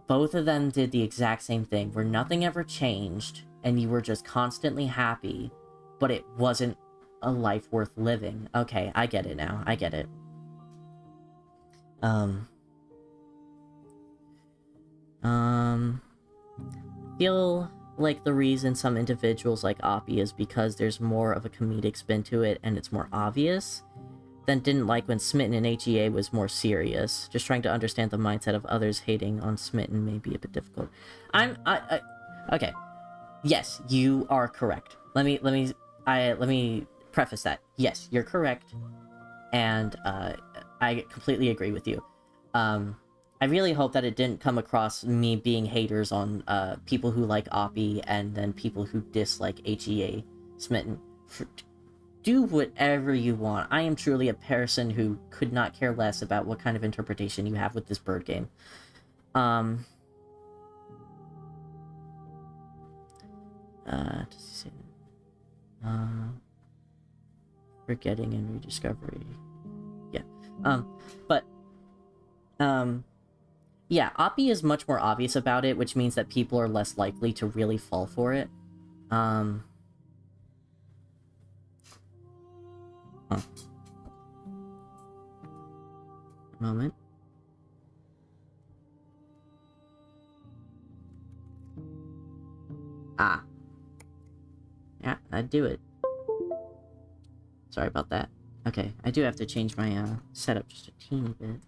Both of them did the exact same thing, where nothing ever changed, and you were just constantly happy, but it wasn't a life worth living. Okay, I get it now. I get it. Feel like the reason some individuals like Oppie is because there's more of a comedic spin to it and it's more obvious. Then didn't like when Smitten in HEA was more serious. Just trying to understand the mindset of others hating on Smitten may be a bit difficult. Okay. Yes, you are correct. Let me preface that. Yes, you're correct. And, I completely agree with you. I really hope that it didn't come across me being haters on people who like Oppie and then people who dislike HEA Smitten. Do whatever you want. I am truly a person who could not care less about what kind of interpretation you have with this bird game. Forgetting and rediscovery. Yeah. Yeah, Oppie is much more obvious about it, which means that people are less likely to really fall for it. Moment. Ah. Yeah, I'd do it. Sorry about that. Okay, I do have to change my setup just a teeny bit.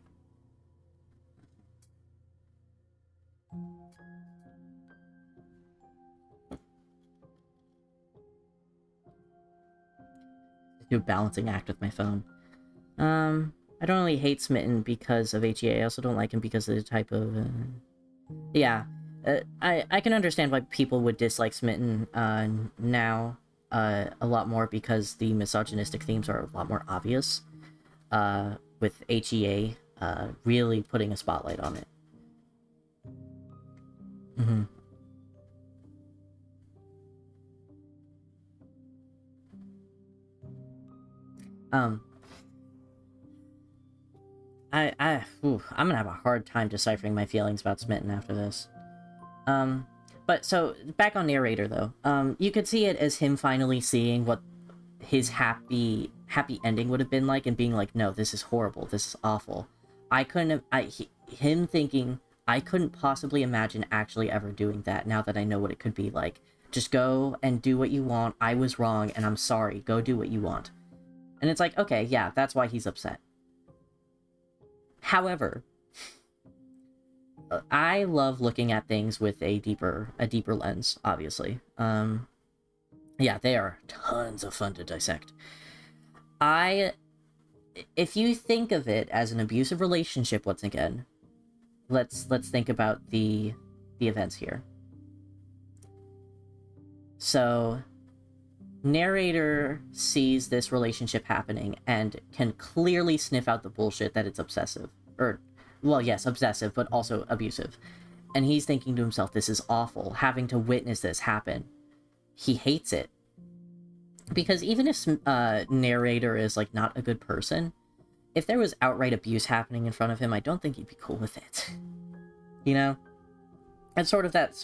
Do a balancing act with my phone. I don't really hate Smitten because of HEA. I also don't like him because of the type of... Yeah. I can understand why people would dislike Smitten now a lot more because the misogynistic themes are a lot more obvious. With HEA really putting a spotlight on it. Mm-hmm. I'm gonna have a hard time deciphering my feelings about Smitten after this. But so, back on narrator, though. You could see it as him finally seeing what his happy ending would have been like and being like, no, this is horrible, this is awful. Him thinking, I couldn't possibly imagine actually ever doing that now that I know what it could be like. Just go and do what you want, I was wrong, and I'm sorry, go do what you want. And it's like, okay, yeah, that's why he's upset. However, I love looking at things with a deeper lens, obviously. Yeah, they are tons of fun to dissect. If you think of it as an abusive relationship, once again, let's think about the events here. So, narrator sees this relationship happening and can clearly sniff out the bullshit that it's obsessive. Well, yes, obsessive, but also abusive. And he's thinking to himself, this is awful, having to witness this happen. He hates it. Because even if narrator is, like, not a good person, if there was outright abuse happening in front of him, I don't think he'd be cool with it. You know? And sort of that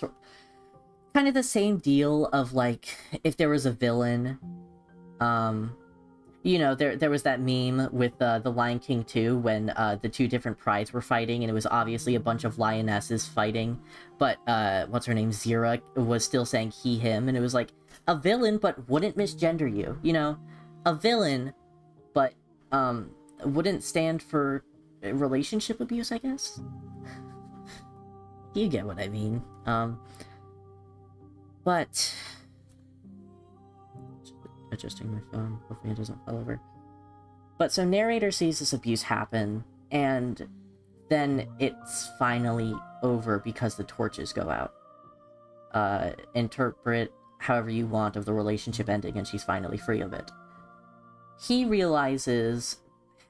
kind of the same deal of, like, if there was a villain, you know, there was that meme with the Lion King 2 when the two different prides were fighting, and it was obviously a bunch of lionesses fighting, but what's her name, Zira, was still saying he, him, and it was like, a villain, but wouldn't misgender you, you know? A villain, but wouldn't stand for relationship abuse, I guess? You get what I mean. But adjusting my phone, hopefully it doesn't fall over. But so narrator sees this abuse happen, and then it's finally over because the torches go out. Interpret however you want of the relationship ending, and she's finally free of it. He realizes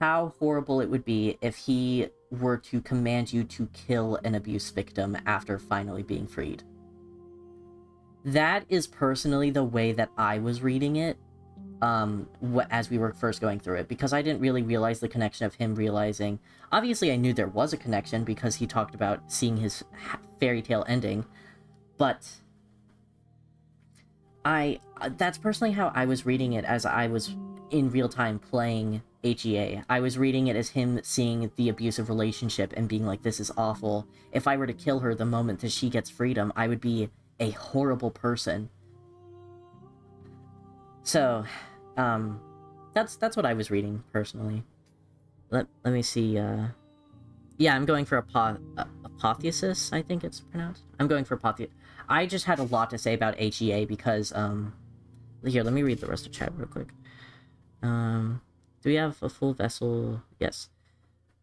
how horrible it would be if he were to command you to kill an abuse victim after finally being freed. That is personally the way that I was reading it, as we were first going through it, because I didn't really realize the connection of him realizing... Obviously, I knew there was a connection because he talked about seeing his fairy tale ending, but that's personally how I was reading it as I was in real time playing HEA. I was reading it as him seeing the abusive relationship and being like, this is awful. If I were to kill her the moment that she gets freedom, I would be a horrible person. So, that's what I was reading, personally. Let me see, yeah, I'm going for apotheosis, I think it's pronounced. I'm going for apotheosis. I just had a lot to say about HEA because, here, let me read the rest of chat real quick. Do we have a full vessel? Yes.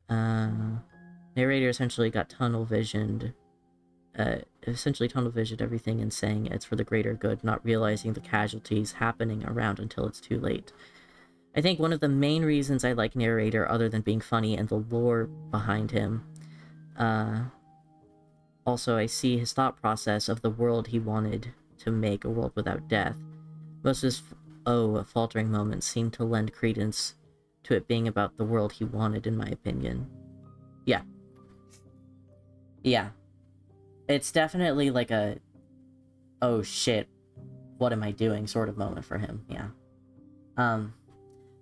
Narrator essentially got tunnel visioned. Essentially tunnel visioned everything and saying it's for the greater good, not realizing the casualties happening around until it's too late. I think one of the main reasons I like narrator, other than being funny and the lore behind him, also I see his thought process of the world he wanted to make, a world without death. Most of his faltering moments seem to lend credence to it being about the world he wanted, in my opinion. Yeah. Yeah. It's definitely like a, oh shit, what am I doing sort of moment for him, yeah.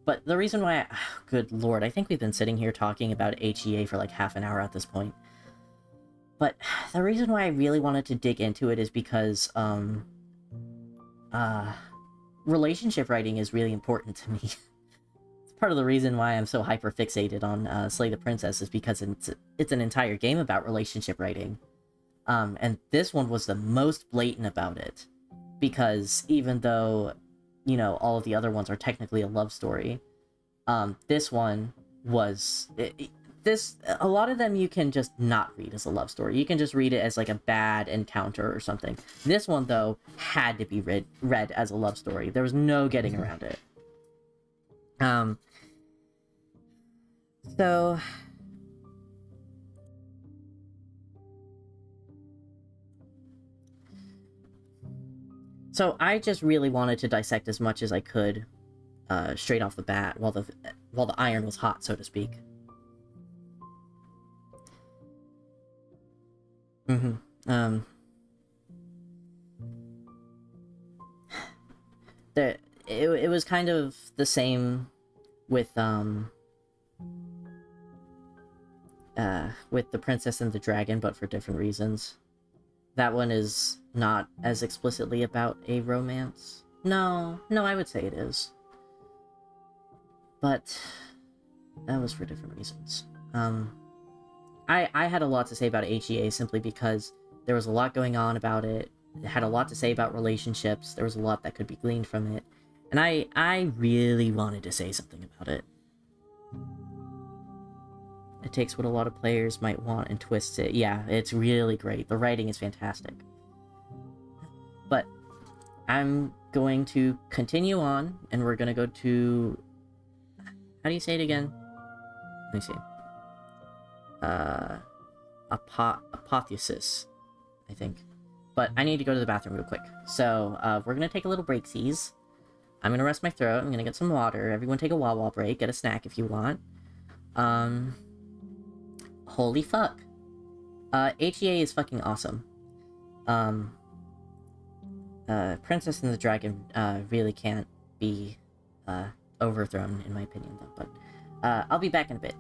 But the reason why good lord, I think we've been sitting here talking about HEA for like half an hour at this point. But the reason why I really wanted to dig into it is because, relationship writing is really important to me. It's part of the reason why I'm so hyper fixated on Slay the Princess, is because it's an entire game about relationship writing. And this one was the most blatant about it, because even though, you know, all of the other ones are technically a love story, this one was... a lot of them you can just not read as a love story. You can just read it as like a bad encounter or something. This one, though, had to be read as a love story. There was no getting around it. So I just really wanted to dissect as much as I could, straight off the bat, while the iron was hot, so to speak. It was kind of the same with The Princess and the Dragon, but for different reasons. That one is not as explicitly about a romance. No, I would say it is. But that was for different reasons. I had a lot to say about HEA simply because there was a lot going on about it. It had a lot to say about relationships. There was a lot that could be gleaned from it. And I really wanted to say something about it. It takes what a lot of players might want and twists it. Yeah, it's really great. The writing is fantastic. But I'm going to continue on, and we're going to go to... How do you say it again? Let me see. Apotheosis. I think. But I need to go to the bathroom real quick. So, we're gonna take a little breaksies. I'm gonna rest my throat. I'm gonna get some water. Everyone take a Wawa break. Get a snack if you want. Holy fuck. HEA is fucking awesome. Princess and the Dragon, really can't be, overthrown, in my opinion, though. But, I'll be back in a bit.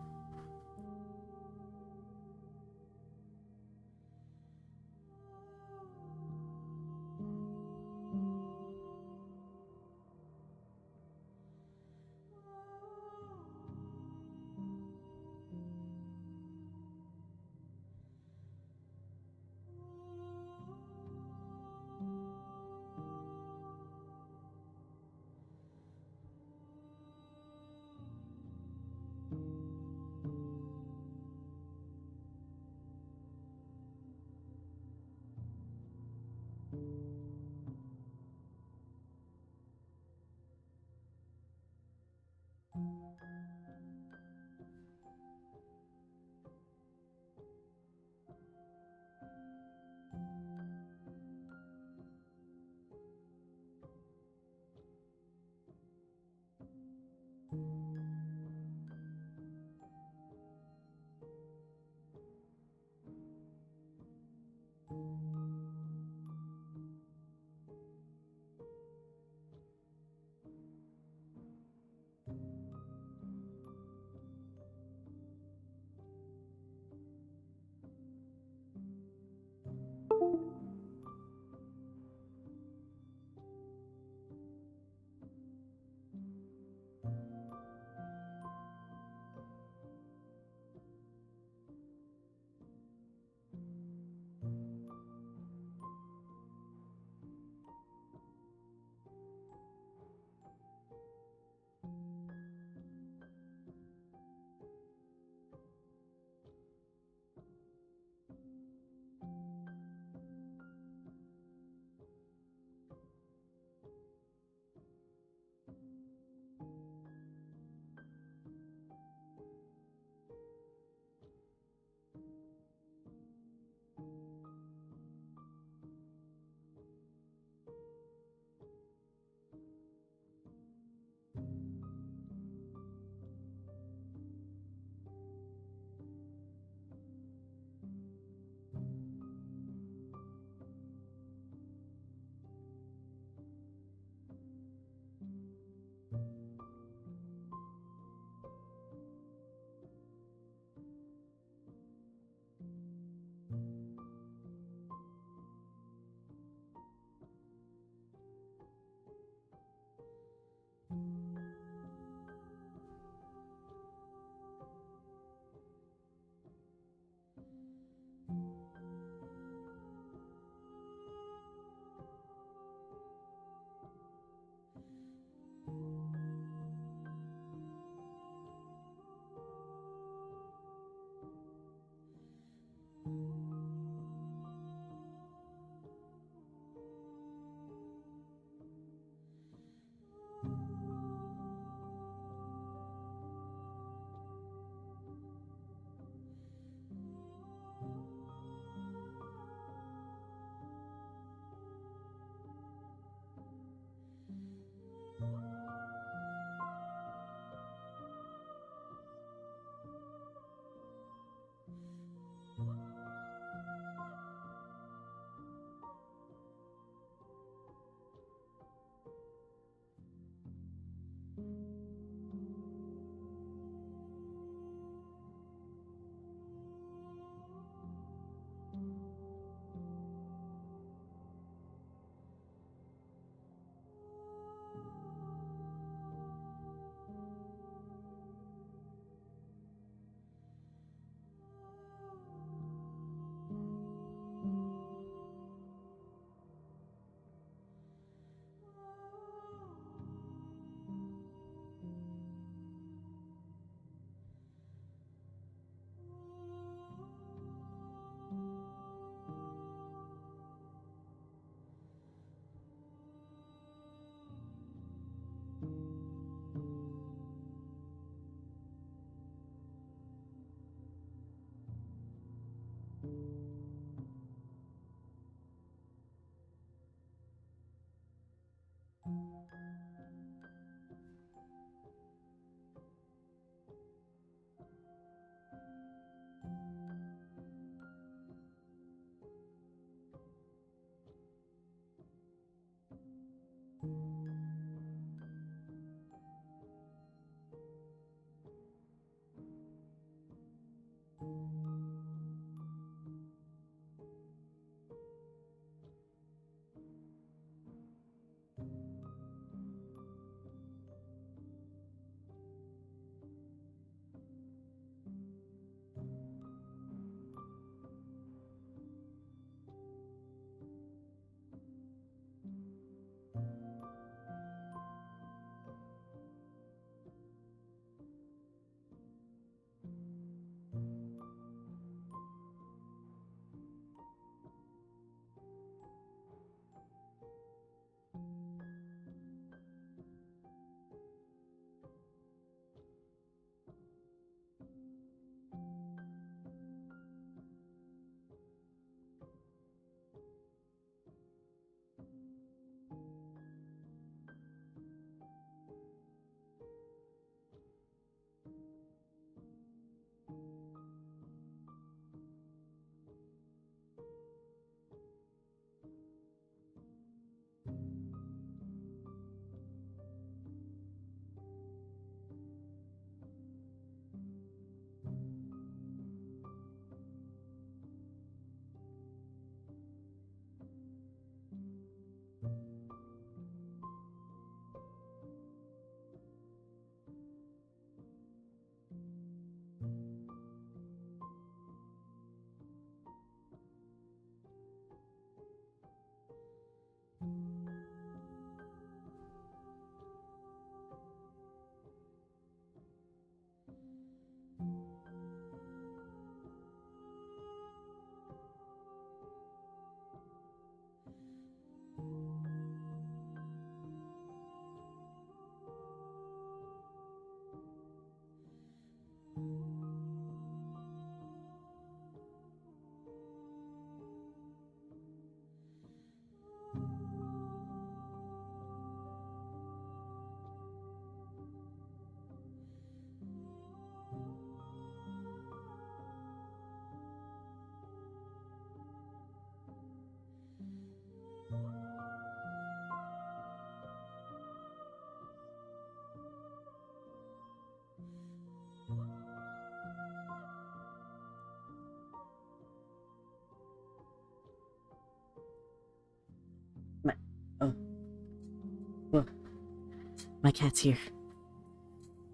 My cat's here.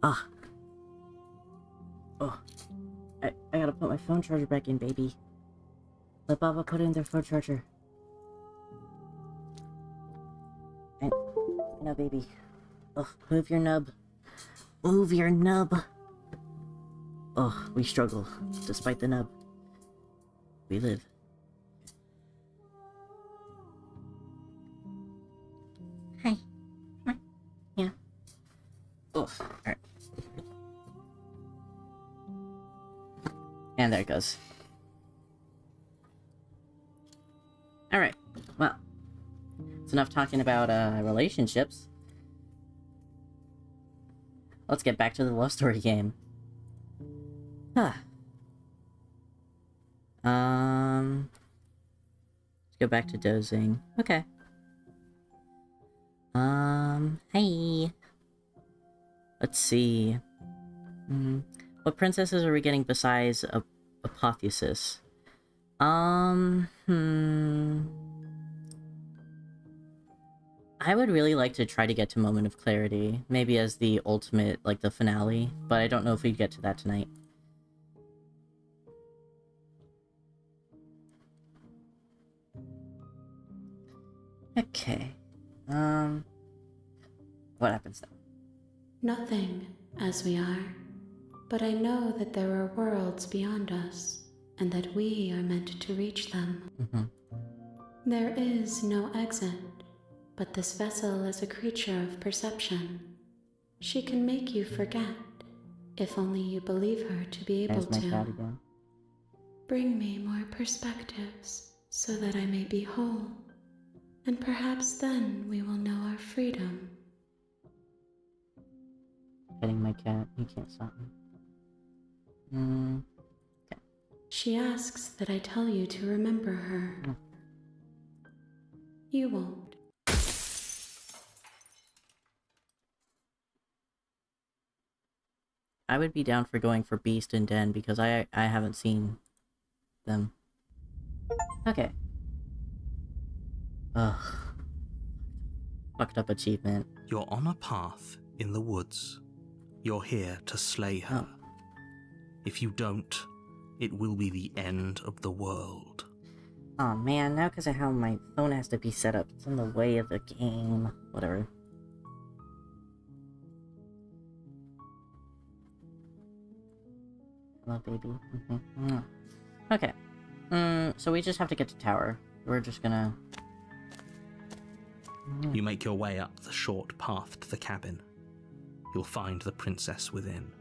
Ah. Oh. I gotta put my phone charger back in, baby. Let Baba put in their phone charger. And now, baby. Oh, move your nub. Move your nub. Oh, we struggle. Despite the nub. We live. Hi. Come on. Yeah. Oh, alright. And there it goes. Alright. Well. It's enough talking about, relationships. Let's get back to the love story game. Huh. Let's go back to dozing. Okay. Hey. Let's see. What princesses are we getting besides Apotheosis? I would really like to try to get to Moment of Clarity, maybe as the ultimate, like the finale, but I don't know if we'd get to that tonight. Okay. What happens then? Nothing, as we are. But I know that there are worlds beyond us, and that we are meant to reach them. There is no exit, but this vessel is a creature of perception. She can make you forget, if only you believe her to be able There's my cat to. again. Bring me more perspectives, so that I may be whole, and perhaps then we will know our freedom. Petting my cat. You can't stop me. Okay. She asks that I tell you to remember her. You won't. I would be down for going for Beast and Den because I haven't seen them. Okay. Ugh. Fucked up achievement. You're on a path in the woods. You're here to slay her. Oh. If you don't, it will be the end of the world. Oh man, now because of how my phone has to be set up, it's in the way of the game. Whatever. Hello, baby. Okay. So we just have to get to tower. We're just gonna... You make your way up the short path to the cabin. You'll find the princess within.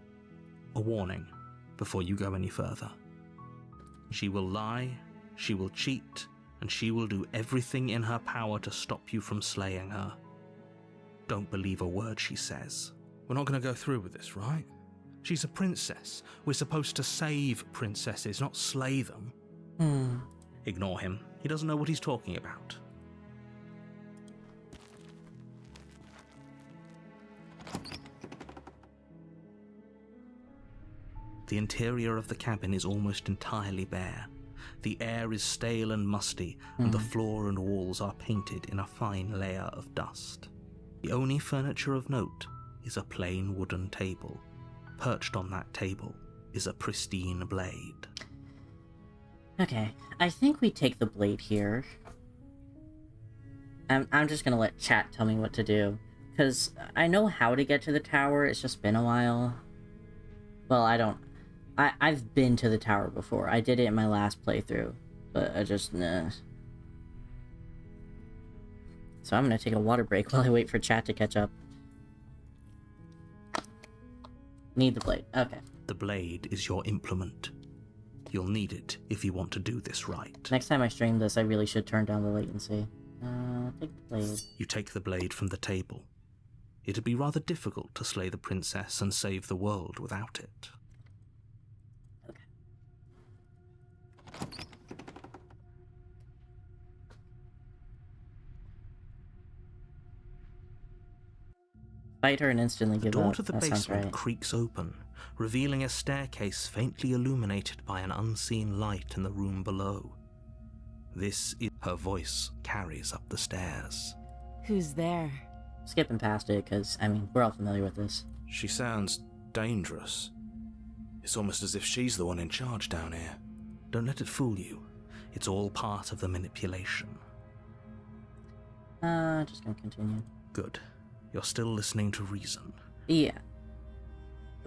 A warning before you go any further. She will lie, she will cheat, and she will do everything in her power to stop you from slaying her. Don't believe a word she says. We're not going to go through with this, right? She's a princess. We're supposed to save princesses, not slay them. Ignore him. He doesn't know what he's talking about. The interior of the cabin is almost entirely bare. The air is stale and musty, and the floor and walls are painted in a fine layer of dust. The only furniture of note is a plain wooden table. Perched on that table is a pristine blade. Okay, I think we take the blade here. I'm just gonna let chat tell me what to do. Because I know how to get to the tower, it's just been a while. Well, I've been to the tower before. I did it in my last playthrough. But I just, nah. So I'm gonna take a water break while I wait for chat to catch up. Need the blade. Okay. The blade is your implement. You'll need it if you want to do this right. Next time I stream this, I really should turn down the latency. Take the blade. You take the blade from the table. It'd be rather difficult to slay the princess and save the world without it. Okay. Fight her and instantly The give door up. to the That sounds basement right. creaks open, revealing a staircase faintly illuminated by an unseen light in the room below. This is her voice carries up the stairs. Who's there? skipping past it, because, I mean, we're all familiar with this. She sounds dangerous. It's almost as if she's the one in charge down here. Don't let it fool you. It's all part of the manipulation. Just gonna continue. Good. You're still listening to reason. Yeah.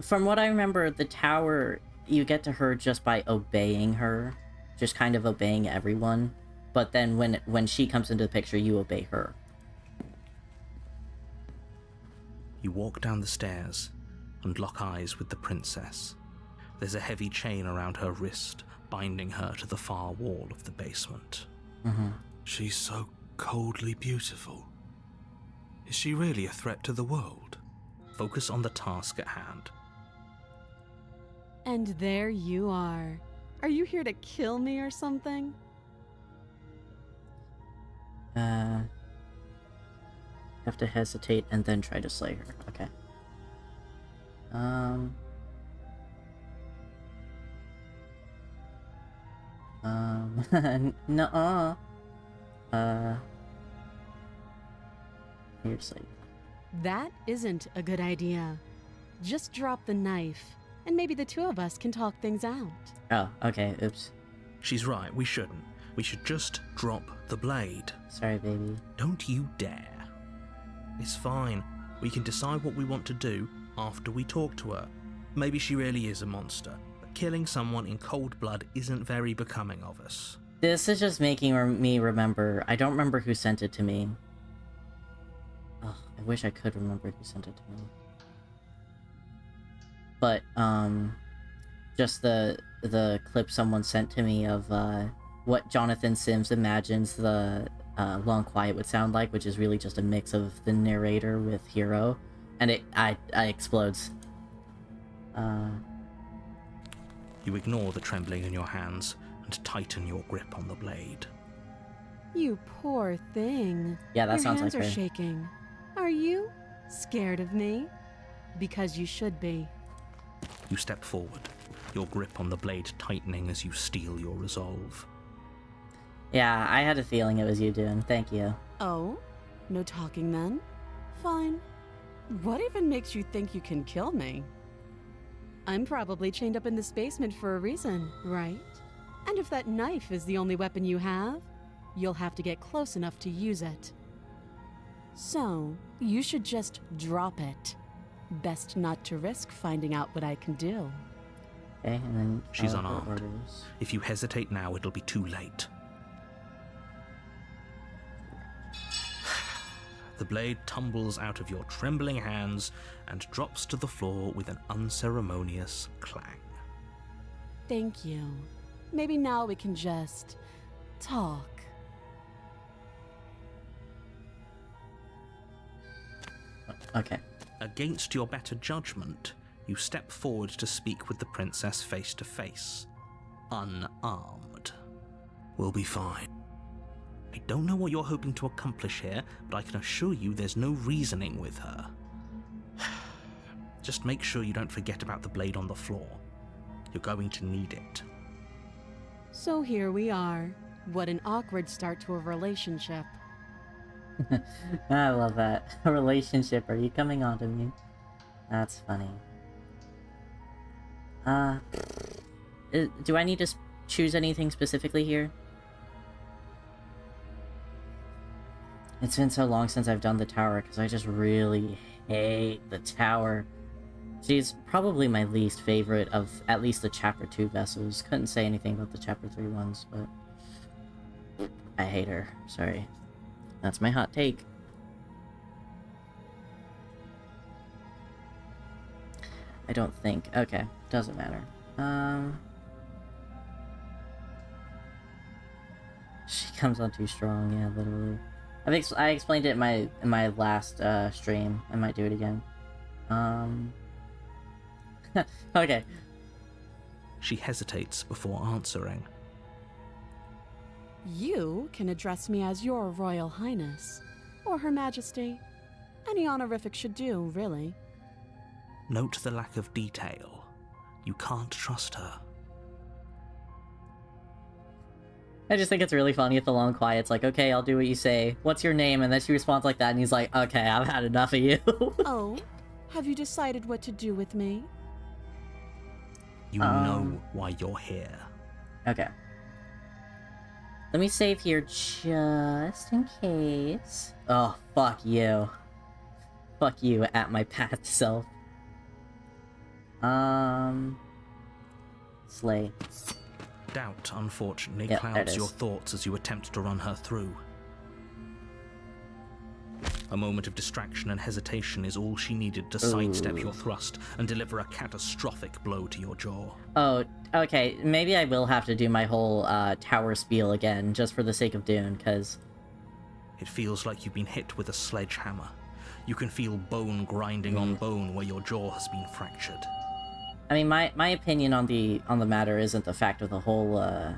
From what I remember, the tower, you get to her just by obeying her. Just kind of obeying everyone. But then when she comes into the picture, you obey her. You walk down the stairs and lock eyes with the princess. There's a heavy chain around her wrist, binding her to the far wall of the basement. Mm-hmm. She's so coldly beautiful. Is she really a threat to the world? Focus on the task at hand. And there you are. Are you here to kill me or something? Have to hesitate and then try to slay her. Okay. Nuh-uh. You're sleep. That isn't a good idea. Just drop the knife, and maybe the two of us can talk things out. Oh, okay, oops. She's right, we shouldn't. We should just drop the blade. Sorry, baby. Don't you dare. It's fine. We can decide what we want to do after we talk to her. Maybe she really is a monster, but killing someone in cold blood isn't very becoming of us. This is just making me remember. I don't remember who sent it to me. Oh, I wish I could remember who sent it to me. But, just the clip someone sent to me of, what Jonathan Sims imagines the Long Quiet would sound like, which is really just a mix of the narrator with Hero, and I explodes. You ignore the trembling in your hands and tighten your grip on the blade. You poor thing. Yeah, that sounds like your her. hands are shaking. Are you scared of me? Because you should be. You step forward, your grip on the blade tightening as you steel your resolve. Yeah, I had a feeling it was you doing. Thank you. Oh? No talking then? Fine. What even makes you think you can kill me? I'm probably chained up in this basement for a reason, right? And if that knife is the only weapon you have, you'll have to get close enough to use it. So, you should just drop it. Best not to risk finding out what I can do. Okay, and then She's follow her unarmed. orders. If you hesitate now, it'll be too late. The blade tumbles out of your trembling hands and drops to the floor with an unceremonious clang. Thank you. Maybe now we can just talk. Okay. Against your better judgment, you step forward to speak with the princess face to face, unarmed. We'll be fine. I don't know what you're hoping to accomplish here, but I can assure you there's no reasoning with her. Just make sure you don't forget about the blade on the floor. You're going to need it. So here we are. What an awkward start to a relationship. I love that. A relationship, are you coming on to me? That's funny. Do I need to choose anything specifically here? It's been so long since I've done the tower, because I just really hate the tower. She's probably my least favorite of at least the Chapter 2 vessels. Couldn't say anything about the Chapter 3 ones, but I hate her. Sorry. That's my hot take. I don't think. Okay, doesn't matter. She comes on too strong, yeah, literally. I explained it in my last stream. I might do it again. Okay. She hesitates before answering. You can address me as Your Royal Highness, or Her Majesty. Any honorific should do, really. Note the lack of detail. You can't trust her. I just think it's really funny at the long quiet's like, okay, I'll do what you say. What's your name? And then she responds like that, and he's like, okay, I've had enough of you. Oh, have you decided what to do with me? You know why you're here. Okay. Let me save here just in case. Oh, fuck you. Fuck you at my past self. Slay. Doubt, unfortunately, Yep, there it clouds is. your thoughts as you attempt to run her through. A moment of distraction and hesitation is all she needed to sidestep your thrust and deliver a catastrophic blow to your jaw. Oh, okay, maybe I will have to do my whole, tower spiel again, just for the sake of Dune, because... It feels like you've been hit with a sledgehammer. You can feel bone grinding on bone where your jaw has been fractured. I mean, my opinion on the matter isn't the fact of the whole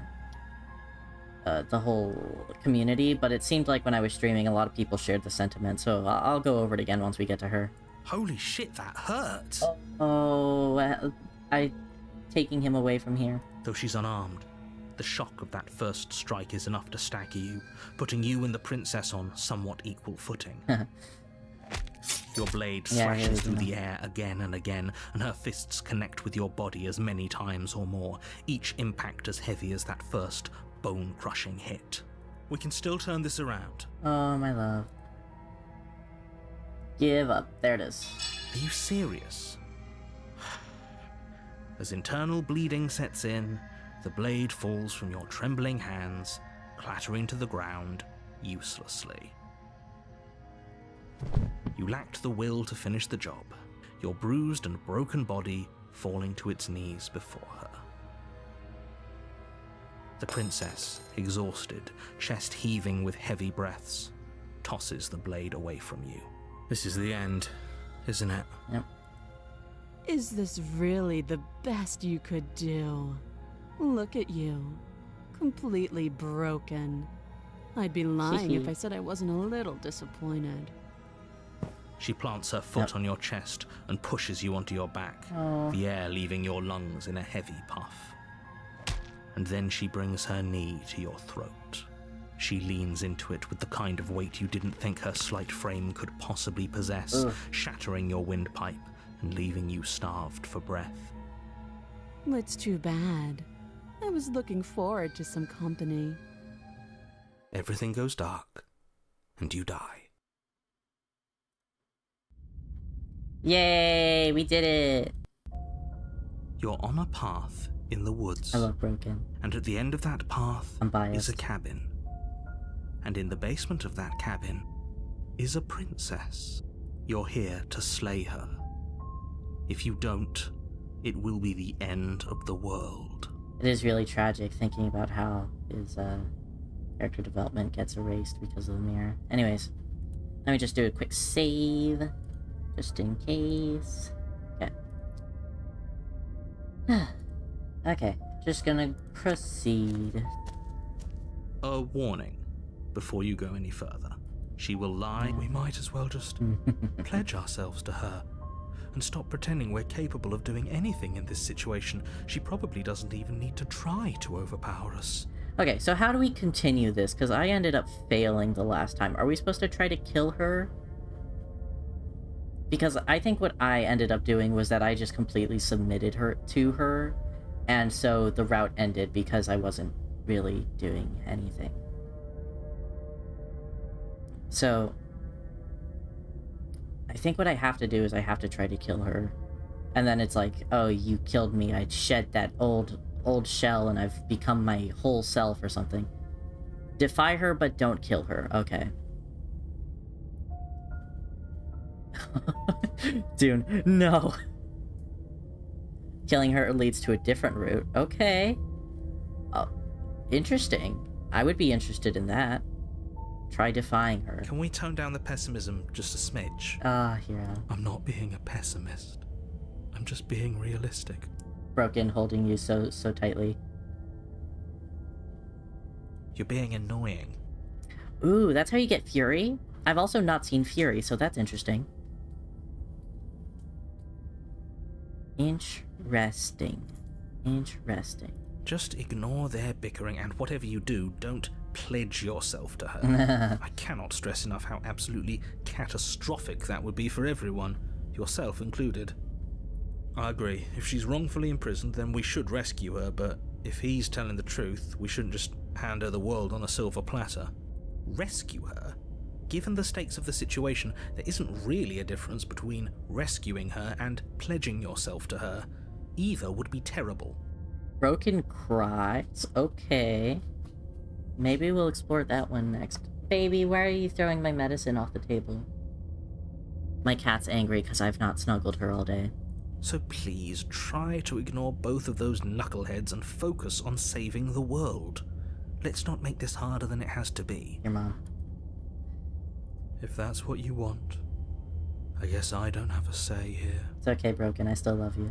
community, but it seemed like when I was streaming, a lot of people shared the sentiment, so I'll go over it again once we get to her. Holy shit, that hurt! Taking him away from here. Though she's unarmed, the shock of that first strike is enough to stagger you, putting you and the princess on somewhat equal footing. Your blade slashes through the air again and again, and her fists connect with your body as many times or more, each impact as heavy as that first bone-crushing hit. We can still turn this around. Oh, my love. Give up. There it is. Are you serious? As internal bleeding sets in, the blade falls from your trembling hands, clattering to the ground uselessly. You lacked the will to finish the job, your bruised and broken body falling to its knees before her. The princess, exhausted, chest heaving with heavy breaths, tosses the blade away from you. This is the end, isn't it? Yep. Is this really the best you could do? Look at you. Completely broken. I'd be lying if I said I wasn't a little disappointed. She plants her foot on your chest and pushes you onto your back, the air leaving your lungs in a heavy puff. And then she brings her knee to your throat. She leans into it with the kind of weight you didn't think her slight frame could possibly possess, shattering your windpipe and leaving you starved for breath. It's too bad. I was looking forward to some company. Everything goes dark, and you die. Yay, we did it! You're on a path in the woods. I love Broken. And at the end of that path I'm biased. is a cabin. And in the basement of that cabin is a princess. You're here to slay her. If you don't, it will be the end of the world. It is really tragic thinking about how his character development gets erased because of the mirror. Anyways, let me just do a quick save, just in case. Okay. Okay, just gonna proceed. A warning before you go any further. She will lie. We might as well just pledge ourselves to her and stop pretending we're capable of doing anything in this situation. She probably doesn't even need to try to overpower us. Okay, so how do we continue this? Because I ended up failing the last time. Are we supposed to try to kill her? Because I think what I ended up doing was that I just completely submitted her to her, and so the route ended because I wasn't really doing anything. So I think what I have to do is I have to try to kill her. And then it's like, oh, you killed me. I shed that old shell and I've become my whole self or something. Defy her, but don't kill her. Okay. Dune, no. Killing her leads to a different route. Okay. Oh, interesting. I would be interested in that. Try defying her. Can we tone down the pessimism just a smidge? Hero. I'm not being a pessimist. I'm just being realistic. Broken, holding you so tightly. You're being annoying. Ooh, that's how you get Fury? I've also not seen Fury, so that's interesting. Interesting. Just ignore their bickering, and whatever you do, don't pledge yourself to her. I cannot stress enough how absolutely catastrophic that would be for everyone, yourself included. I agree. If she's wrongfully imprisoned, then we should rescue her, but if he's telling the truth, we shouldn't just hand her the world on a silver platter. Rescue her? Given the stakes of the situation, there isn't really a difference between rescuing her and pledging yourself to her. Either would be terrible. Broken cries? Okay. Maybe we'll explore that one next. Baby, why are you throwing my medicine off the table? My cat's angry because I've not snuggled her all day. So please, try to ignore both of those knuckleheads and focus on saving the world. Let's not make this harder than it has to be. Your mom. If that's what you want, I guess I don't have a say here. It's okay, Broken. I still love you.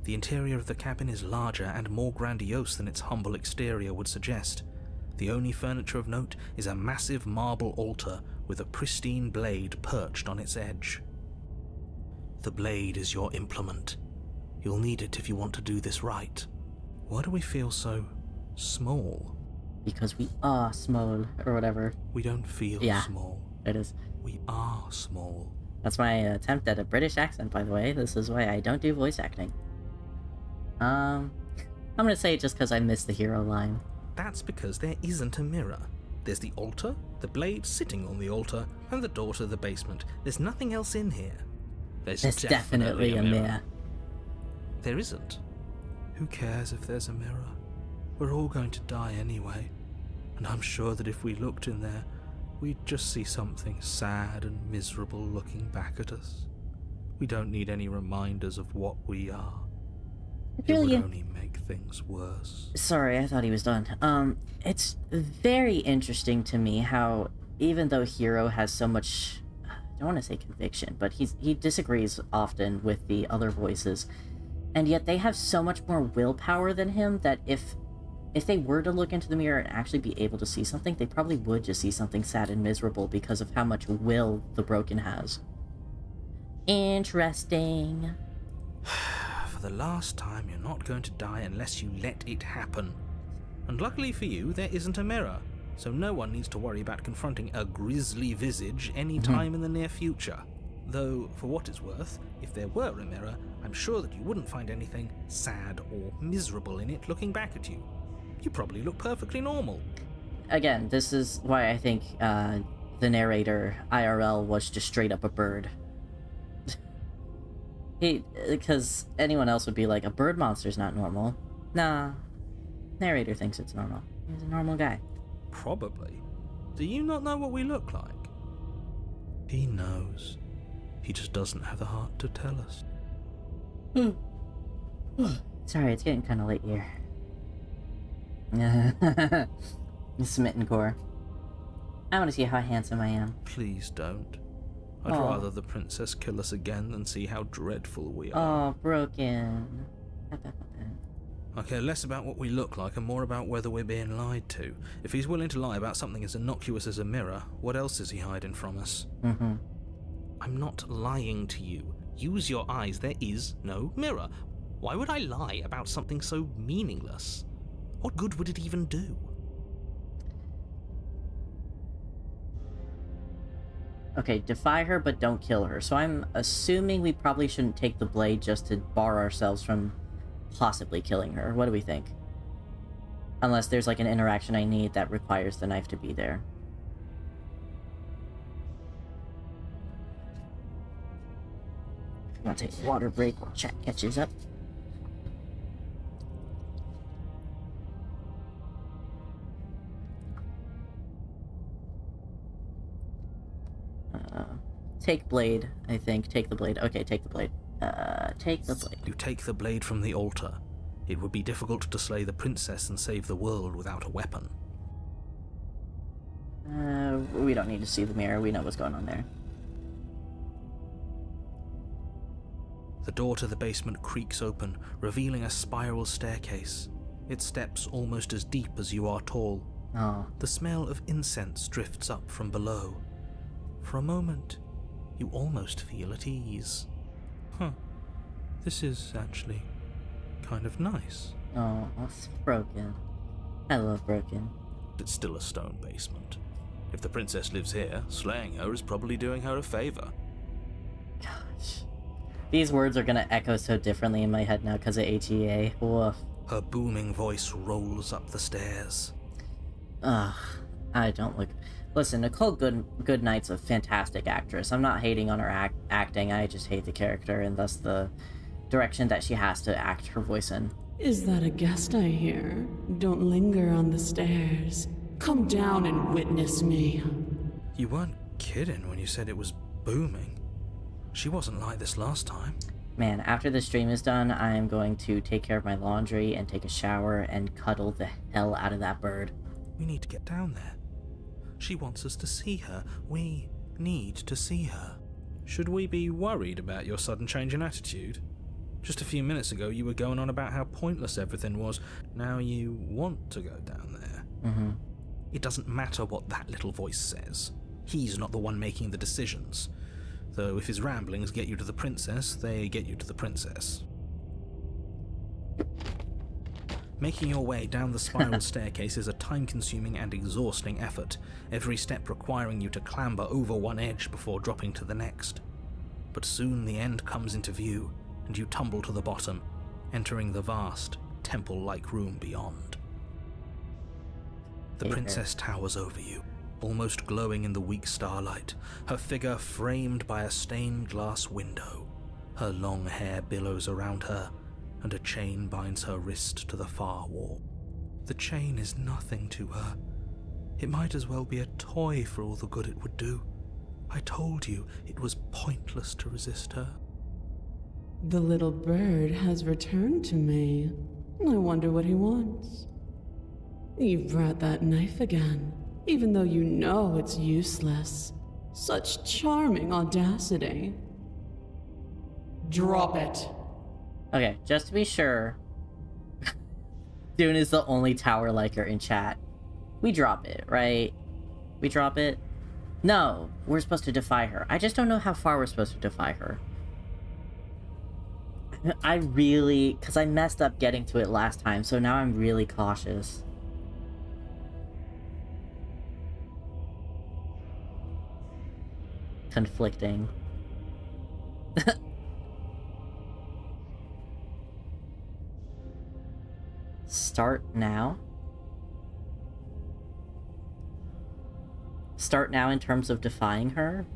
The interior of the cabin is larger and more grandiose than its humble exterior would suggest. The only furniture of note is a massive marble altar with a pristine blade perched on its edge. The blade is your implement. You'll need it if you want to do this right. Why do we feel so small? Because we are small, or whatever. We don't feel small. It is. We are small. That's my attempt at a British accent, by the way. This is why I don't do voice acting. I'm gonna say it just because I missed the hero line. That's because there isn't a mirror. There's the altar, the blade sitting on the altar, and the door to the basement. There's nothing else in here. There's definitely a mirror. There isn't. Who cares if there's a mirror? We're all going to die anyway. And I'm sure that if we looked in there, we'd just see something sad and miserable looking back at us. We don't need any reminders of what we are. It would only make things worse. Sorry, I thought he was done. It's very interesting to me how, even though Hiro has so much, I don't want to say conviction, but he disagrees often with the other voices, and yet they have so much more willpower than him that if they were to look into the mirror and actually be able to see something, they probably would just see something sad and miserable because of how much will the Broken has. Interesting. For the last time, you're not going to die unless you let it happen. And luckily for you, there isn't a mirror, so no one needs to worry about confronting a grisly visage any time in the near future. Though, for what it's worth, if there were a mirror, I'm sure that you wouldn't find anything sad or miserable in it looking back at you. You probably look perfectly normal. Again, this is why I think the narrator, IRL, was just straight up a bird. Because anyone else would be like, a bird monster's not normal. Nah, narrator thinks it's normal. He's a normal guy. Probably. Do you not know what we look like? He knows. He just doesn't have the heart to tell us. Sorry, it's getting kind of late here. Smitten core. I want to see how handsome I am. Please don't. I'd rather the princess kill us again than see how dreadful we are. Oh, Broken. I care less about what we look like and more about whether we're being lied to. If he's willing to lie about something as innocuous as a mirror, what else is he hiding from us? I'm not lying to you. Use your eyes. There is no mirror. Why would I lie about something so meaningless? What good would it even do? Okay, defy her, but don't kill her. So I'm assuming we probably shouldn't take the blade just to bar ourselves from possibly killing her. What do we think? Unless there's like an interaction I need that requires the knife to be there. I'm gonna take a water break while chat catches up. Take blade, I think. Take the blade. Okay, take the blade. Take the blade. You take the blade from the altar. It would be difficult to slay the princess and save the world without a weapon. We don't need to see the mirror. We know what's going on there. The door to the basement creaks open, revealing a spiral staircase. Its steps almost as deep as you are tall. Oh. The smell of incense drifts up from below. For a moment, You almost feel at ease. Huh. This is actually kind of nice. Oh, it's broken. I love broken. It's still a stone basement. If the princess lives here, slaying her is probably doing her a favor. Gosh. These words are gonna echo so differently in my head now because of HEA. Woof. Her booming voice rolls up the stairs. Ugh. I don't look... Listen, Nicole Goodnight's a fantastic actress. I'm not hating on her acting, I just hate the character and thus the direction that she has to act her voice in. Is that a guest I hear? Don't linger on the stairs. Come down and witness me. You weren't kidding when you said it was booming. She wasn't like this last time. Man, after the stream is done, I am going to take care of my laundry and take a shower and cuddle the hell out of that bird. We need to get down there. She wants us to see her. We need to see her. Should we be worried about your sudden change in attitude? Just a few minutes ago you were going on about how pointless everything was. Now you want to go down there. Mm-hmm. It doesn't matter what that little voice says. He's not the one making the decisions. Though if his ramblings get you to the princess, they get you to the princess. Making your way down the spiral staircase is a time-consuming and exhausting effort, every step requiring you to clamber over one edge before dropping to the next. But soon the end comes into view, and you tumble to the bottom, entering the vast, temple-like room beyond. The princess towers over you, almost glowing in the weak starlight, her figure framed by a stained glass window. Her long hair billows around her, and a chain binds her wrist to the far wall. The chain is nothing to her. It might as well be a toy for all the good it would do. I told you it was pointless to resist her. The little bird has returned to me. I wonder what he wants. You brought that knife again, even though you know it's useless. Such charming audacity. Drop it. Okay, just to be sure, Dune is the only tower liker in chat. We drop it, right? We drop it? No, we're supposed to defy her. I just don't know how far we're supposed to defy her. I really... because I messed up getting to it last time, so now I'm really cautious. Conflicting. Start now? Start now in terms of defying her?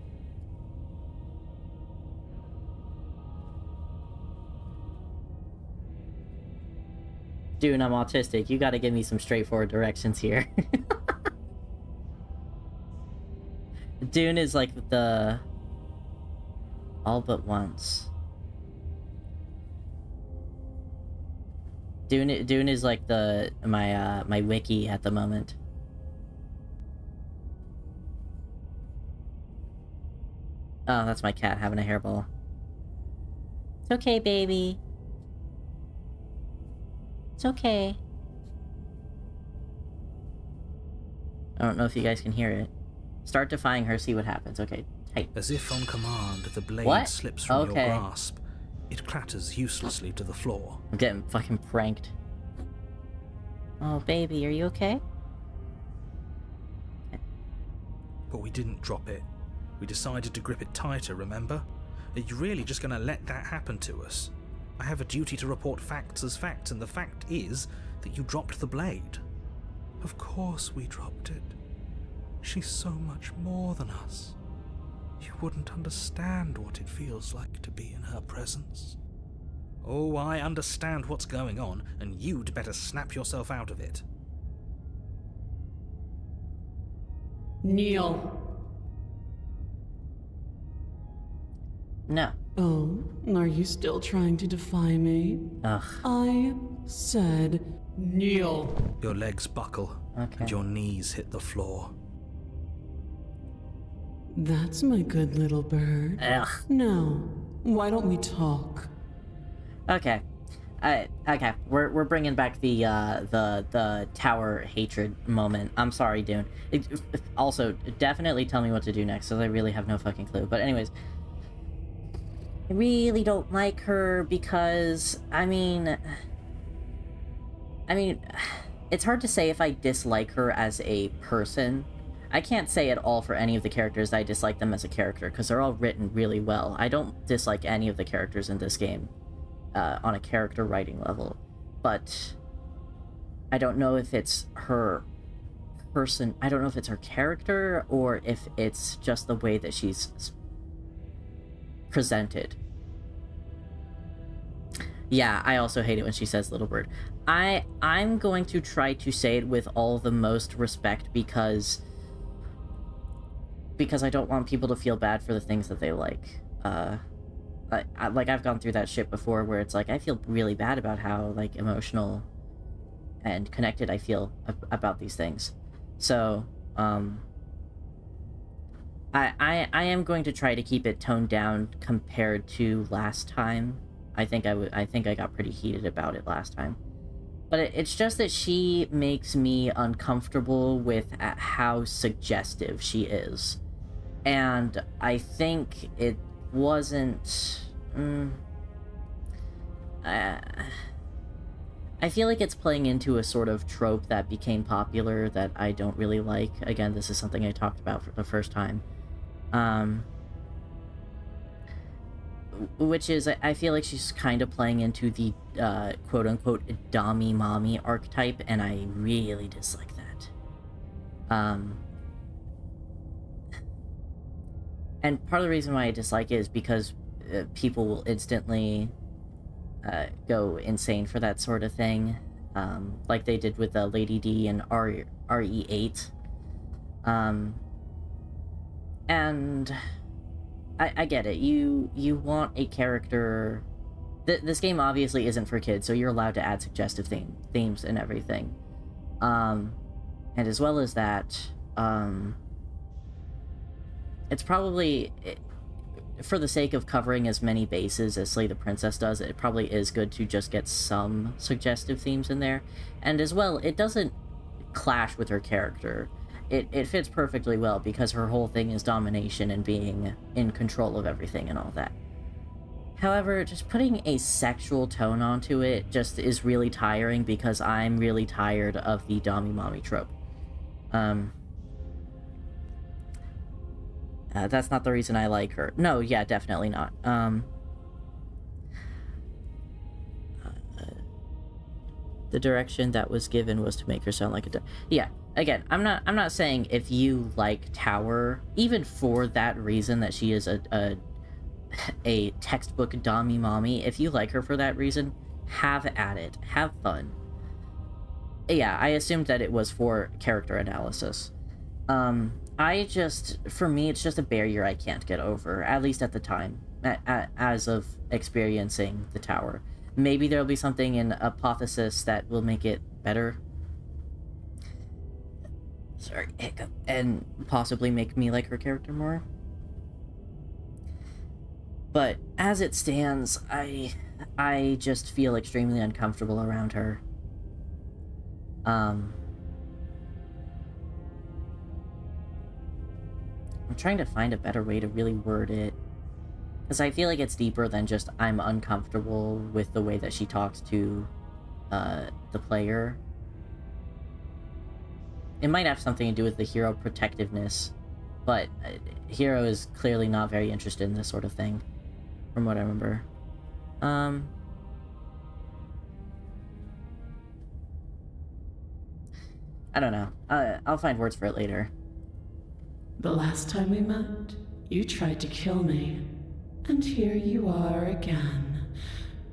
Dude, I'm autistic. You gotta give me some straightforward directions here. Dune is like the... all but once. Dune is like the my wiki at the moment. Oh, that's my cat having a hairball. It's okay, baby. It's okay. I don't know if you guys can hear it. Start defying her, see what happens. Okay, tight. As if on command, the blade What? slips from Okay. your grasp. It clatters uselessly to the floor. I'm getting fucking pranked. Oh, baby, are you okay? But we didn't drop it. We decided to grip it tighter, remember? Are you really just going to let that happen to us? I have a duty to report facts as facts, and the fact is that you dropped the blade. Of course we dropped it. She's so much more than us. You wouldn't understand what it feels like to be in her presence. Oh, I understand what's going on, and you'd better snap yourself out of it. Kneel. No. Oh, are you still trying to defy me? Ugh. I said kneel. Your legs buckle, Okay. and your knees hit the floor. That's my good little bird. Ugh. Now, why don't we talk? Okay. Okay. We're bringing back the tower hatred moment. I'm sorry, Dune. Also, definitely tell me what to do next, because I really have no fucking clue. But anyways, I really don't like her because, I mean, it's hard to say if I dislike her as a person. I can't say at all for any of the characters that I dislike them as a character, because they're all written really well. I don't dislike any of the characters in this game on a character writing level, but I don't know if it's her person. I don't know if it's her character or if it's just the way that she's presented. Yeah, I also hate it when she says little bird. I'm going to try to say it with all the most respect because I don't want people to feel bad for the things that they like. Like I've gone through that shit before where it's like I feel really bad about how like emotional and connected I feel about these things. So, I am going to try to keep it toned down compared to last time. I think I got pretty heated about it last time. But it's just that she makes me uncomfortable with how suggestive she is. And I think it wasn't... I feel like it's playing into a sort of trope that became popular that I don't really like. Again, this is something I talked about for the first time. Which is, I feel like she's kind of playing into the quote-unquote Dommy Mommy archetype, and I really dislike that. And part of the reason why I dislike it is because people will instantly go insane for that sort of thing, like they did with Lady D and RE8. And I get it. You want a character... This game obviously isn't for kids, so you're allowed to add suggestive themes and everything. And as well as that, it's probably... for the sake of covering as many bases as Slay the Princess does, it probably is good to just get some suggestive themes in there. And as well, it doesn't clash with her character. It fits perfectly well because her whole thing is domination and being in control of everything and all that. However, just putting a sexual tone onto it just is really tiring because I'm really tired of the Dommy Mommy trope. That's not the reason I like her. No, yeah, definitely not. The direction that was given was to make her sound like a... Yeah, again, I'm not saying if you like Tower, even for that reason that she is a textbook Dommy Mommy, if you like her for that reason, have at it. Have fun. Yeah, I assumed that it was for character analysis. For me, it's just a barrier I can't get over, at least at the time, as of experiencing the Tower. Maybe there'll be something in Apotheosis that will make it better. Sorry, hiccup. And possibly make me like her character more. But as it stands, I just feel extremely uncomfortable around her. I'm trying to find a better way to really word it. Because I feel like it's deeper than just I'm uncomfortable with the way that she talks to the player. It might have something to do with the hero protectiveness, but Hero is clearly not very interested in this sort of thing, from what I remember. I don't know. I'll find words for it later. The last time we met, you tried to kill me. And here you are again,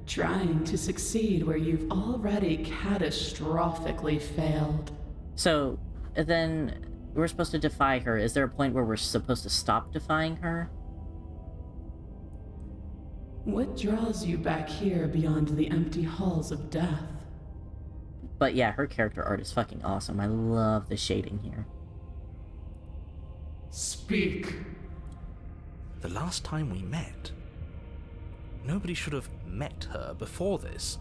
trying to succeed where you've already catastrophically failed. So, then, we're supposed to defy her. Is there a point where we're supposed to stop defying her? What draws you back here beyond the empty halls of death? But yeah, her character art is fucking awesome. I love the shading here. Speak. The last time we met, nobody should have met her before this.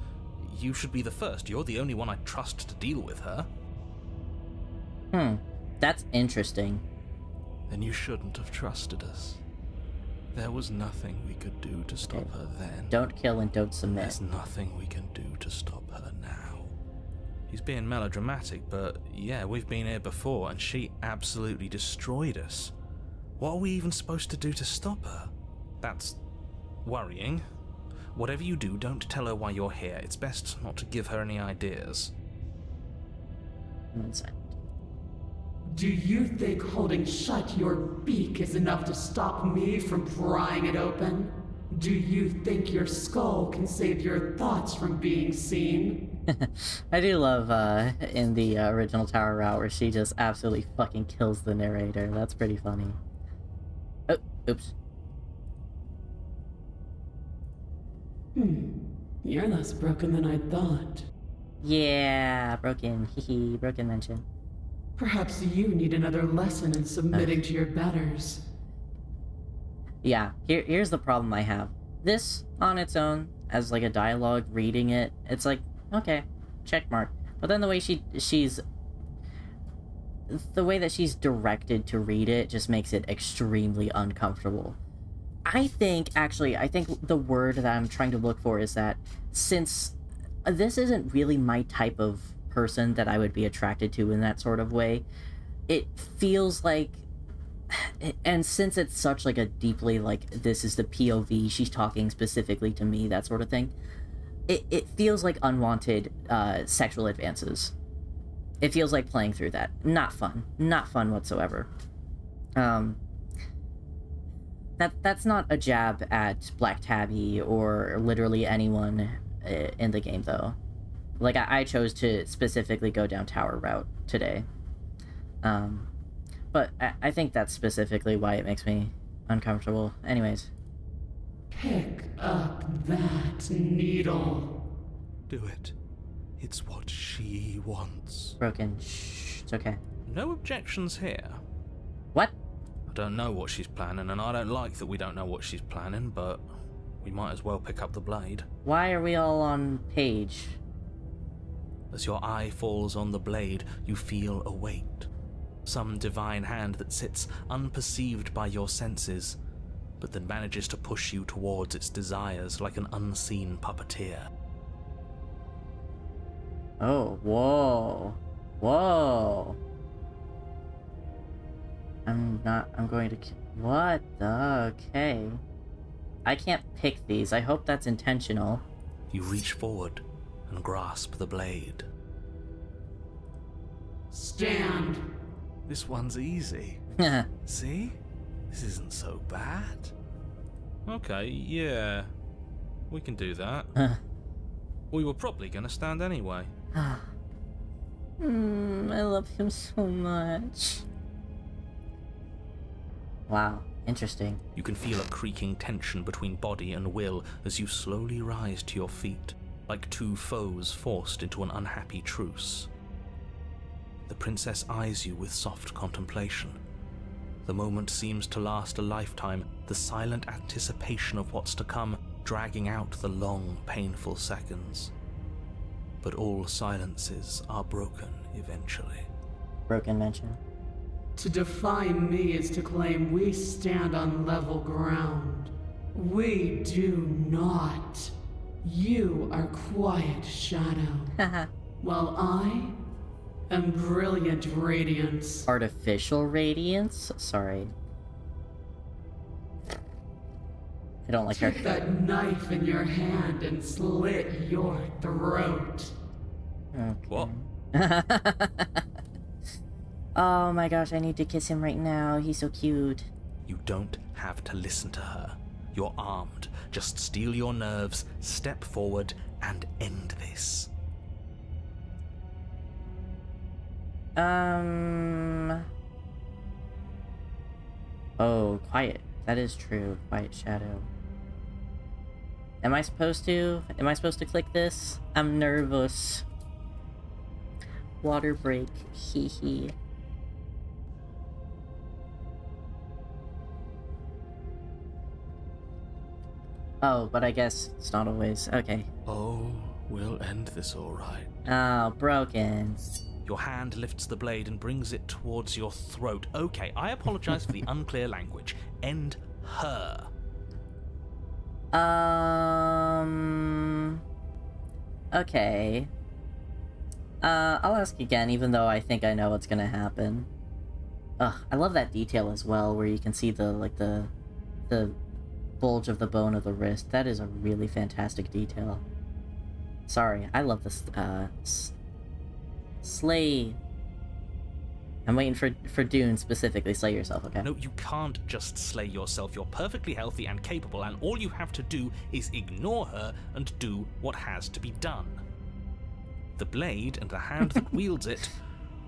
You should be the first. You're the only one I trust to deal with her. That's interesting. Then you shouldn't have trusted us. There was nothing we could do to stop her then. Don't kill and don't submit. There's nothing we can do to stop her now. He's being melodramatic, but yeah, we've been here before and she absolutely destroyed us. What are we even supposed to do to stop her? That's worrying. Whatever you do, don't tell her why you're here. It's best not to give her any ideas. 1 second. Do you think holding shut your beak is enough to stop me from prying it open? Do you think your skull can save your thoughts from being seen? I do love in the original Tower Route where she just absolutely fucking kills the narrator. That's pretty funny. Oh, oops. You're less broken than I thought. Yeah, broken. Hehe, broken mention. Perhaps you need another lesson in submitting to your betters. Yeah, here's the problem I have. This, on its own, as like a dialogue, reading it, it's like, okay, check mark. But then the way the way that she's directed to read it just makes it extremely uncomfortable. I think the word that I'm trying to look for is that since this isn't really my type of person that I would be attracted to in that sort of way, it feels like, and since it's such like a deeply like this is the POV, she's talking specifically to me, that sort of thing, it feels like unwanted sexual advances. It feels like playing through that. Not fun whatsoever. That's not a jab at Black Tabby or literally anyone in the game, though. Like, I chose to specifically go down Tower Route today. But I think that's specifically why it makes me uncomfortable. Anyways. Pick up that needle. Do it. It's what she wants. Broken. Shh, it's okay. No objections here. What? I don't know what she's planning, and I don't like that we don't know what she's planning, but we might as well pick up the blade. Why are we all on page? As your eye falls on the blade, you feel a weight. Some divine hand that sits unperceived by your senses, but that manages to push you towards its desires like an unseen puppeteer. Oh, whoa. Whoa. I'm going to... What the... Okay. I can't pick these. I hope that's intentional. You reach forward and grasp the blade. Stand. This one's easy. See? This isn't so bad. Okay, yeah. We can do that. We were probably gonna stand anyway. I love him so much. Wow, interesting. You can feel a creaking tension between body and will as you slowly rise to your feet, like two foes forced into an unhappy truce. The princess eyes you with soft contemplation. The moment seems to last a lifetime, the silent anticipation of what's to come dragging out the long, painful seconds. But all silences are broken eventually. Broken mention. To defy me is to claim we stand on level ground. We do not. You are quiet shadow, while I am brilliant radiance. Artificial radiance? Sorry. I don't like her. Take that knife in your hand and slit your throat. Okay. What? Oh my gosh, I need to kiss him right now. He's so cute. You don't have to listen to her. You're armed. Just steel your nerves, step forward, and end this. Oh, quiet. That is true. Quiet shadow. Am I supposed to click this? I'm nervous. Water break. Hee hee. Oh, but I guess it's not always. Okay. Oh, we'll end this all right. Oh, broken. Your hand lifts the blade and brings it towards your throat. Okay, I apologize for the unclear language. End her. Okay. I'll ask again, even though I think I know what's gonna happen. Ugh, I love that detail as well, where you can see the bulge of the bone of the wrist. That is a really fantastic detail. Sorry, I love this, slay. I'm waiting for Dune specifically. Slay yourself, okay? No, you can't just slay yourself. You're perfectly healthy and capable, and all you have to do is ignore her and do what has to be done. The blade and the hand that wields it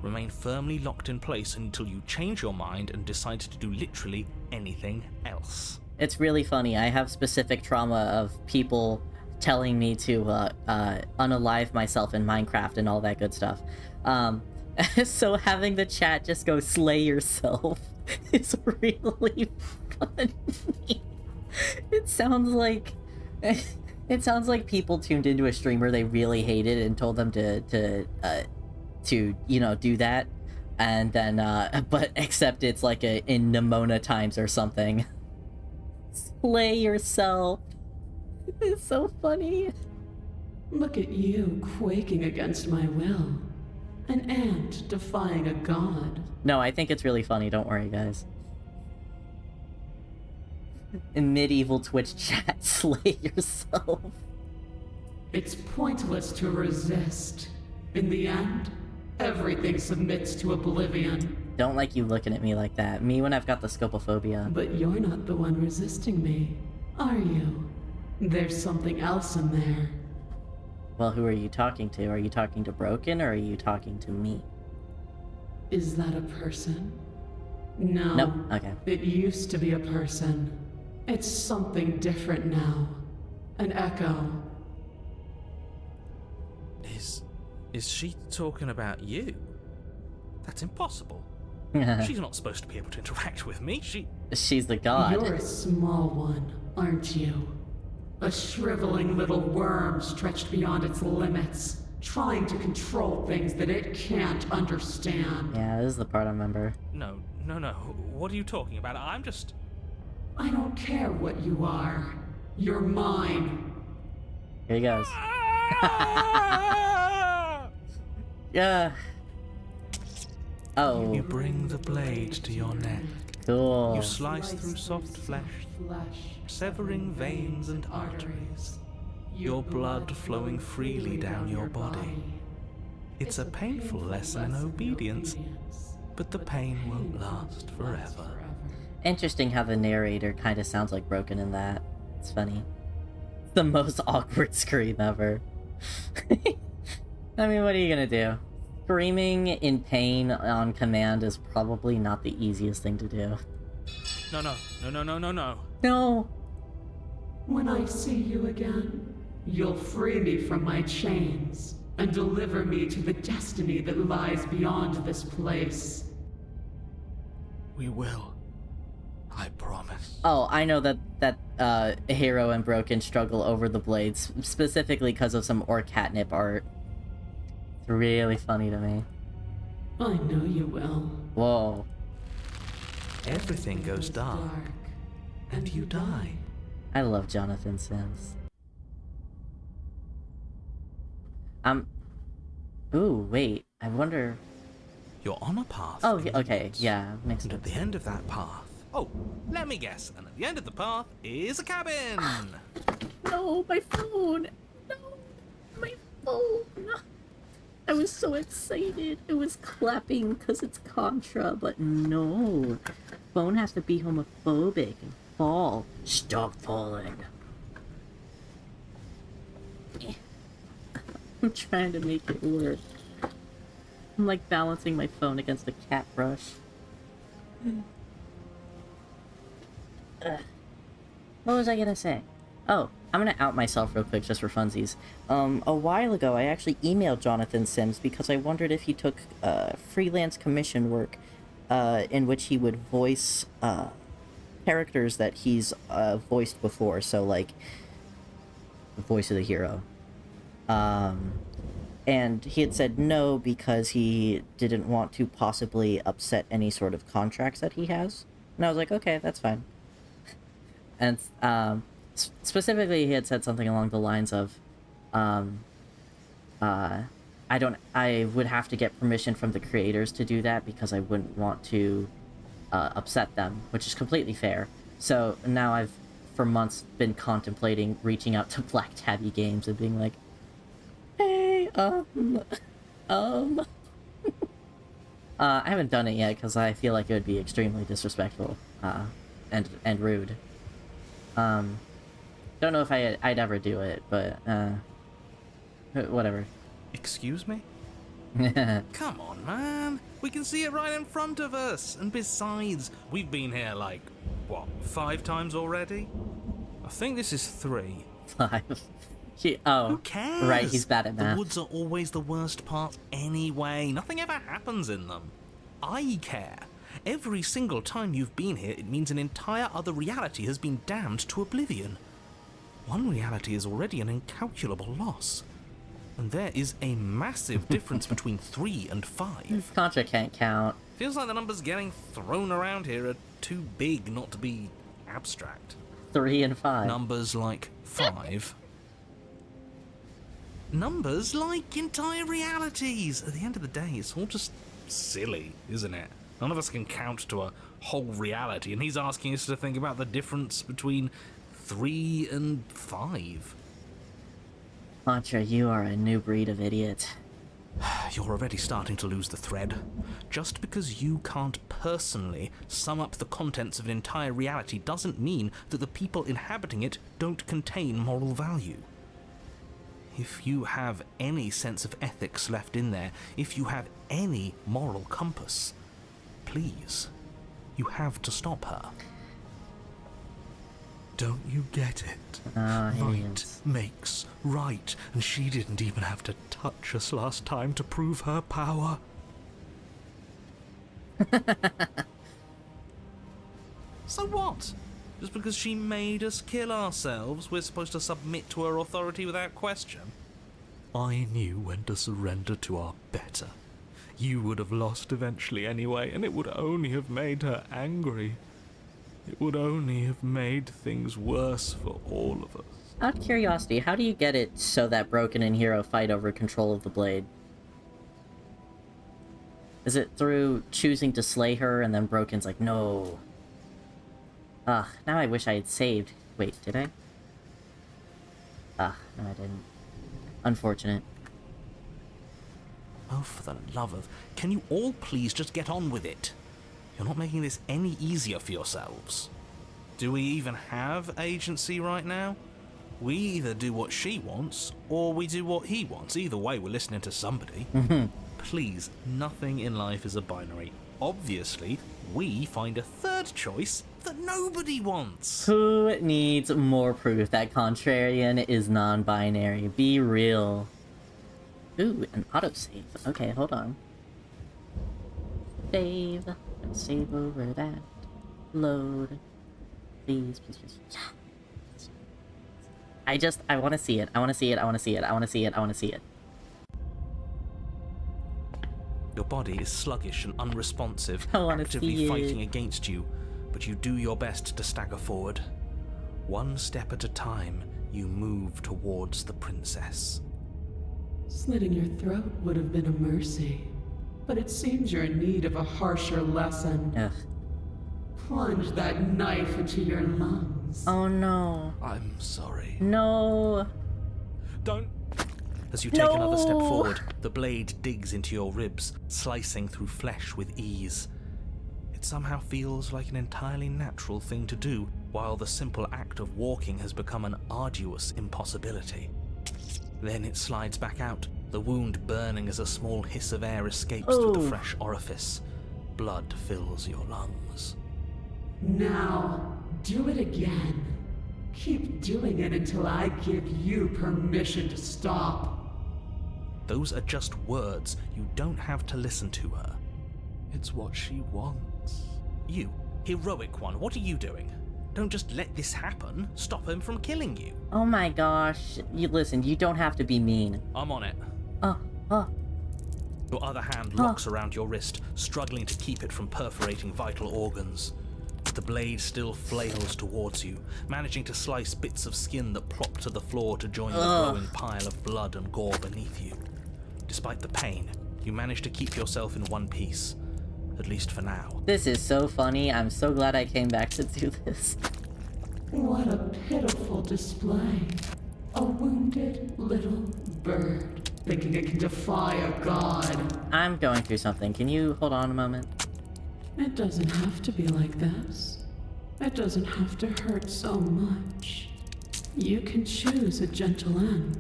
remain firmly locked in place until you change your mind and decide to do literally anything else. It's really funny. I have specific trauma of people telling me to unalive myself in Minecraft and all that good stuff. So having the chat just go slay yourself is really funny. It sounds like people tuned into a streamer they really hated and told them to you know, do that, and then but except it's like in Nimona times or something. Slay yourself. It's so funny. Look at you quaking against my will. An ant defying a god. No, I think it's really funny. Don't worry, guys. In medieval Twitch chat, slay yourself. It's pointless to resist. In the end, everything submits to oblivion. Don't like you looking at me like that. Me when I've got the scopophobia. But you're not the one resisting me, are you? There's something else in there. Well, who are you talking to? Are you talking to Broken, or are you talking to me? Is that a person? No. Nope. Okay. It used to be a person. It's something different now. An echo. Is she talking about you? That's impossible. She's not supposed to be able to interact with me. She's the god. You're a small one, aren't you? A shriveling little worm stretched beyond its limits, trying to control things that it can't understand. Yeah, this is the part I remember. No. What are you talking about? I don't care what you are. You're mine. Here he goes. Yeah. Oh. You bring the blade to your neck. Cool. You slice through soft flesh, severing veins and arteries, your blood flowing freely down your body. It's a painful lesson in obedience, but the pain won't last forever. Interesting how the narrator kind of sounds like Broken in that. It's funny. It's the most awkward scream ever. I mean, what are you gonna do? Screaming in pain on command is probably not the easiest thing to do. No. No! When I see you again, you'll free me from my chains and deliver me to the destiny that lies beyond this place. We will. I promise. Oh, I know that Hero and Broken struggle over the blades, specifically because of some orc catnip art. It's really funny to me. I know you will. Whoa. Everything goes dark, and you die. I love Jonathan Sims. Ooh, wait. I wonder... You're on a path. Oh, in the okay. woods. Yeah, makes And sense. at the end of that path... Oh, let me guess. And at the end of the path is a cabin. No, my phone! No! My phone! I was so excited. It was clapping because it's Contra, but no. Phone has to be homophobic and fall. Stop falling. I'm trying to make it work. I'm like balancing my phone against a cat brush. What was I gonna say? Oh, I'm gonna out myself real quick just for funsies. A while ago I actually emailed Jonathan Sims because I wondered if he took freelance commission work in which he would voice characters that he's voiced before, so like the voice of the hero. And he had said no because he didn't want to possibly upset any sort of contracts that he has. And I was like, okay, that's fine. And Specifically, he had said something along the lines of, I would have to get permission from the creators to do that because I wouldn't want to upset them, which is completely fair. So now I've, for months, been contemplating reaching out to Black Tabby Games and being like, hey, I haven't done it yet because I feel like it would be extremely disrespectful, and rude. Don't know if I'd ever do it, but, whatever. Excuse me? Come on, man. We can see it right in front of us. And besides, we've been here like, what, 5 times already? I think this is 3. 5. Who cares? Right, he's bad at math. The woods are always the worst part anyway. Nothing ever happens in them. I care. Every single time you've been here, it means an entire other reality has been damned to oblivion. One reality is already an incalculable loss. And there is a massive difference between 3 and 5. Contra can't count. Feels like the numbers getting thrown around here are too big not to be abstract. 3 and 5. Numbers like 5. Numbers like entire realities. At the end of the day, it's all just silly, isn't it? None of us can count to a whole reality, and he's asking us to think about the difference between 3 and 5. Contra, you are a new breed of idiot. You're already starting to lose the thread. Just because you can't personally sum up the contents of an entire reality doesn't mean that the people inhabiting it don't contain moral value. If you have any sense of ethics left in there, if you have any moral compass, please, you have to stop her. Don't you get it? Right makes right, and she didn't even have to touch us last time to prove her power. So what? Just because she made us kill ourselves, we're supposed to submit to her authority without question? I knew when to surrender to our better. You would have lost eventually anyway, and it would only have made her angry. It would only have made things worse for all of us. Out of curiosity, how do you get it so that Broken and Hero fight over control of the blade? Is it through choosing to slay her and then Broken's like, no? Ugh, now I wish I had saved. Wait, did I? Ugh, no I didn't. Unfortunate. Oh, for the love of... Can you all please just get on with it? You're not making this any easier for yourselves. Do we even have agency right now? We either do what she wants, or we do what he wants. Either way, we're listening to somebody. Please, nothing in life is a binary. Obviously, we find a third choice that nobody wants. Who needs more proof that Contrarian is non-binary? Be real. Ooh, an autosave. Okay, hold on. Save. Save over that. Load. Please, please, please. I want to see it. I want to see it. I want to see it. I want to see it. I want to see it. Your body is sluggish and unresponsive, I wanna actively see fighting it. against you, but you do your best to stagger forward. One step at a time, you move towards the princess. Slitting your throat would have been a mercy, but it seems you're in need of a harsher lesson. Ugh. Plunge that knife into your lungs. Oh no. I'm sorry. No. Don't. As you take another step No. forward, the blade digs into your ribs, slicing through flesh with ease. It somehow feels like an entirely natural thing to do, while the simple act of walking has become an arduous impossibility. Then it slides back out, the wound burning as a small hiss of air escapes through the fresh orifice. Blood fills your lungs. Now, do it again. Keep doing it until I give you permission to stop. Those are just words. You don't have to listen to her. It's what she wants. You, heroic one, what are you doing? Don't just let this happen. Stop him from killing you. Oh my gosh. You listen, you don't have to be mean. I'm on it. Your other hand locks around your wrist, struggling to keep it from perforating vital organs. The blade still flails towards you, managing to slice bits of skin that plop to the floor to join the glowing pile of blood and gore beneath you. Despite the pain, you manage to keep yourself in one piece, at least for now. This is so funny. I'm so glad I came back to do this. What a pitiful display. A wounded little bird, thinking it can defy a god. I'm going through something. Can you hold on a moment? It doesn't have to be like this. It doesn't have to hurt so much. You can choose a gentle end.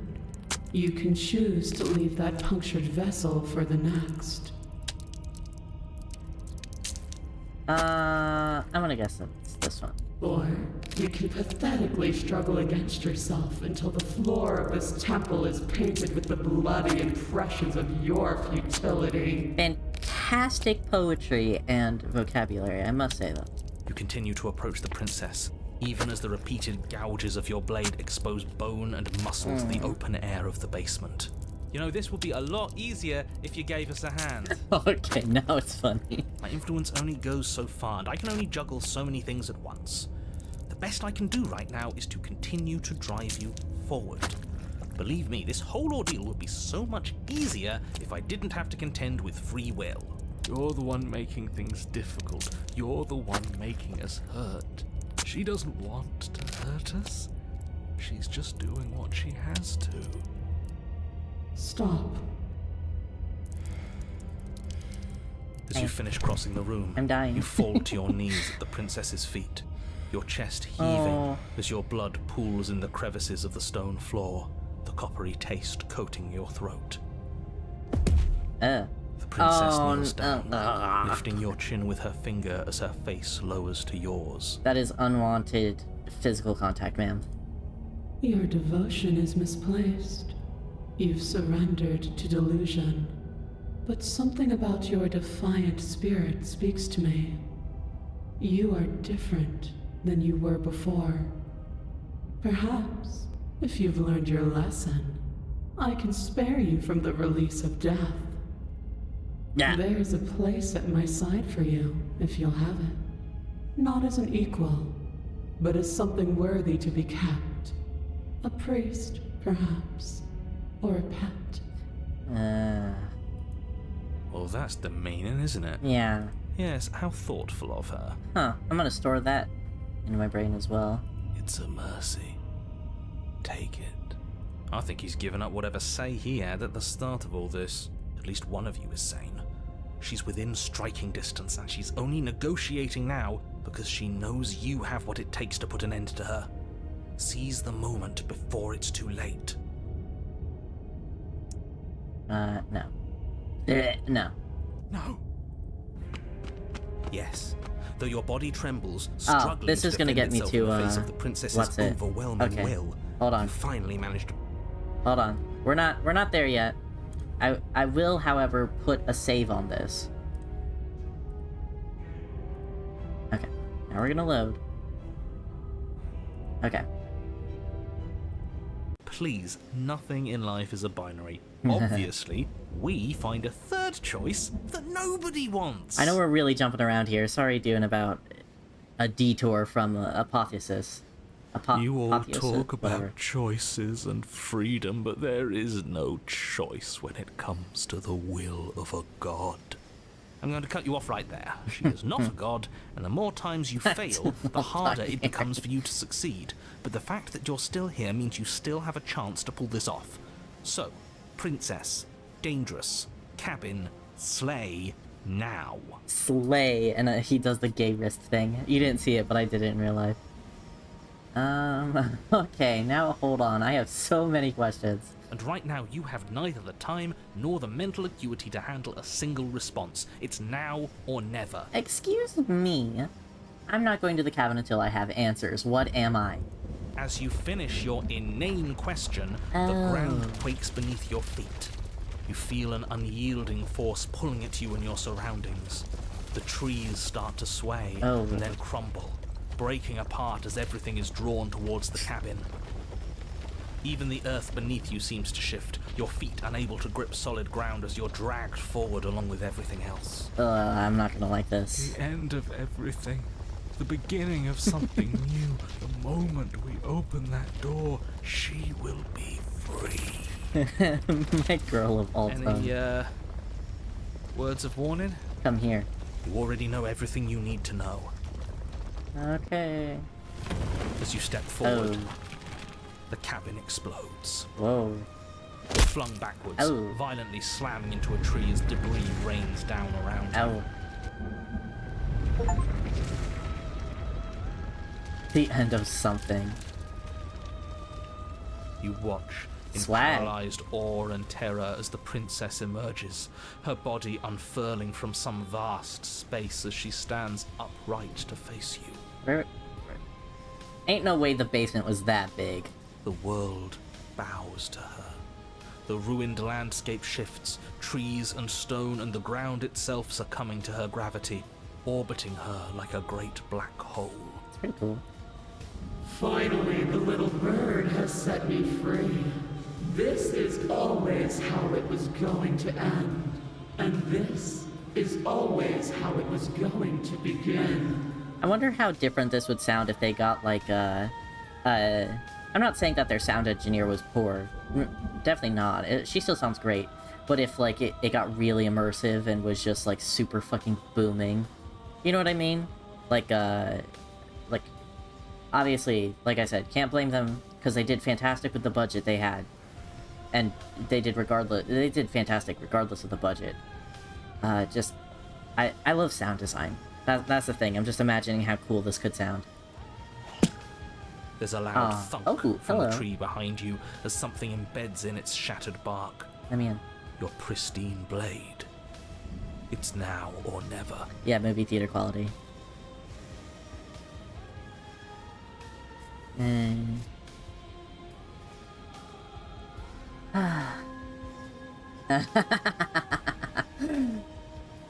You can choose to leave that punctured vessel for the next. I'm gonna guess it's this one. Or you can pathetically struggle against yourself until the floor of this temple is painted with the bloody impressions of your futility. Fantastic poetry and vocabulary, I must say that. You continue to approach the princess, even as the repeated gouges of your blade expose bone and muscle to the open air of the basement. You know, this would be a lot easier if you gave us a hand. Okay, now it's funny. My influence only goes so far, and I can only juggle so many things at once. The best I can do right now is to continue to drive you forward. Believe me, this whole ordeal would be so much easier if I didn't have to contend with free will. You're the one making things difficult. You're the one making us hurt. She doesn't want to hurt us. She's just doing what she has to. Stop. As you finish crossing the room, I'm dying. you fall to your knees at the princess's feet, your chest heaving as your blood pools in the crevices of the stone floor, the coppery taste coating your throat. The princess kneels down, lifting your chin with her finger as her face lowers to yours. That is unwanted physical contact, ma'am. Your devotion is misplaced. You've surrendered to delusion. But something about your defiant spirit speaks to me. You are different than you were before. Perhaps, if you've learned your lesson, I can spare you from the release of death. Yeah. There's a place at my side for you, if you'll have it. Not as an equal, but as something worthy to be kept. A priest, perhaps, or a pet. Well, that's demeaning, isn't it? Yeah. Yes, how thoughtful of her. Huh, I'm gonna store that in my brain as well. It's a mercy. Take it. I think he's given up whatever say he had at the start of all this. At least one of you is sane. She's within striking distance, and she's only negotiating now because she knows you have what it takes to put an end to her. Seize the moment before it's too late. No. No. No. Yes. Though your body trembles, struggling this to is gonna defend get me itself to, in the face of the princess's what's it? overwhelming Okay. will, Hold on. you finally managed to... Hold on. We're not there yet. I will, however, put a save on this. Okay. Now we're gonna load. Okay. Please, nothing in life is a binary. Obviously, we find a third choice that nobody wants. I know we're really jumping around here. Sorry doing about a detour from apotheosis. You all Apotheosis, talk about whatever. choices and freedom, but there is no choice when it comes to the will of a god. I'm going to cut you off right there. She is not a god, and the more times you fail, the harder it becomes for you to succeed. But the fact that you're still here means you still have a chance to pull this off. So, princess, dangerous, cabin, slay, now. Slay, and he does the gay wrist thing. You didn't see it, but I did it in real life. Okay, now hold on. I have so many questions. And right now you have neither the time nor the mental acuity to handle a single response. It's now or never. Excuse me. I'm not going to the cabin until I have answers. What am I? As you finish your inane question, the ground quakes beneath your feet. You feel an unyielding force pulling at you and your surroundings. The trees start to sway and then crumble, breaking apart as everything is drawn towards the cabin. Even the earth beneath you seems to shift, your feet unable to grip solid ground as you're dragged forward along with everything else. I'm not gonna like this. The end of everything. the beginning of something new. The moment we open that door, she will be free. My girl of all time. Any, words of warning? Come here. You already know everything you need to know. Okay. As you step forward, Oh. the cabin explodes. Whoa. You're flung backwards, Oh. violently slamming into a tree as debris rains down around you. Ow. The end of something. You watch in Swag. paralyzed awe and terror as the princess emerges, her body unfurling from some vast space as she stands upright to face you. Where? Ain't no way the basement was that big. The world bows to her. The ruined landscape shifts, trees and stone and the ground itself succumbing to her gravity, orbiting her like a great black hole. It's pretty cool. Finally, the little bird has set me free. This is always how it was going to end. And this is always how it was going to begin. I wonder how different this would sound if they got like I'm not saying that their sound engineer was poor. Definitely not. She still sounds great. But if like it got really immersive and was just like super fucking booming. You know what I mean? Like obviously, like I said, can't blame them because they did fantastic with the budget they had. And they did fantastic regardless of the budget. I love sound design. That's the thing. I'm just imagining how cool this could sound. There's a loud thunk from hello. the tree behind you as something embeds in its shattered bark. Let me in. Your pristine blade. It's now or never. Yeah, movie theater quality. And...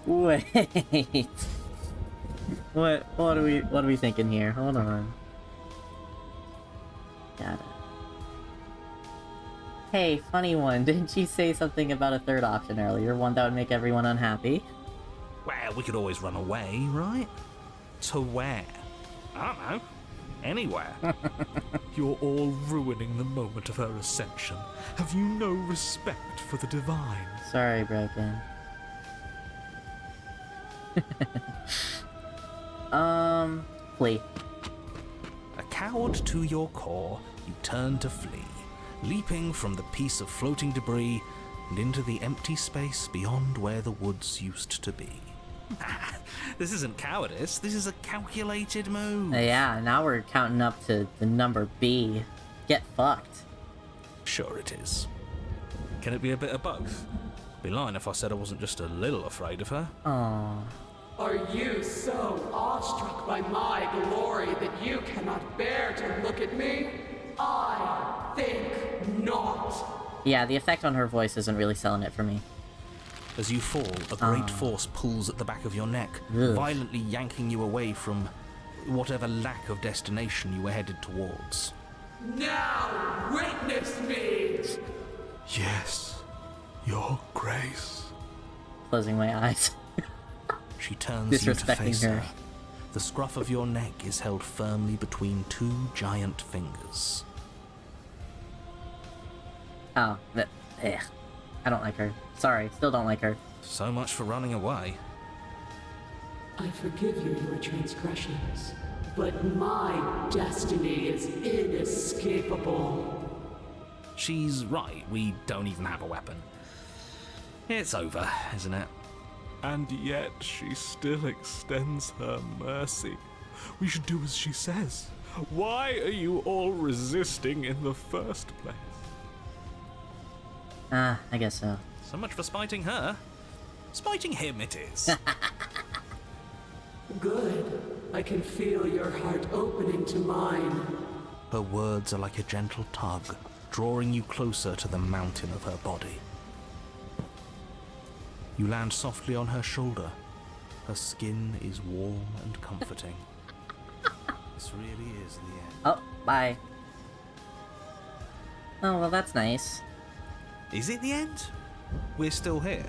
Wait. What are we thinking here? Hold on. Got it. Hey, funny one, didn't you say something about a third option earlier? One that would make everyone unhappy? Well, we could always run away, right? To where? I don't know. Anywhere. You're all ruining the moment of her ascension. Have you no respect for the divine? Sorry, Broken. Flee. A coward to your core, you turn to flee, leaping from the piece of floating debris and into the empty space beyond where the woods used to be. This isn't cowardice, this is a calculated move. Yeah, now we're counting up to the number B. Get fucked. Sure it is. Can it be a bit of both? Be lying if I said I wasn't just a little afraid of her. Aww. Are you so awestruck by my glory that you cannot bear to look at me? I think not. Yeah, the effect on her voice isn't really selling it for me. As you fall, a great force pulls at the back of your neck, Ugh. violently yanking you away from whatever lack of destination you were headed towards. Now witness me! Yes, your grace. Closing my eyes. She turns you to Disrespecting face her. her. The scruff of your neck is held firmly between two giant fingers. Oh, ugh. I don't like her. Sorry, still don't like her. So much for running away. I forgive you your transgressions, but my destiny is inescapable. She's right, we don't even have a weapon. It's over, isn't it? And yet she still extends her mercy. We should do as she says. Why are you all resisting in the first place? I guess so. So much for spiting her. Spiting him it is. Good. I can feel your heart opening to mine. Her words are like a gentle tug, drawing you closer to the mountain of her body. You land softly on her shoulder. Her skin is warm and comforting. This really is the end. Oh, bye. Oh, well, that's nice. Is it the end? We're still here.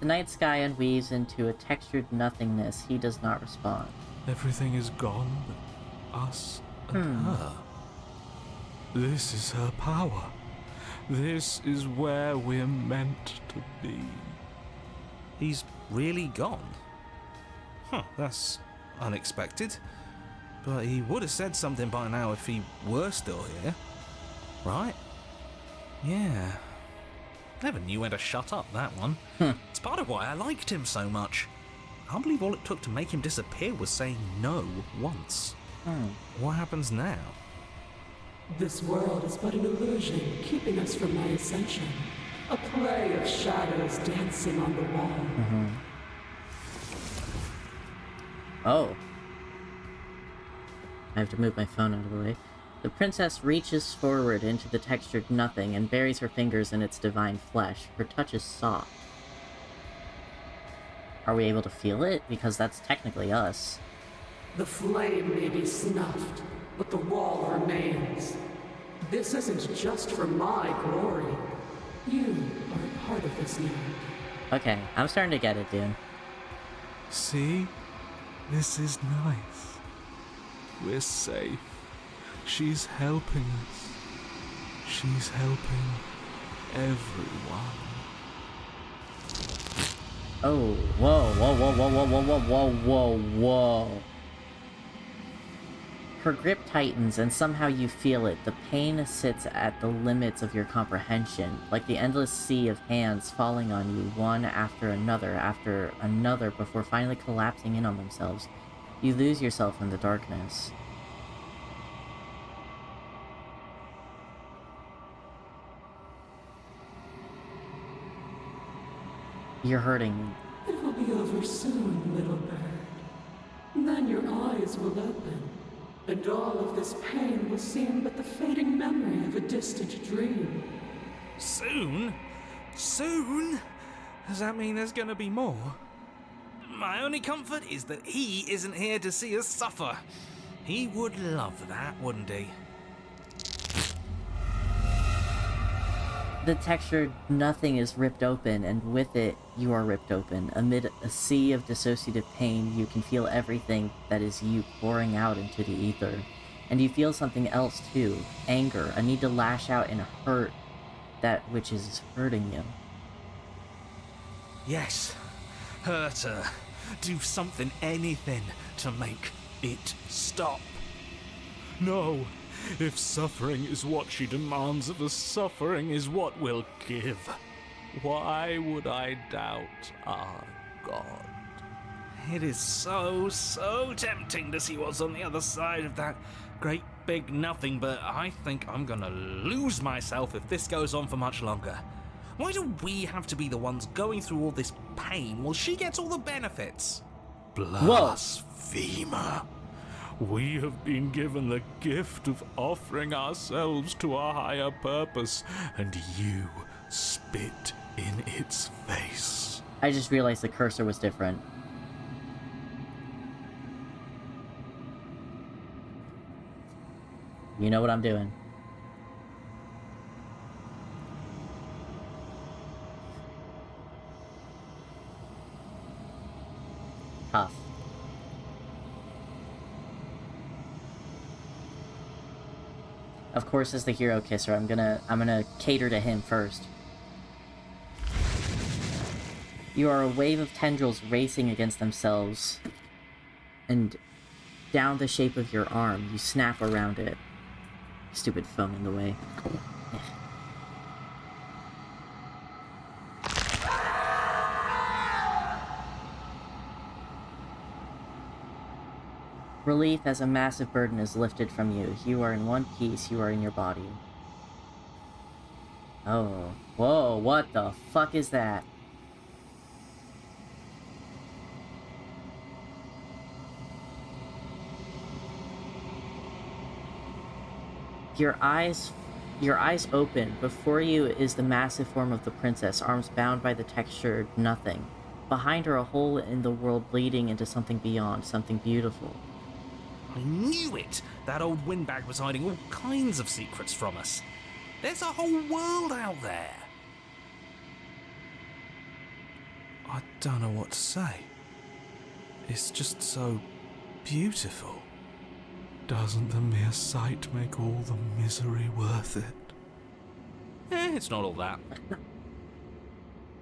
The night sky unweaves into a textured nothingness. He does not respond. Everything is gone but us and her. This is her power. This is where we're meant to be. He's really gone? Huh, that's unexpected. But he would have said something by now if he were still here. Right? Yeah. Never knew when to shut up, that one. It's part of why I liked him so much. I can't believe all it took to make him disappear was saying no once. What happens now? This world is but an illusion, keeping us from my ascension. A play of shadows dancing on the wall. Oh. I have to move my phone out of the way. The princess reaches forward into the textured nothing and buries her fingers in its divine flesh. Her touch is soft. Are we able to feel it? Because that's technically us. The flame may be snuffed, but the wall remains. This isn't just for my glory. You are a part of this now. Okay, I'm starting to get it, dude. See? This is nice. We're safe. She's helping us. She's helping everyone. Oh, whoa, whoa, whoa, whoa, whoa, whoa, whoa, whoa, whoa, whoa. Her grip tightens and somehow you feel it. The pain sits at the limits of your comprehension, like the endless sea of hands falling on you, one after another, before finally collapsing in on themselves. You lose yourself in the darkness. You're hurting me. It will be over soon, little bird. Then your eyes will open, and all of this pain will seem but the fading memory of a distant dream. Soon? Soon? Does that mean there's gonna be more? My only comfort is that he isn't here to see us suffer. He would love that, wouldn't he? The textured nothing is ripped open, and with it, you are ripped open. Amid a sea of dissociative pain, you can feel everything that is you pouring out into the ether. And you feel something else too. Anger, a need to lash out and hurt that which is hurting you. Yes. Hurt her. Do something, anything, to make it stop. No. If suffering is what she demands of us, suffering is what we'll give. Why would I doubt our God? It is so tempting to see what's on the other side of that great big nothing, but I think I'm gonna lose myself if this goes on for much longer. Why do we have to be the ones going through all this pain while she gets all the benefits? Blasphemer. We have been given the gift of offering ourselves to a higher purpose, and you spit in its face. I just realized the cursor was different. You know what I'm doing. Tough. Of course, as the hero kisser, I'm gonna cater to him first. You are a wave of tendrils racing against themselves, and down the shape of your arm, you snap around it. Stupid phone in the way. Relief as a massive burden is lifted from you. You are in one piece, you are in your body. Oh. Whoa, what the fuck is that? Your eyes open. Before you is the massive form of the princess, arms bound by the textured nothing. Behind her, a hole in the world bleeding into something beyond, something beautiful. I knew it! That old windbag was hiding all kinds of secrets from us. There's a whole world out there. don't know what to say. It's just so beautiful. Doesn't the mere sight make all the misery worth it? It's not all that.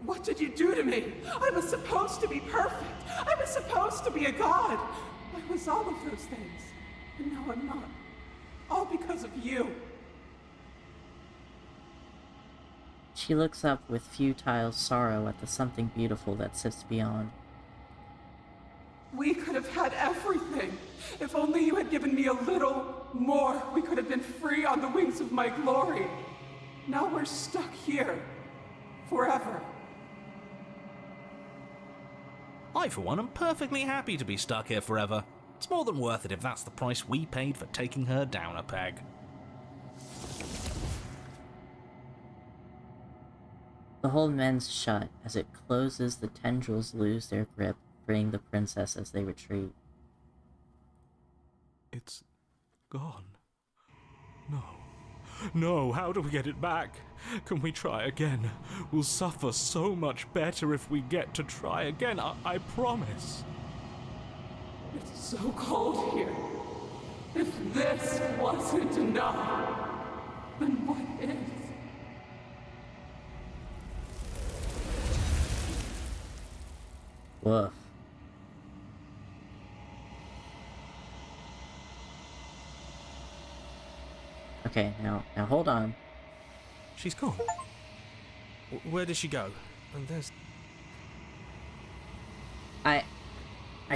What did you do to me? I was supposed to be perfect. I was supposed to be a god. I was all of those things. And now I'm not. All because of you. She looks up with futile sorrow at the something beautiful that sits beyond. We could have had everything. If only you had given me a little more, we could have been free on the wings of my glory. Now we're stuck here. Forever. I, for one, am perfectly happy to be stuck here forever. It's more than worth it if that's the price we paid for taking her down a peg. The whole mends shut. As it closes, the tendrils lose their grip, freeing the princess as they retreat. It's gone. No. No, how do we get it back? Can we try again? We'll suffer so much better if we get to try again, I promise. It's so cold here. If this wasn't enough, then what is? Woof. Okay, now hold on. She's gone. Where did she go? And there's... I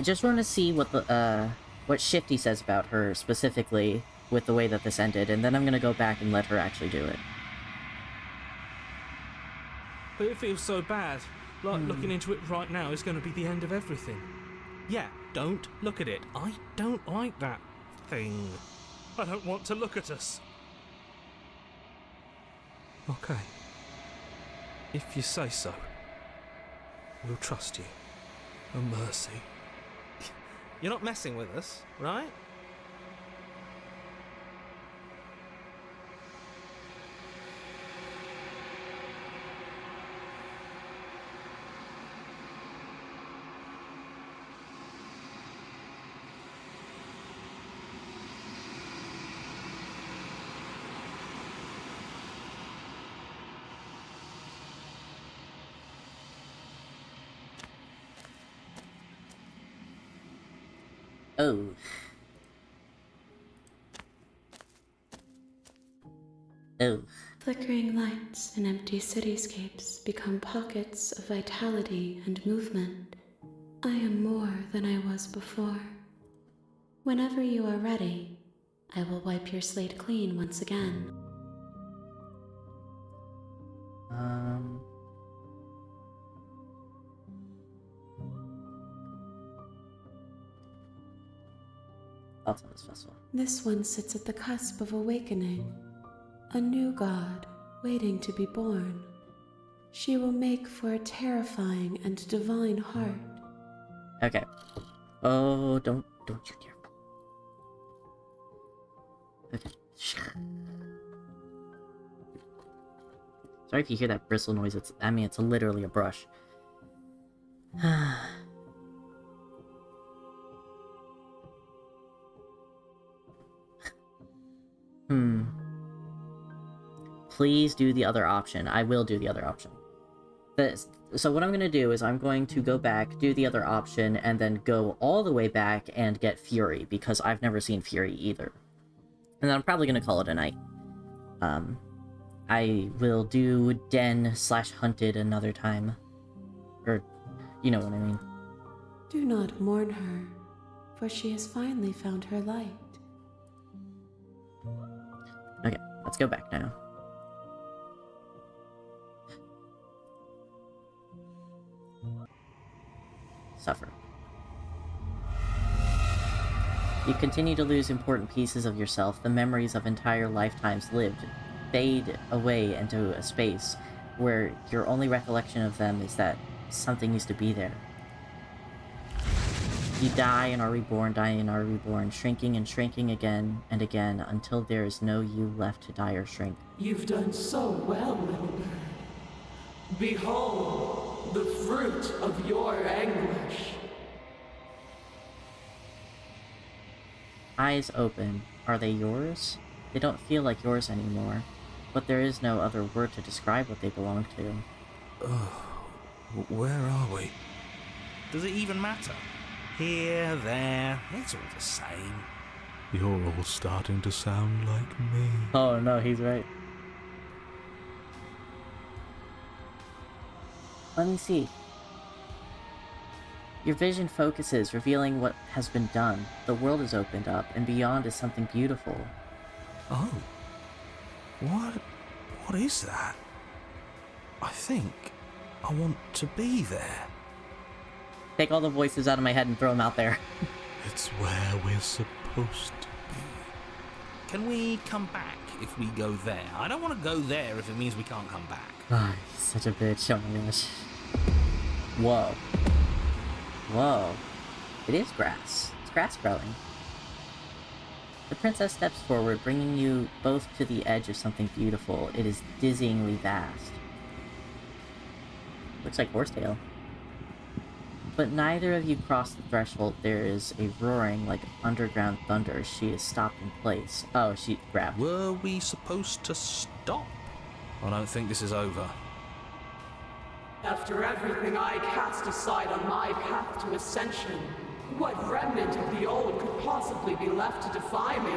just want to see what the what Shifty says about her specifically with the way that this ended, and then I'm gonna go back and let her actually do it. But it feels so bad. Like looking into it right now is going to be the end of everything. Yeah, don't look at it. I don't like that thing. I don't want to look at us. Okay. If you say so. We'll trust you. A mercy. You're not messing with us, right? Oh. Oh. Flickering lights and empty cityscapes become pockets of vitality and movement. I am more than I was before. Whenever you are ready, I will wipe your slate clean once again. Thoughts on this festival? This one sits at the cusp of awakening. A new god waiting to be born. She will make for a terrifying and divine heart. Okay. Oh, don't you dare. Okay. Sorry if you hear that bristle noise. It's literally a brush. Please do the other option. I will do the other option. So what I'm going to do is I'm going to go back, do the other option, and then go all the way back and get Fury, because I've never seen Fury either. And then I'm probably going to call it a night. I will do Den/Hunted another time. Or, you know what I mean. Do not mourn her, for she has finally found her light. Okay, let's go back now. Suffer. You continue to lose important pieces of yourself. The memories of entire lifetimes lived fade away into a space where your only recollection of them is that something used to be there. You die and are reborn, die and are reborn, shrinking and shrinking again and again until there is no you left to die or shrink. You've done so well, little bird. Behold, the fruit of your anguish. Eyes open. Are they yours? They don't feel like yours anymore, but there is no other word to describe what they belong to. Where are we? Does it even matter? Here, there, it's all the same. You're all starting to sound like me. Oh no, he's right. Let me see. Your vision focuses, revealing what has been done. The world is opened up, and beyond is something beautiful. Oh. What is that? I think I want to be there. Take all the voices out of my head and throw them out there. It's where we're supposed to be. Can we come back if we go there? I don't want to go there if it means we can't come back. Ah, he's such a bitch. Oh my gosh. Whoa. Whoa. It is grass. It's grass growing. The princess steps forward, bringing you both to the edge of something beautiful. It is dizzyingly vast. Looks like horsetail. But neither of you cross the threshold. There is a roaring like underground thunder. She is stopped in place. Oh, she grabbed. Were we supposed to stop? I don't think this is over. After everything I cast aside on my path to ascension, what remnant of the old could possibly be left to defy me?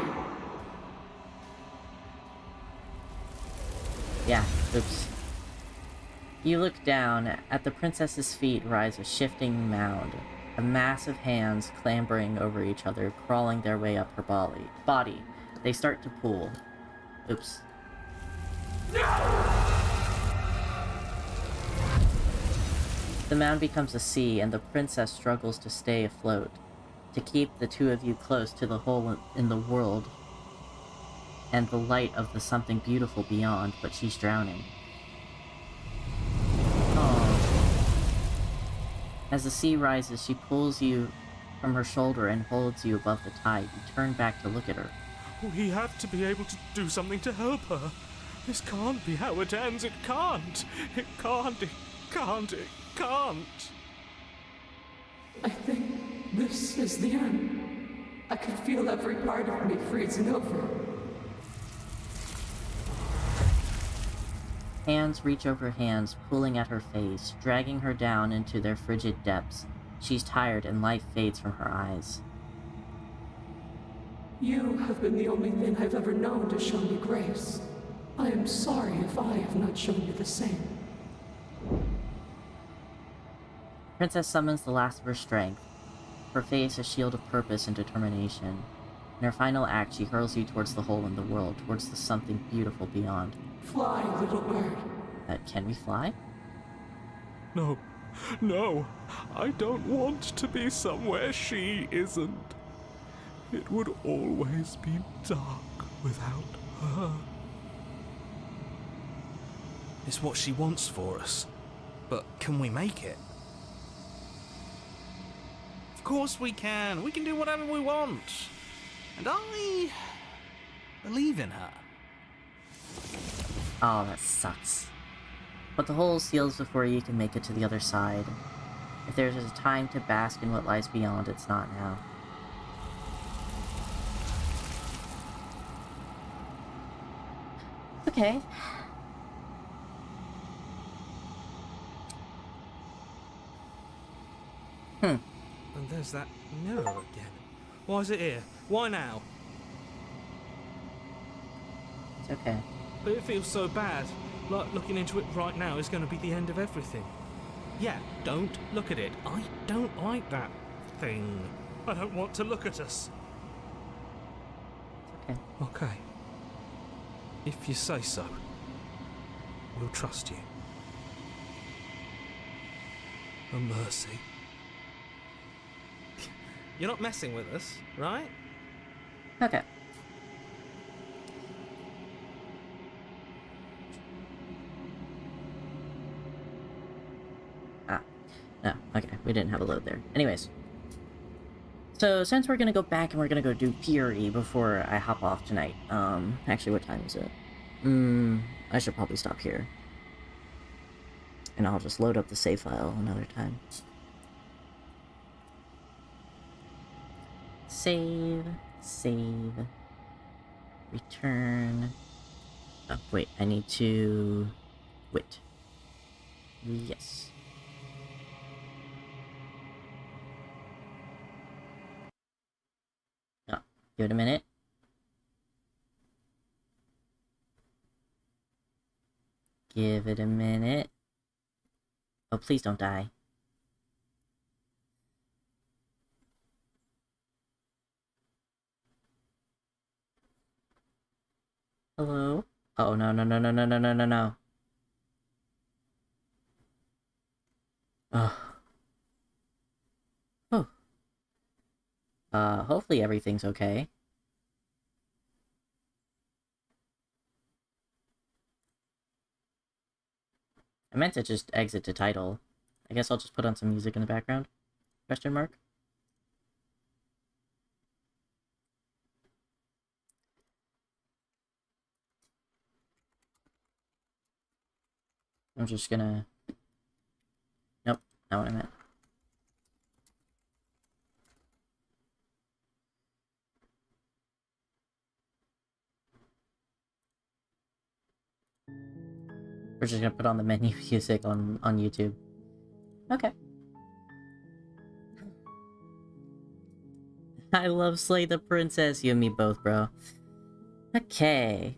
Yeah, oops. You look down. At the princess's feet rise a shifting mound. A mass of hands clambering over each other, crawling their way up her body. They start to pull. Oops. The mound becomes a sea, and the princess struggles to stay afloat, to keep the two of you close to the hole in the world and the light of the something beautiful beyond, but she's drowning. As the sea rises, she pulls you from her shoulder and holds you above the tide. You turn back to look at her. We have to be able to do something to help her. This can't be how it ends. It can't. It can't. It can't. It can't. I think this is the end. I can feel every part of me freezing over. Hands reach over hands, pulling at her face, dragging her down into their frigid depths. She's tired and life fades from her eyes. You have been the only thing I've ever known to show me grace. I am sorry if I have not shown you the same. Princess summons the last of her strength, her face a shield of purpose and determination. In her final act, she hurls you towards the hole in the world, towards the something beautiful beyond. Fly, little bird. Can we fly? No. No. I don't want to be somewhere she isn't. It would always be dark without her. It's what she wants for us. But can we make it? Of course we can. We can do whatever we want. And I believe in her. Oh, that sucks. But the hole seals before you can make it to the other side. If there's a time to bask in what lies beyond, it's not now. Okay. And there's that mirror again. Why is it here? Why now? It's okay. But it feels so bad. Like looking into it right now is going to be the end of everything. Yeah, don't look at it. I don't like that thing. I don't want to look at us. It's okay. Okay. If you say so, we'll trust you. A mercy. You're not messing with us, right? Okay. No, okay, we didn't have a load there. Anyways. So, since we're gonna go back and we're gonna go do Purity before I hop off tonight. Actually, what time is it? I should probably stop here. And I'll just load up the save file another time. Save, save, return. Oh, wait, I need to... wait. Yes. Oh, give it a minute. Give it a minute. Oh, please don't die. Hello? Oh, no, no, no, no, no, no, no, no, no. Oh. Oh. Hopefully everything's okay. I meant to just exit to title. I guess I'll just put on some music in the background. Question mark? I'm just gonna... Nope, not what I meant. We're just gonna put on the menu music on YouTube. Okay. I love Slay the Princess, you and me both, bro. Okay.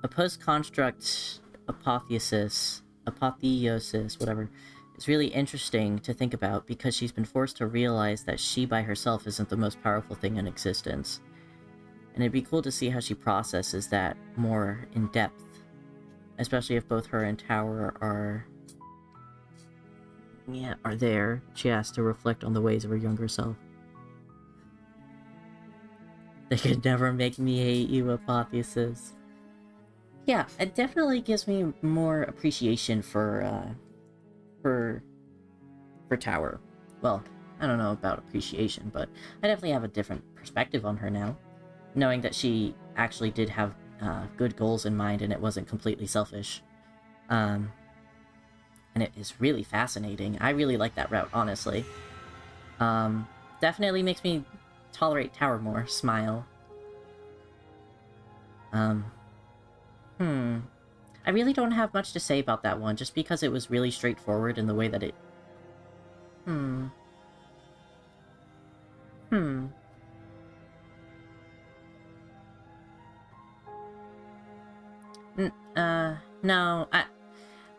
A post-construct apotheosis, whatever, is really interesting to think about because she's been forced to realize that she by herself isn't the most powerful thing in existence. And it'd be cool to see how she processes that more in depth. Especially if both her and Tower are there. She has to reflect on the ways of her younger self. They could never make me hate you, Apotheosis. Yeah, it definitely gives me more appreciation for Tower. Well, I don't know about appreciation, but I definitely have a different perspective on her now. Knowing that she actually did have good goals in mind and it wasn't completely selfish. And it is really fascinating. I really like that route, honestly. Definitely makes me tolerate Tower more. Smile. I really don't have much to say about that one, just because it was really straightforward in the way that it... No,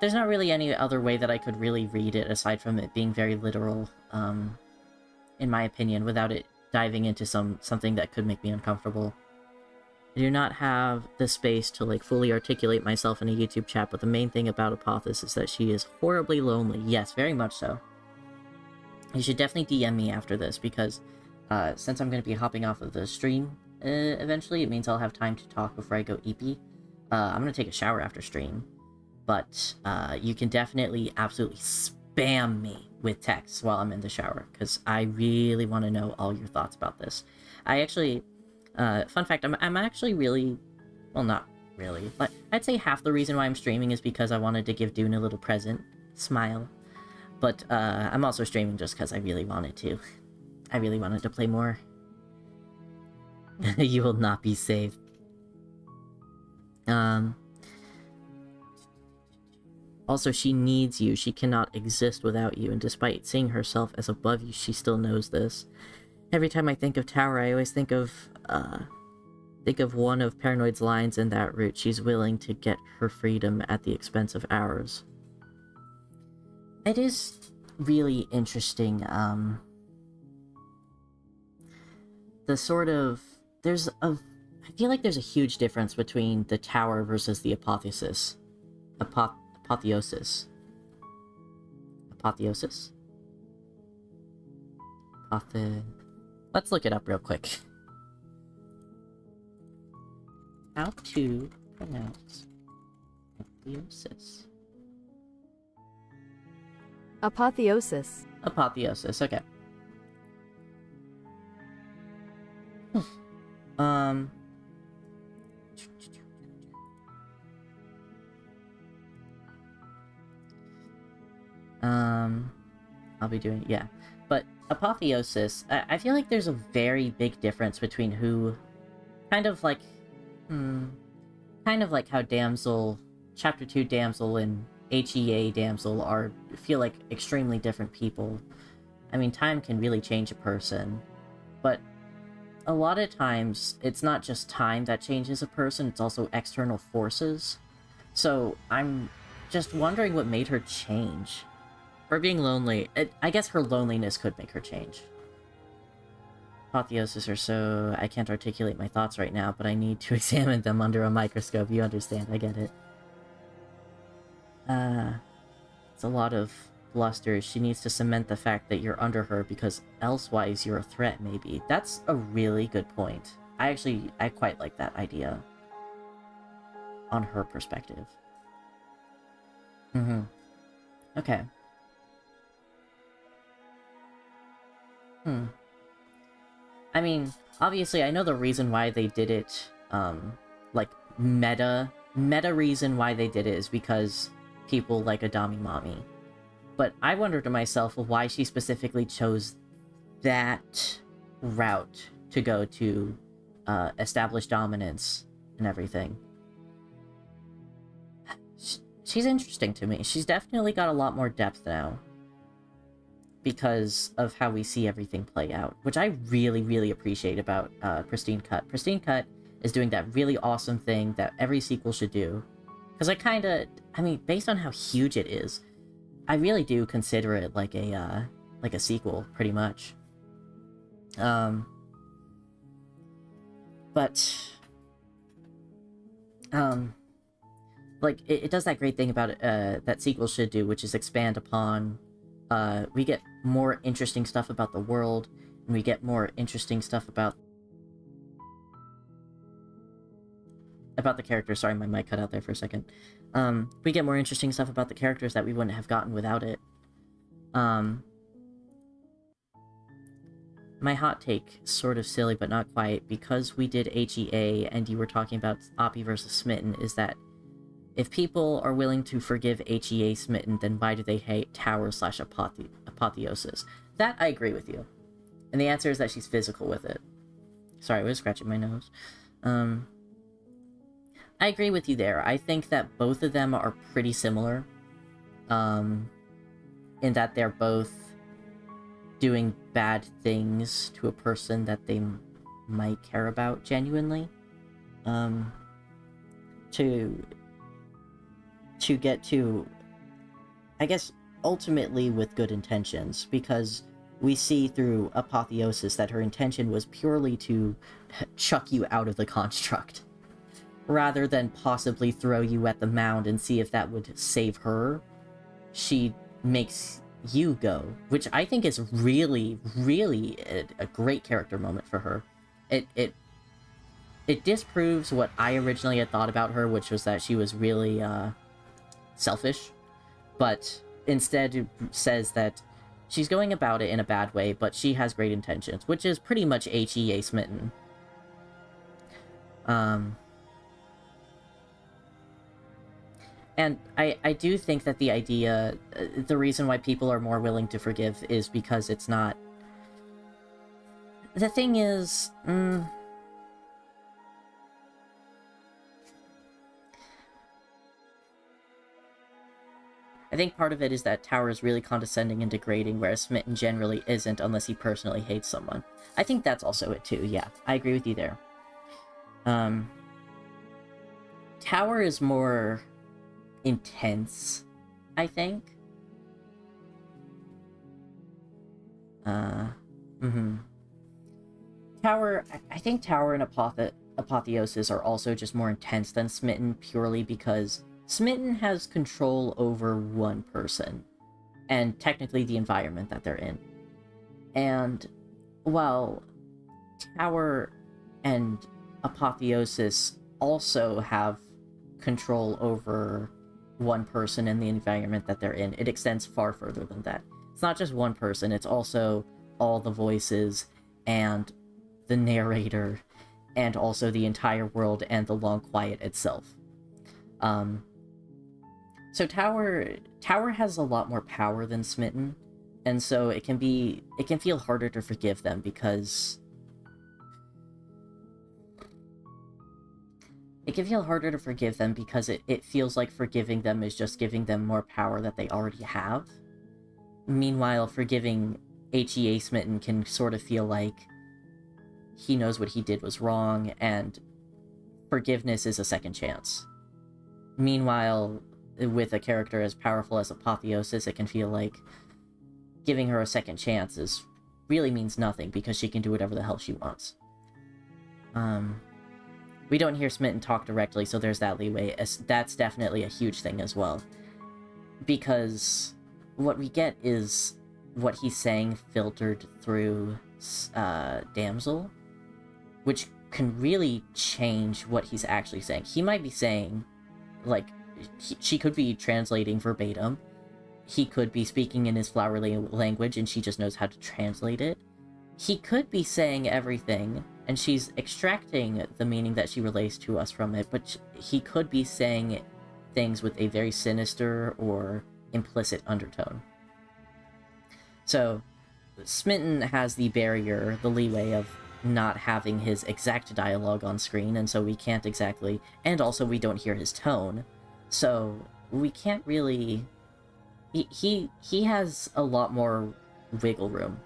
there's not really any other way that I could really read it aside from it being very literal, in my opinion, without it diving into something that could make me uncomfortable. I do not have the space to, like, fully articulate myself in a YouTube chat, but the main thing about Apotheosis is that she is horribly lonely. Yes, very much so. You should definitely DM me after this, because, since I'm going to be hopping off of the stream, eventually, it means I'll have time to talk before I go eepy. I'm going to take a shower after stream, but, you can definitely absolutely spam me with texts while I'm in the shower, because I really want to know all your thoughts about this. I actually... fun fact, I'm actually really... Well, not really, but I'd say half the reason why I'm streaming is because I wanted to give Dune a little present. Smile. But, I'm also streaming just because I really wanted to. I really wanted to play more. You will not be saved. Also, she needs you. She cannot exist without you, and despite seeing herself as above you, she still knows this. Every time I think of Tower, I always think of one of Paranoid's lines in that route. She's willing to get her freedom at the expense of ours. It is really interesting, the sort of... I feel like there's a huge difference between the Tower versus the Apotheosis. Apotheosis? Let's look it up real quick. How to pronounce apotheosis? Apotheosis. Apotheosis, okay. I'll be doing, yeah. But Apotheosis, I feel like there's a very big difference between who, kind of like how Damsel, Chapter 2 Damsel and HEA Damsel feel like extremely different people. I mean, time can really change a person, but a lot of times, it's not just time that changes a person, it's also external forces. So, I'm just wondering what made her change. Her being lonely, I guess her loneliness could make her change. Apotheosis or so, I can't articulate my thoughts right now, but I need to examine them under a microscope. You understand, I get it. It's a lot of bluster. She needs to cement the fact that you're under her, because elsewise you're a threat, maybe. That's a really good point. I quite like that idea. On her perspective. Okay. I mean, obviously, I know the reason why they did it, like, meta reason why they did it is because people like Adami Mami. But I wonder to myself why she specifically chose that route to go to establish dominance and everything. She's interesting to me. She's definitely got a lot more depth now. Because of how we see everything play out. Which I really, really appreciate about Pristine Cut. Pristine Cut is doing that really awesome thing that every sequel should do. Because I mean, based on how huge it is, I really do consider it like a sequel, pretty much. Like, it does that great thing about it, that sequel should do, which is expand upon, we get more interesting stuff about the world, and we get more interesting stuff about the characters. Sorry, my mic cut out there for a second. We get more interesting stuff about the characters that we wouldn't have gotten without it. My hot take, sort of silly but not quite, because we did HEA and you were talking about Oppie versus Smitten, is that if people are willing to forgive HEA Smitten, then why do they hate Tower/Apotheosis? That I agree with you. And the answer is that she's physical with it. Sorry, I was scratching my nose. I agree with you there. I think that both of them are pretty similar. In that they're both doing bad things to a person that they might care about genuinely. To get to, I guess, ultimately with good intentions, because we see through Apotheosis that her intention was purely to chuck you out of the construct, rather than possibly throw you at the mound and see if that would save her. She makes you go, which I think is really, really a great character moment for her. It disproves what I originally had thought about her, which was that she was really, selfish, but instead it says that she's going about it in a bad way, but she has great intentions, which is pretty much HEA Smitten. And I do think that the idea, the reason why people are more willing to forgive is because it's not... The thing is... I think part of it is that Tower is really condescending and degrading, whereas Smitten generally isn't unless he personally hates someone. I think that's also it too, yeah. I agree with you there. Tower is more intense, I think. Tower, I think Tower and Apotheosis are also just more intense than Smitten, purely because Smitten has control over one person, and technically the environment that they're in. And while Tower and Apotheosis also have control over one person and the environment that they're in, it extends far further than that. It's not just one person, it's also all the voices, and the narrator, and also the entire world and the long quiet itself. So Tower has a lot more power than Smitten, and so it can feel harder to forgive them because it feels like forgiving them is just giving them more power that they already have. Meanwhile, forgiving HEA Smitten can sort of feel like he knows what he did was wrong, and forgiveness is a second chance. Meanwhile, with a character as powerful as Apotheosis, it can feel like giving her a second chance really means nothing because she can do whatever the hell she wants. We don't hear Smitten talk directly, so there's that leeway. That's definitely a huge thing as well. Because what we get is what he's saying filtered through Damsel, which can really change what he's actually saying. He might be saying, like, she could be translating verbatim. He could be speaking in his flowery language and she just knows how to translate it. He could be saying everything and she's extracting the meaning that she relays to us from it, but he could be saying things with a very sinister or implicit undertone. So, Smitten has the barrier, the leeway of not having his exact dialogue on screen, and so we can't exactly... And also, we don't hear his tone. So, we can't really... He has a lot more wiggle room.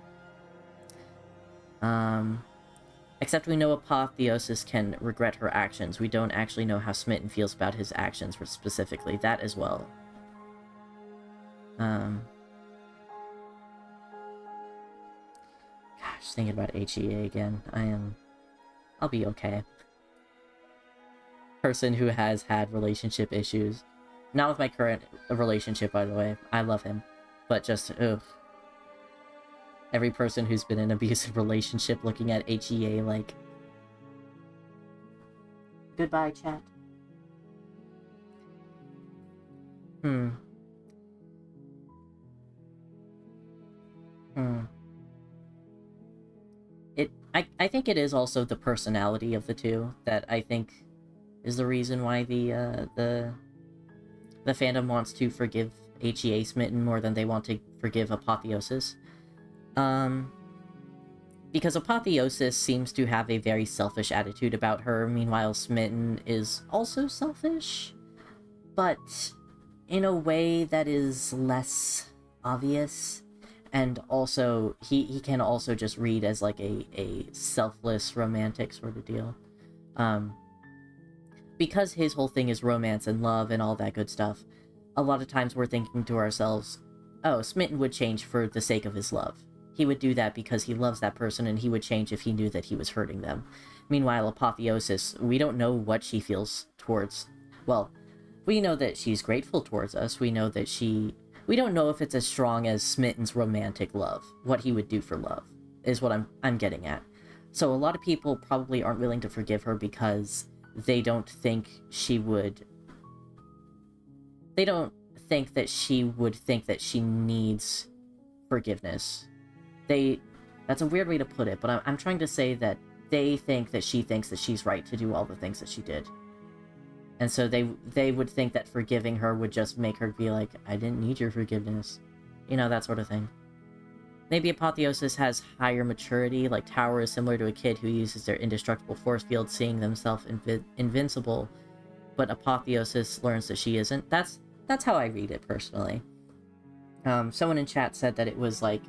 Except we know Apotheosis can regret her actions. We don't actually know how Smitten feels about his actions specifically. That as well. Gosh, thinking about HEA again. I'll be okay. Person who has had relationship issues. Not with my current relationship, by the way. I love him. But just, ugh. Every person who's been in an abusive relationship looking at HEA like... Goodbye, chat. I think it is also the personality of the two that I think is the reason why the fandom wants to forgive HEA Smitten more than they want to forgive Apotheosis. Because Apotheosis seems to have a very selfish attitude about her, meanwhile Smitten is also selfish, but in a way that is less obvious, and also, he can also just read as like a selfless romantic sort of deal. Because his whole thing is romance and love and all that good stuff, a lot of times we're thinking to ourselves, oh, Smitten would change for the sake of his love. He would do that because he loves that person and he would change if he knew that he was hurting them. Meanwhile, Apotheosis, we don't know what she feels towards... Well, we know that she's grateful towards us. We know that she... We don't know if it's as strong as Smitten's romantic love. What he would do for love is what I'm getting at. So a lot of people probably aren't willing to forgive her because they don't think she would... They don't think that she would think that she needs forgiveness. That's a weird way to put it, but I'm trying to say that they think that she thinks that she's right to do all the things that she did. And so they would think that forgiving her would just make her be like, I didn't need your forgiveness. You know, that sort of thing. Maybe Apotheosis has higher maturity, like Tower is similar to a kid who uses their indestructible force field, seeing themselves invincible, but Apotheosis learns that she isn't. That's how I read it, personally. Someone in chat said that it was like,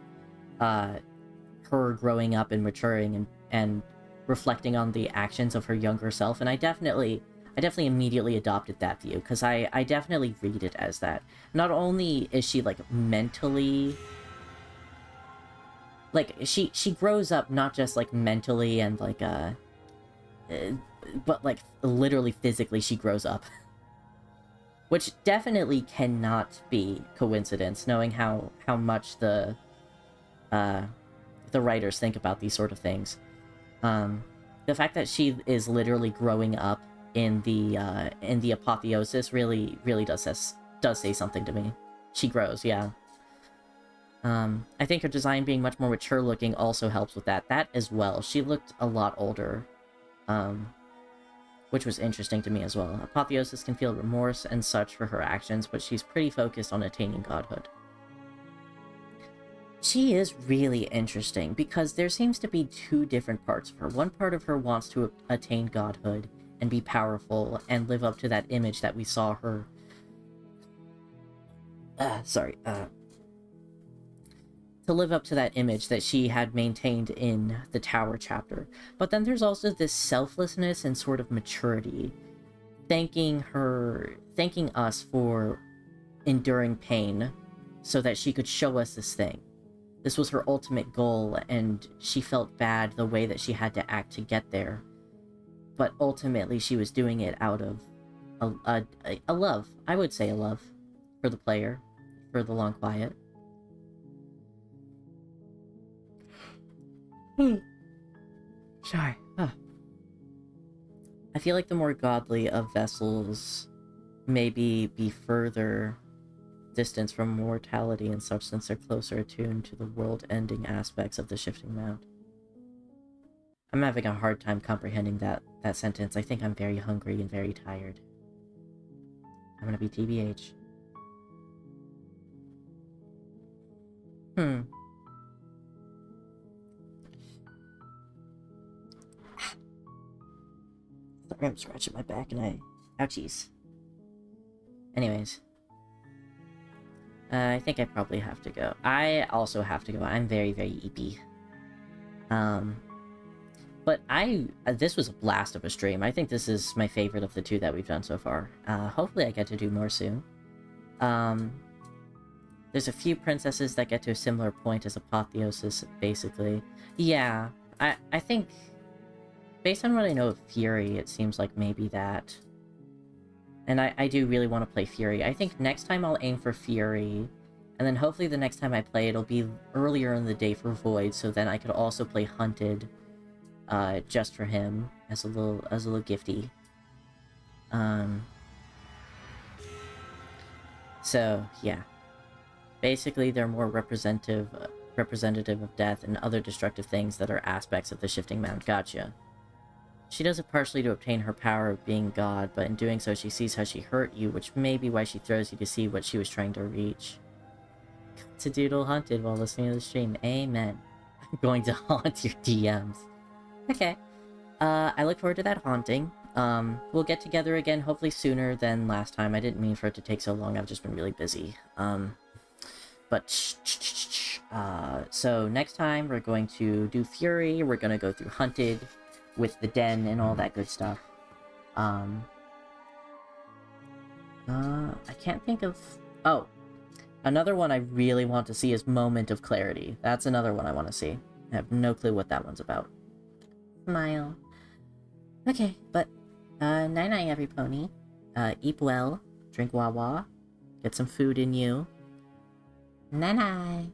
her growing up and maturing and reflecting on the actions of her younger self, and I definitely immediately adopted that view, because I definitely read it as that. Not only is she, like, mentally... Like, she grows up not just, like, mentally and, like, but, like, literally physically she grows up. Which definitely cannot be coincidence, knowing how much the writers think about these sort of things. The fact that she is literally growing up in the Apotheosis really does say something to me. She grows, yeah. I think her design being much more mature looking also helps with that. That as well. She looked a lot older. which was interesting to me as well. Apotheosis can feel remorse and such for her actions, but she's pretty focused on attaining godhood. She is really interesting, because there seems to be two different parts of her. One part of her wants to attain godhood and be powerful and live up to that image that we saw her... to live up to that image that she had maintained in the Tower chapter. But then there's also this selflessness and sort of maturity, thanking us for enduring pain so that she could show us this thing. This was her ultimate goal, and she felt bad the way that she had to act to get there. But ultimately she was doing it out of a love. I would say a love for the player, for the Long Quiet. Sorry. I feel like the more godly of vessels maybe be further distance from mortality and such, since they're closer attuned to the world-ending aspects of the shifting mount. I'm having a hard time comprehending that sentence. I think I'm very hungry and very tired. I'm gonna be TBH. Sorry, I'm scratching my back and ouchies. Anyways. I think I probably have to go. I also have to go. I'm very, very eepy. But this was a blast of a stream. I think this is my favorite of the two that we've done so far. Hopefully I get to do more soon. There's a few princesses that get to a similar point as Apotheosis, basically. Yeah, I think, based on what I know of Fury, it seems like maybe that. And I do really want to play Fury. I think next time I'll aim for Fury, and then hopefully the next time I play it'll be earlier in the day for Void, so then I could also play Hunted, just for him, as a little gifty. So, yeah. Basically, they're more representative of death and other destructive things that are aspects of the Shifting Mount. Gotcha. She does it partially to obtain her power of being God, but in doing so she sees how she hurt you, which may be why she throws you to see what she was trying to reach. To doodle Hunted while listening to the stream. Amen. I'm going to haunt your DMs. Okay. I look forward to that haunting. We'll get together again, hopefully sooner than last time. I didn't mean for it to take so long, I've just been really busy. So next time we're going to do Fury, we're gonna go through Hunted, with the den and all that good stuff. I can't think of... Oh! Another one I really want to see is Moment of Clarity. That's another one I want to see. I have no clue what that one's about. Smile. Okay, but, night-night, every pony. Eat well, drink wah-wah, get some food in you. Night-night.